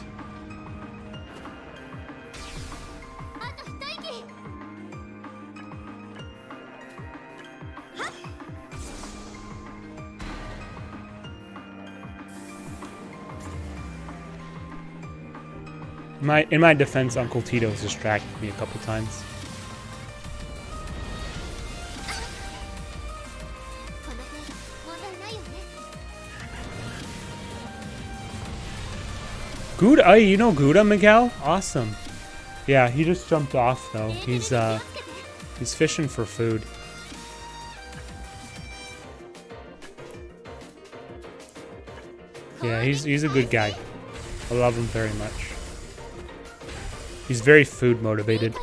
あと一息。 In my defense, Uncle Tito's distracted me a couple times. この程度問題ないよね。 Gouda, oh, you know Gouda, Miguel? Awesome. Yeah, he just jumped off though. He's fishing for food. Yeah, he's a good guy. I love him very much. He's very food motivated,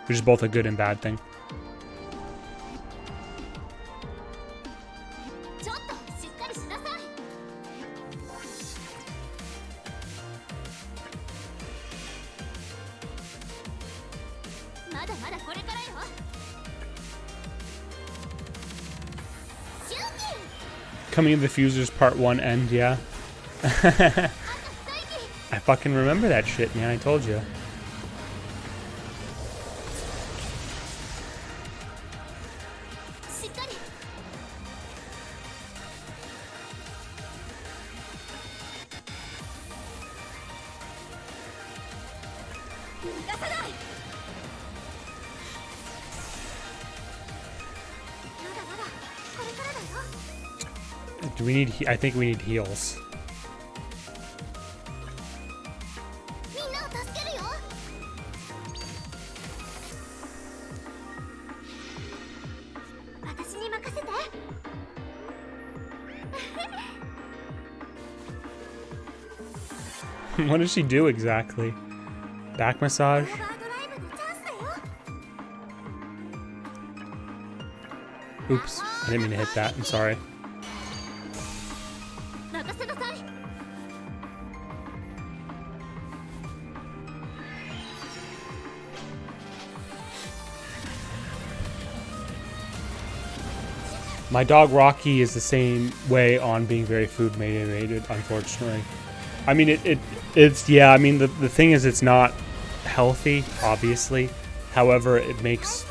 which is both a good and bad thing. ちょっとしっかりしなさい。まだまだこれからよ。シューキン。 Coming of the Fusers Part 1 end, yeah. I fucking remember that shit, man, I told you. Do we need, I think we need heals. みんなを助けるよ。私に任せて。 What does she do exactly? Back massage? オーバードライブでチャンスだよ。 Oops, I didn't mean to hit that, I'm sorry. 任せなさい。 My dog Rocky is the same way on being very food motivated, unfortunately. I mean, it's yeah, I mean, the thing is it's not healthy, obviously. However, it makes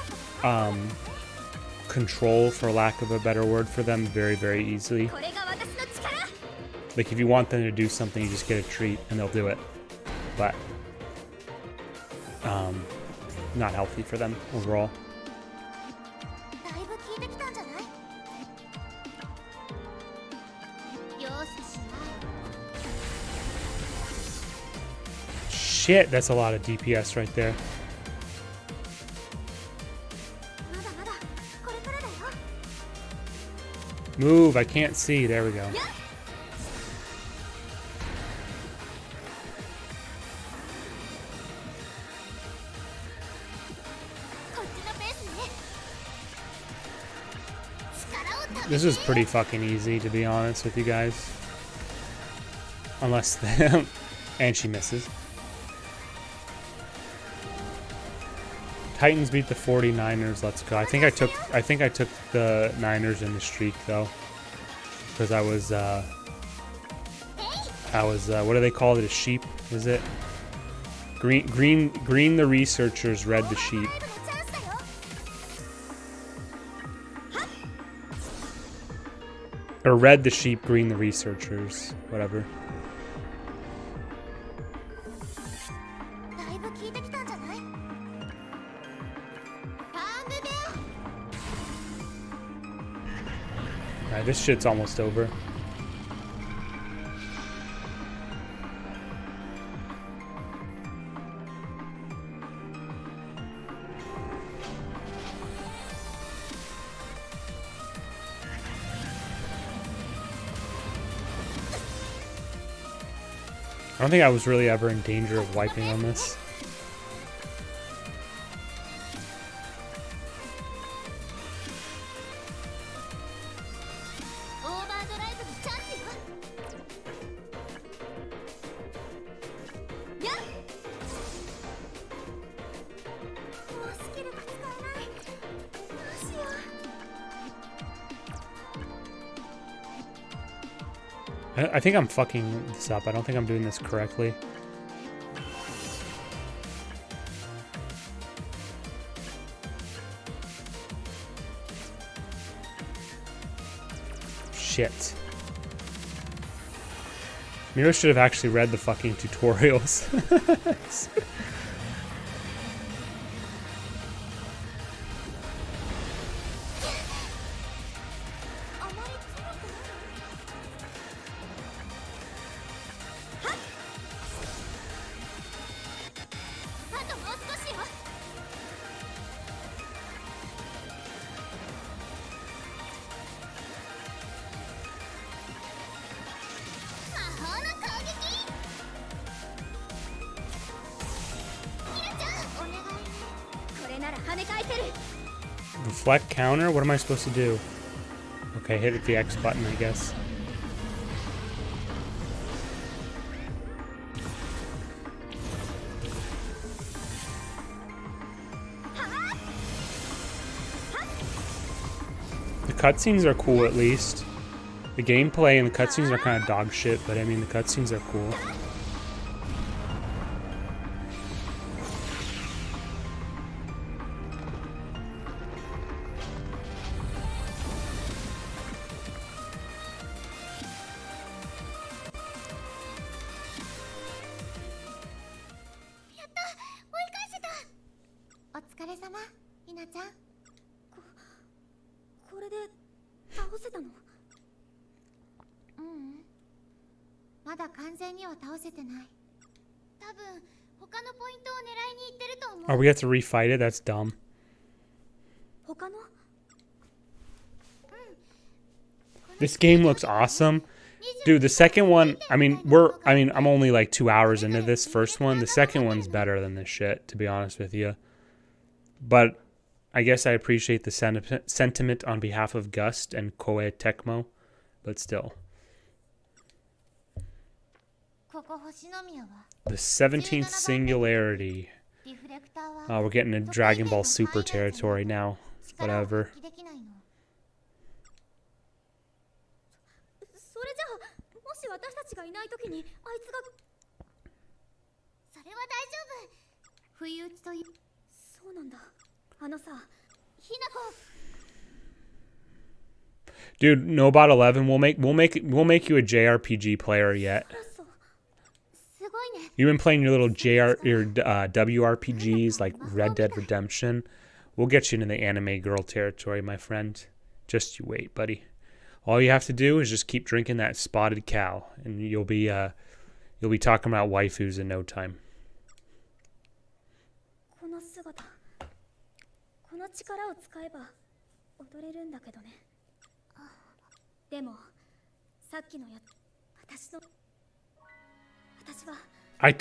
control, for lack of a better word for them, very, very easily. これが私の力。 Like, if you want them to do something, you just get a treat and they'll do it. But, not healthy for them overall. だいぶ効いてきたんじゃない？よししない。 Shit, that's a lot of DPS right there. まだまだこれからだよ。 Move, I can't see. There we go. こっちのペースね。力をため This is pretty fucking easy, to be honest with you guys. Unless and she misses. Titans beat the 49ers. Let's go. I think I took the Niners in the streak though, because I was what do they call it? A sheep? Is it? Green the researchers, red the sheep. Or red the sheep, green the researchers, whatever. Alright, this shit's almost over. I don't think I was really ever in danger of wiping on this. I think I'm fucking this up. I don't think I'm doing this correctly. Shit. Maybe I should have actually read the fucking tutorials. Reflect counter? What am I supposed to do? Okay, hit the X button, I guess. The cutscenes are cool, at least. The gameplay and the cutscenes are kind of dog shit, but I mean, the cutscenes are cool. Oh, we have to refight it? That's dumb. This game looks awesome. Dude, the second one, I'm only like 2 hours into this first one. The second one's better than this shit, to be honest with you. But I guess I appreciate the sentiment on behalf of Gust and Koei Tecmo, but still. The 17th Singularity. Oh, we're getting into Dragon Ball Super territory now. Whatever. Dude, Nobot 11, we'll make you a JRPG player yet. You've been playing your little WRPGs like Red Dead Redemption. We'll get you into the anime girl territory, my friend. Just you wait, buddy. All you have to do is just keep drinking that spotted cow, and you'll be talking about waifus in no time.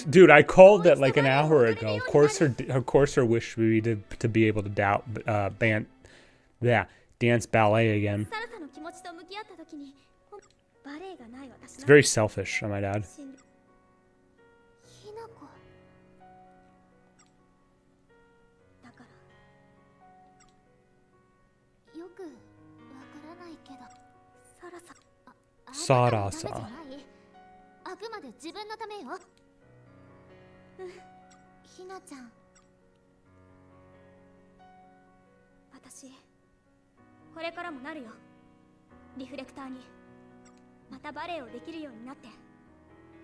Dude, I called that like an hour ago. Of course, her wish would be to be able to dance ballet again. It's very selfish, I might add. けど、そろそろあなたのためじゃ Sarasa. ない。あくまで自分のためよ。ひなちゃん。私これからもなるよ。リフレクターにまたバレエをできるようになって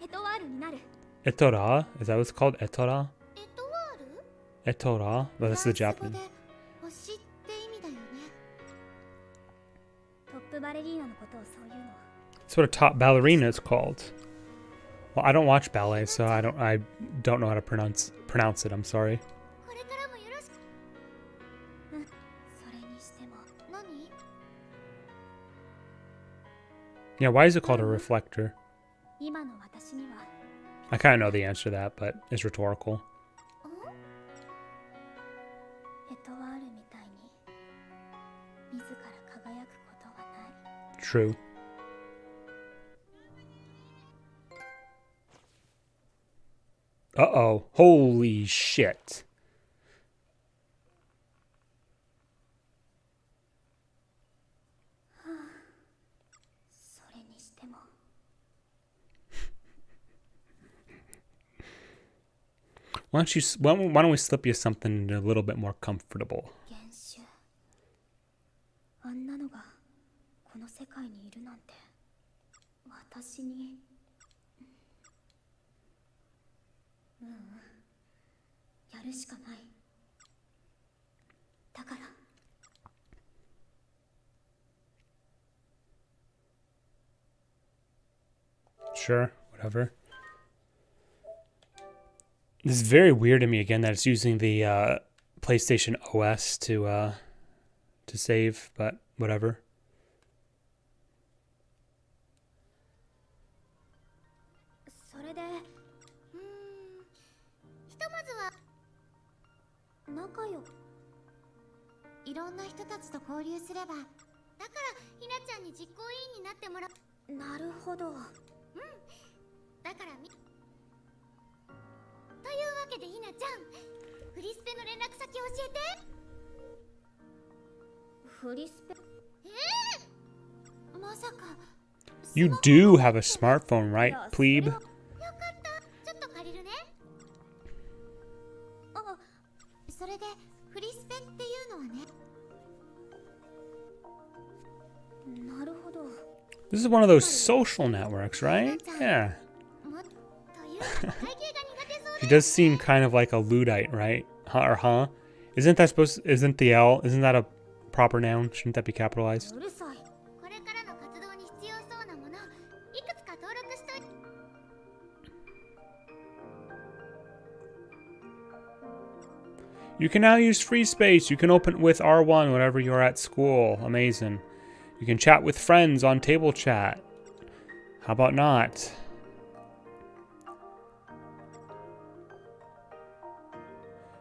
エトワールになる。 Etora? Is that what it's called? Etora? エトワール？ Etora? Well, that's the フランス語 Japanese. で星って意味だよね。トップバレリーナのことをそういうの。 That's what a top ballerina is called. Well, I don't watch ballet, so I don't know how to pronounce it. I'm sorry. これからもよろしく。それにしても何？ Yeah, why is it called a reflector? 今の私には I kind of know the answer to that, but it's rhetorical. エトワールみたいに自ら輝くことはない。 True. Uh-oh. Holy shit. それにしても Why don't we slip you something a little bit more comfortable? 原種あんなのがこの世界にいるなんて私にやるしかない。だから Sure, whatever. This is very weird to me again that it's using the PlayStation OS to save, but whatever. それでひとまずは仲良くいろんな人たちと交流すれば。だからひなちゃんに実行委員になってもらう。なるほど。だからというわけでひなちゃん、フリスペの連絡先教えて。フリスペまさか。 You do have a smartphone, right, plebe? よかった。ちょっと借りるね。あ、それでフリスペっていうのはね。なるほど。 This is one of those social networks, right? Yeah. という会計が苦手そう She does seem kind of like a Luddite, right? Huh? Isn't that a proper noun? Shouldn't that be capitalized? うるさい。これからの活動に必要そうなものいくつか登録しといて。 You can now use free space. You can open with R1 whenever you're at school. Amazing. You can chat with friends on table chat. How about not?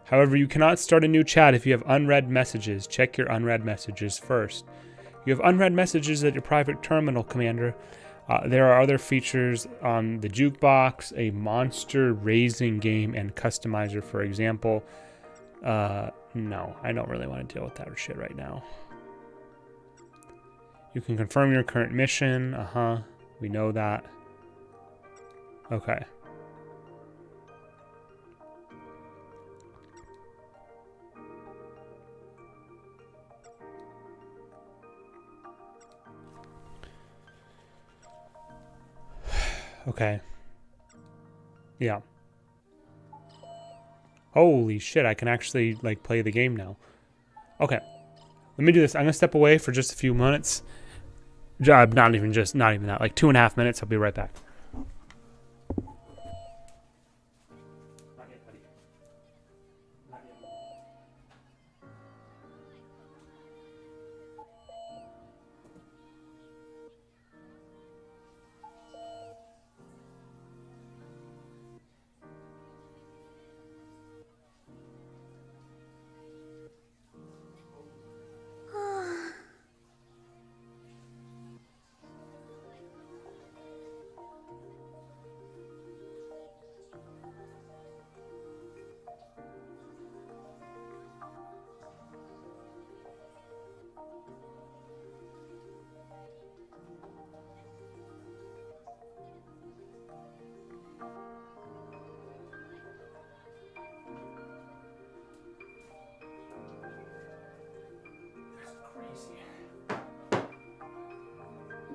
However, you cannot start a new chat if you have unread messages. Check your unread messages first. You have unread messages at your private terminal, Commander. There are other features on the jukebox, a monster raising game, and customizer, for example. No, I don't really want to deal with that shit right now. You can confirm your current mission. We know that. Okay. Okay. Yeah. Holy shit, I can actually, like, play the game now. Okay. Let me do this. I'm going to step away for just a few minutes. Not even that. Like 2.5 minutes. I'll be right back.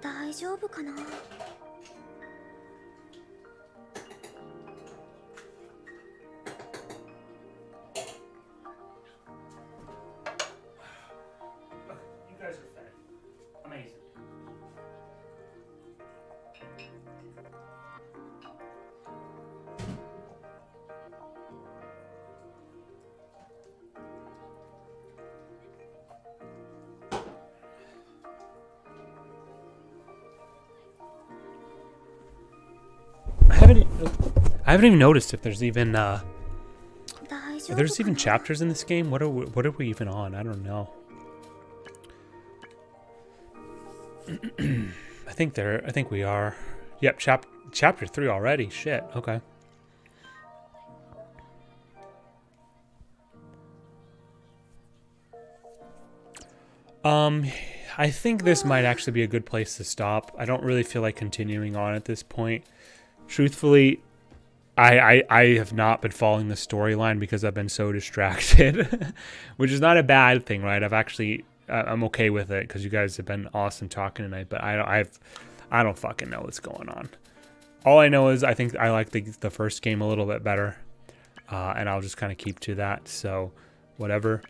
大丈夫かな。 You guys are fed. Amazing. I haven't even noticed if there's even 大丈 if 夫 there's か even な。 chapters in this game. What are we even on? I don't know. I think we are. Yep, chapter 3 already. Shit. Okay. I think this might actually be a good place to stop. I don't really feel like continuing on at this point. Truthfully, I have not been following the storyline because I've been so distracted, which is not a bad thing, right? I'm okay with it because you guys have been awesome talking tonight, but I don't fucking know what's going on. All I know is I think I like the first game a little bit better, and I'll just kind of keep to that. So, whatever.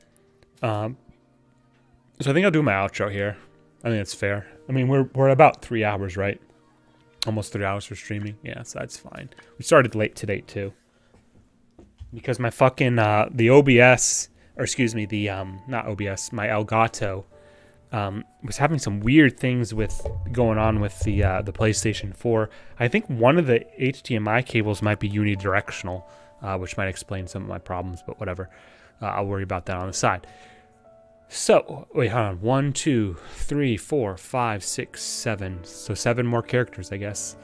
So I think I'll do my outro here. I think it's fair. I mean, we're about 3 hours, right? Almost 3 hours for streaming. Yeah, so that's fine. We started late today too, because my fucking the OBS, or excuse me, the not OBS, my Elgato was having some weird things with going on with the PlayStation 4. I think one of the HDMI cables might be unidirectional, which might explain some of my problems. But whatever, I'll worry about that on the side. So, wait, hold on. 1, 2, 3, 4, 5, 6, 7. So 7 more characters, I guess.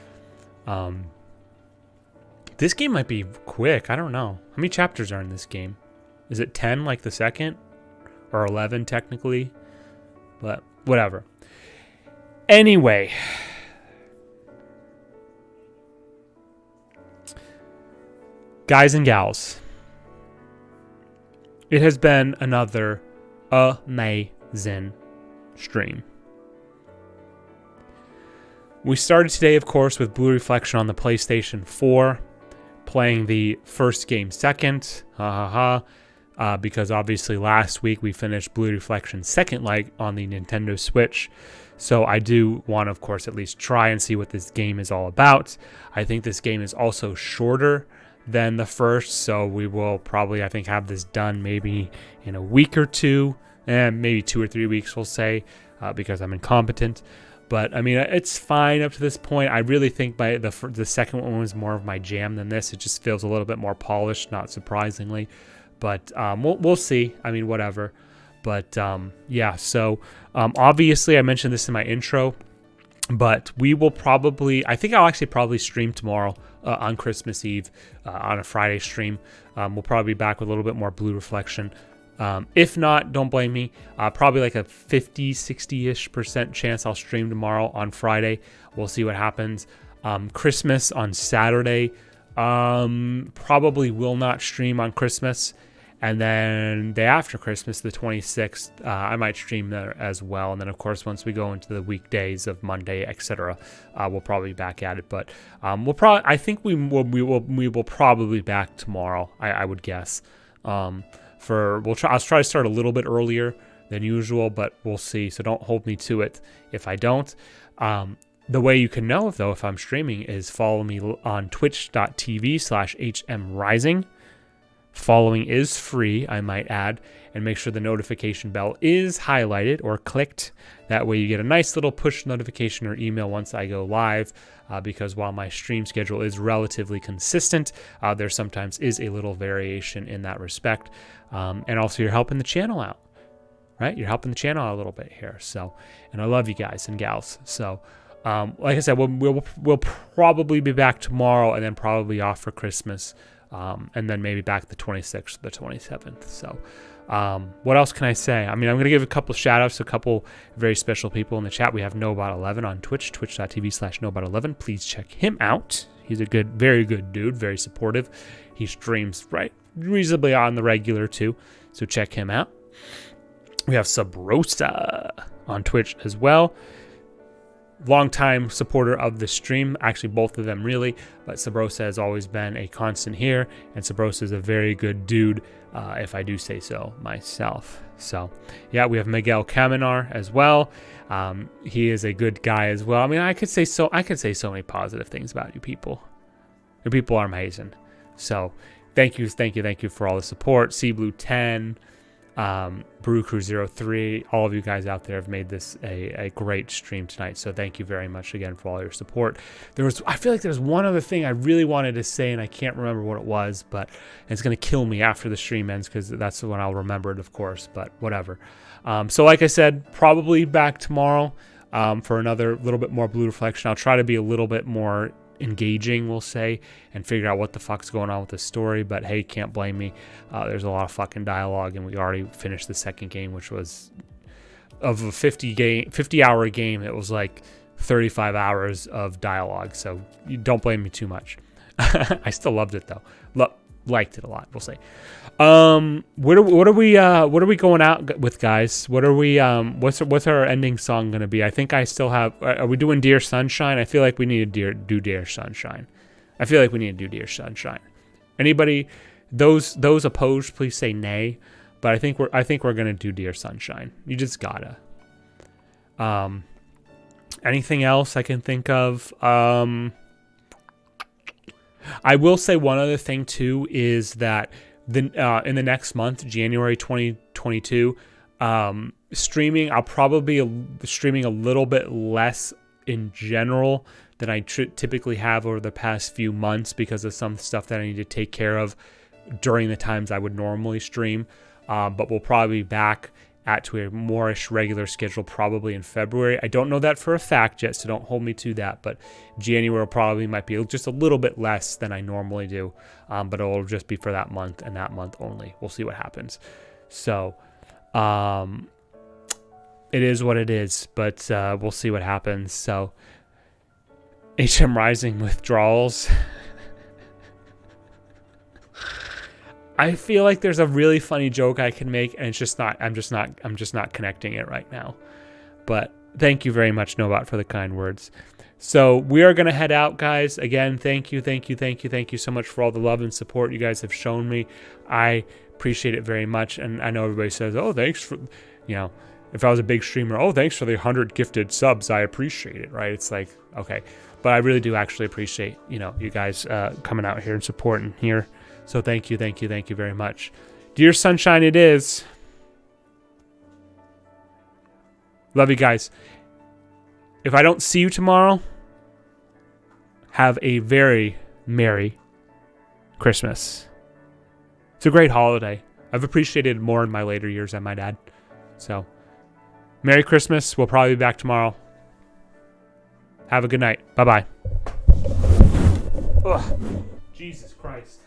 This game might be quick. I don't know. How many chapters are in this game? Is it 10 like the second? Or 11 technically? But whatever. Anyway. Guys and gals. It has been another amazing stream. We started today, of course, with Blue Reflection on the PlayStation 4, playing the first game second, because obviously last week we finished Blue Reflection Second Light on the Nintendo Switch. So I do want to, of course, at least try and see what this game is all about. I think this game is also shorter than the first, so we will probably, I think, have this done maybe in a week or two, and maybe 2 or 3 weeks, we'll say, because I'm incompetent. But I mean, it's fine up to this point. I really think the second one was more of my jam than this. It just feels a little bit more polished, not surprisingly. But we'll see. I mean, whatever. But yeah. So obviously, I mentioned this in my intro. But we will probably, I think I'll actually probably stream tomorrow on Christmas Eve on a Friday stream. We'll probably be back with a little bit more Blue Reflection. If not, don't blame me. Probably like a 50, 60-ish% chance I'll stream tomorrow on Friday. We'll see what happens. Christmas on Saturday. Probably will not stream on Christmas. And then day after Christmas, the 26th, I might stream there as well. And then, of course, once we go into the weekdays of Monday, etc., we'll probably be back at it. But I think we will probably be back tomorrow. I would guess. I'll try to start a little bit earlier than usual, but we'll see. So don't hold me to it if I don't. The way you can know though if I'm streaming is follow me on twitch.tv/HMRising. Following is free, I might add, and make sure the notification bell is highlighted or clicked. That way you get a nice little push notification or email once I go live, because while my stream schedule is relatively consistent, there sometimes is a little variation in that respect. And also you're helping the channel out, right? You're helping the channel out a little bit here. So, and I love you guys and gals. So, like I said, we'll probably be back tomorrow and then probably off for Christmas. And then maybe back the 26th or the 27th. So what else can I say? I mean, I'm going to give a couple of shout outs to a couple very special people in the chat. We have Nobot11 on Twitch, twitch.tv/Nobot11. Please check him out. He's a very good dude, very supportive. He streams reasonably on the regular too. So check him out. We have Subrosa on Twitch as well. longtime supporter of the stream, actually both of them really, but Sabrosa has always been a constant here, and Sabrosa is a very good dude, if I do say so myself. So yeah, we have Miguel Caminar as well. He is a good guy as well. I mean, I could say so many positive things about you people. Your people are amazing. So thank you for all the support. Sea Blue 10, Brew Crew 03, all of you guys out there have made this a great stream tonight. So thank you very much again for all your support. I feel like there's one other thing I really wanted to say, and I can't remember what it was, but it's going to kill me after the stream ends, because that's when I'll remember it, of course, but whatever. So like I said, probably back tomorrow for another little bit more Blue Reflection. I'll try to be a little bit more engaging, we'll say, and figure out what the fuck's going on with the story. But hey, can't blame me. There's a lot of fucking dialogue, and we already finished the second game, which was of a 50 hour game. It was like 35 hours of dialogue, so you don't blame me too much. I still loved it though. Liked it a lot, we'll say. What are we going out with, guys? What are we what's our ending song gonna be? I think I still have, are we doing Dear Sunshine? I feel like we need to do Dear Sunshine. Anybody, those opposed, please say nay. But I think we're gonna do Dear Sunshine. You just gotta. Anything else I can think of? I will say one other thing too is that in the next month, January 2022, streaming, I'll probably be streaming a little bit less in general than I typically have over the past few months, because of some stuff that I need to take care of during the times I would normally stream. But we'll probably be back to a more-ish regular schedule probably in February. I don't know that for a fact yet, so don't hold me to that, but January probably might be just a little bit less than I normally do, but it'll just be for that month and that month only. We'll see what happens. So it is what it is, but we'll see what happens. So HM Rising withdrawals. I feel like there's a really funny joke I can make, and it's just not, I'm just not connecting it right now. But thank you very much, Nobot, for the kind words. So we are going to head out, guys. Again, thank you so much for all the love and support you guys have shown me. I appreciate it very much. And I know everybody says, oh, thanks for, if I was a big streamer, oh, thanks for the 100 gifted subs. I appreciate it, right? It's like, okay. But I really do actually appreciate, you guys coming out here and supporting here. So thank you very much. Dear Sunshine it is. Love you guys. If I don't see you tomorrow, have a very Merry Christmas. It's a great holiday. I've appreciated it more in my later years than my dad. So, Merry Christmas. We'll probably be back tomorrow. Have a good night. Bye-bye. Ugh. Jesus Christ.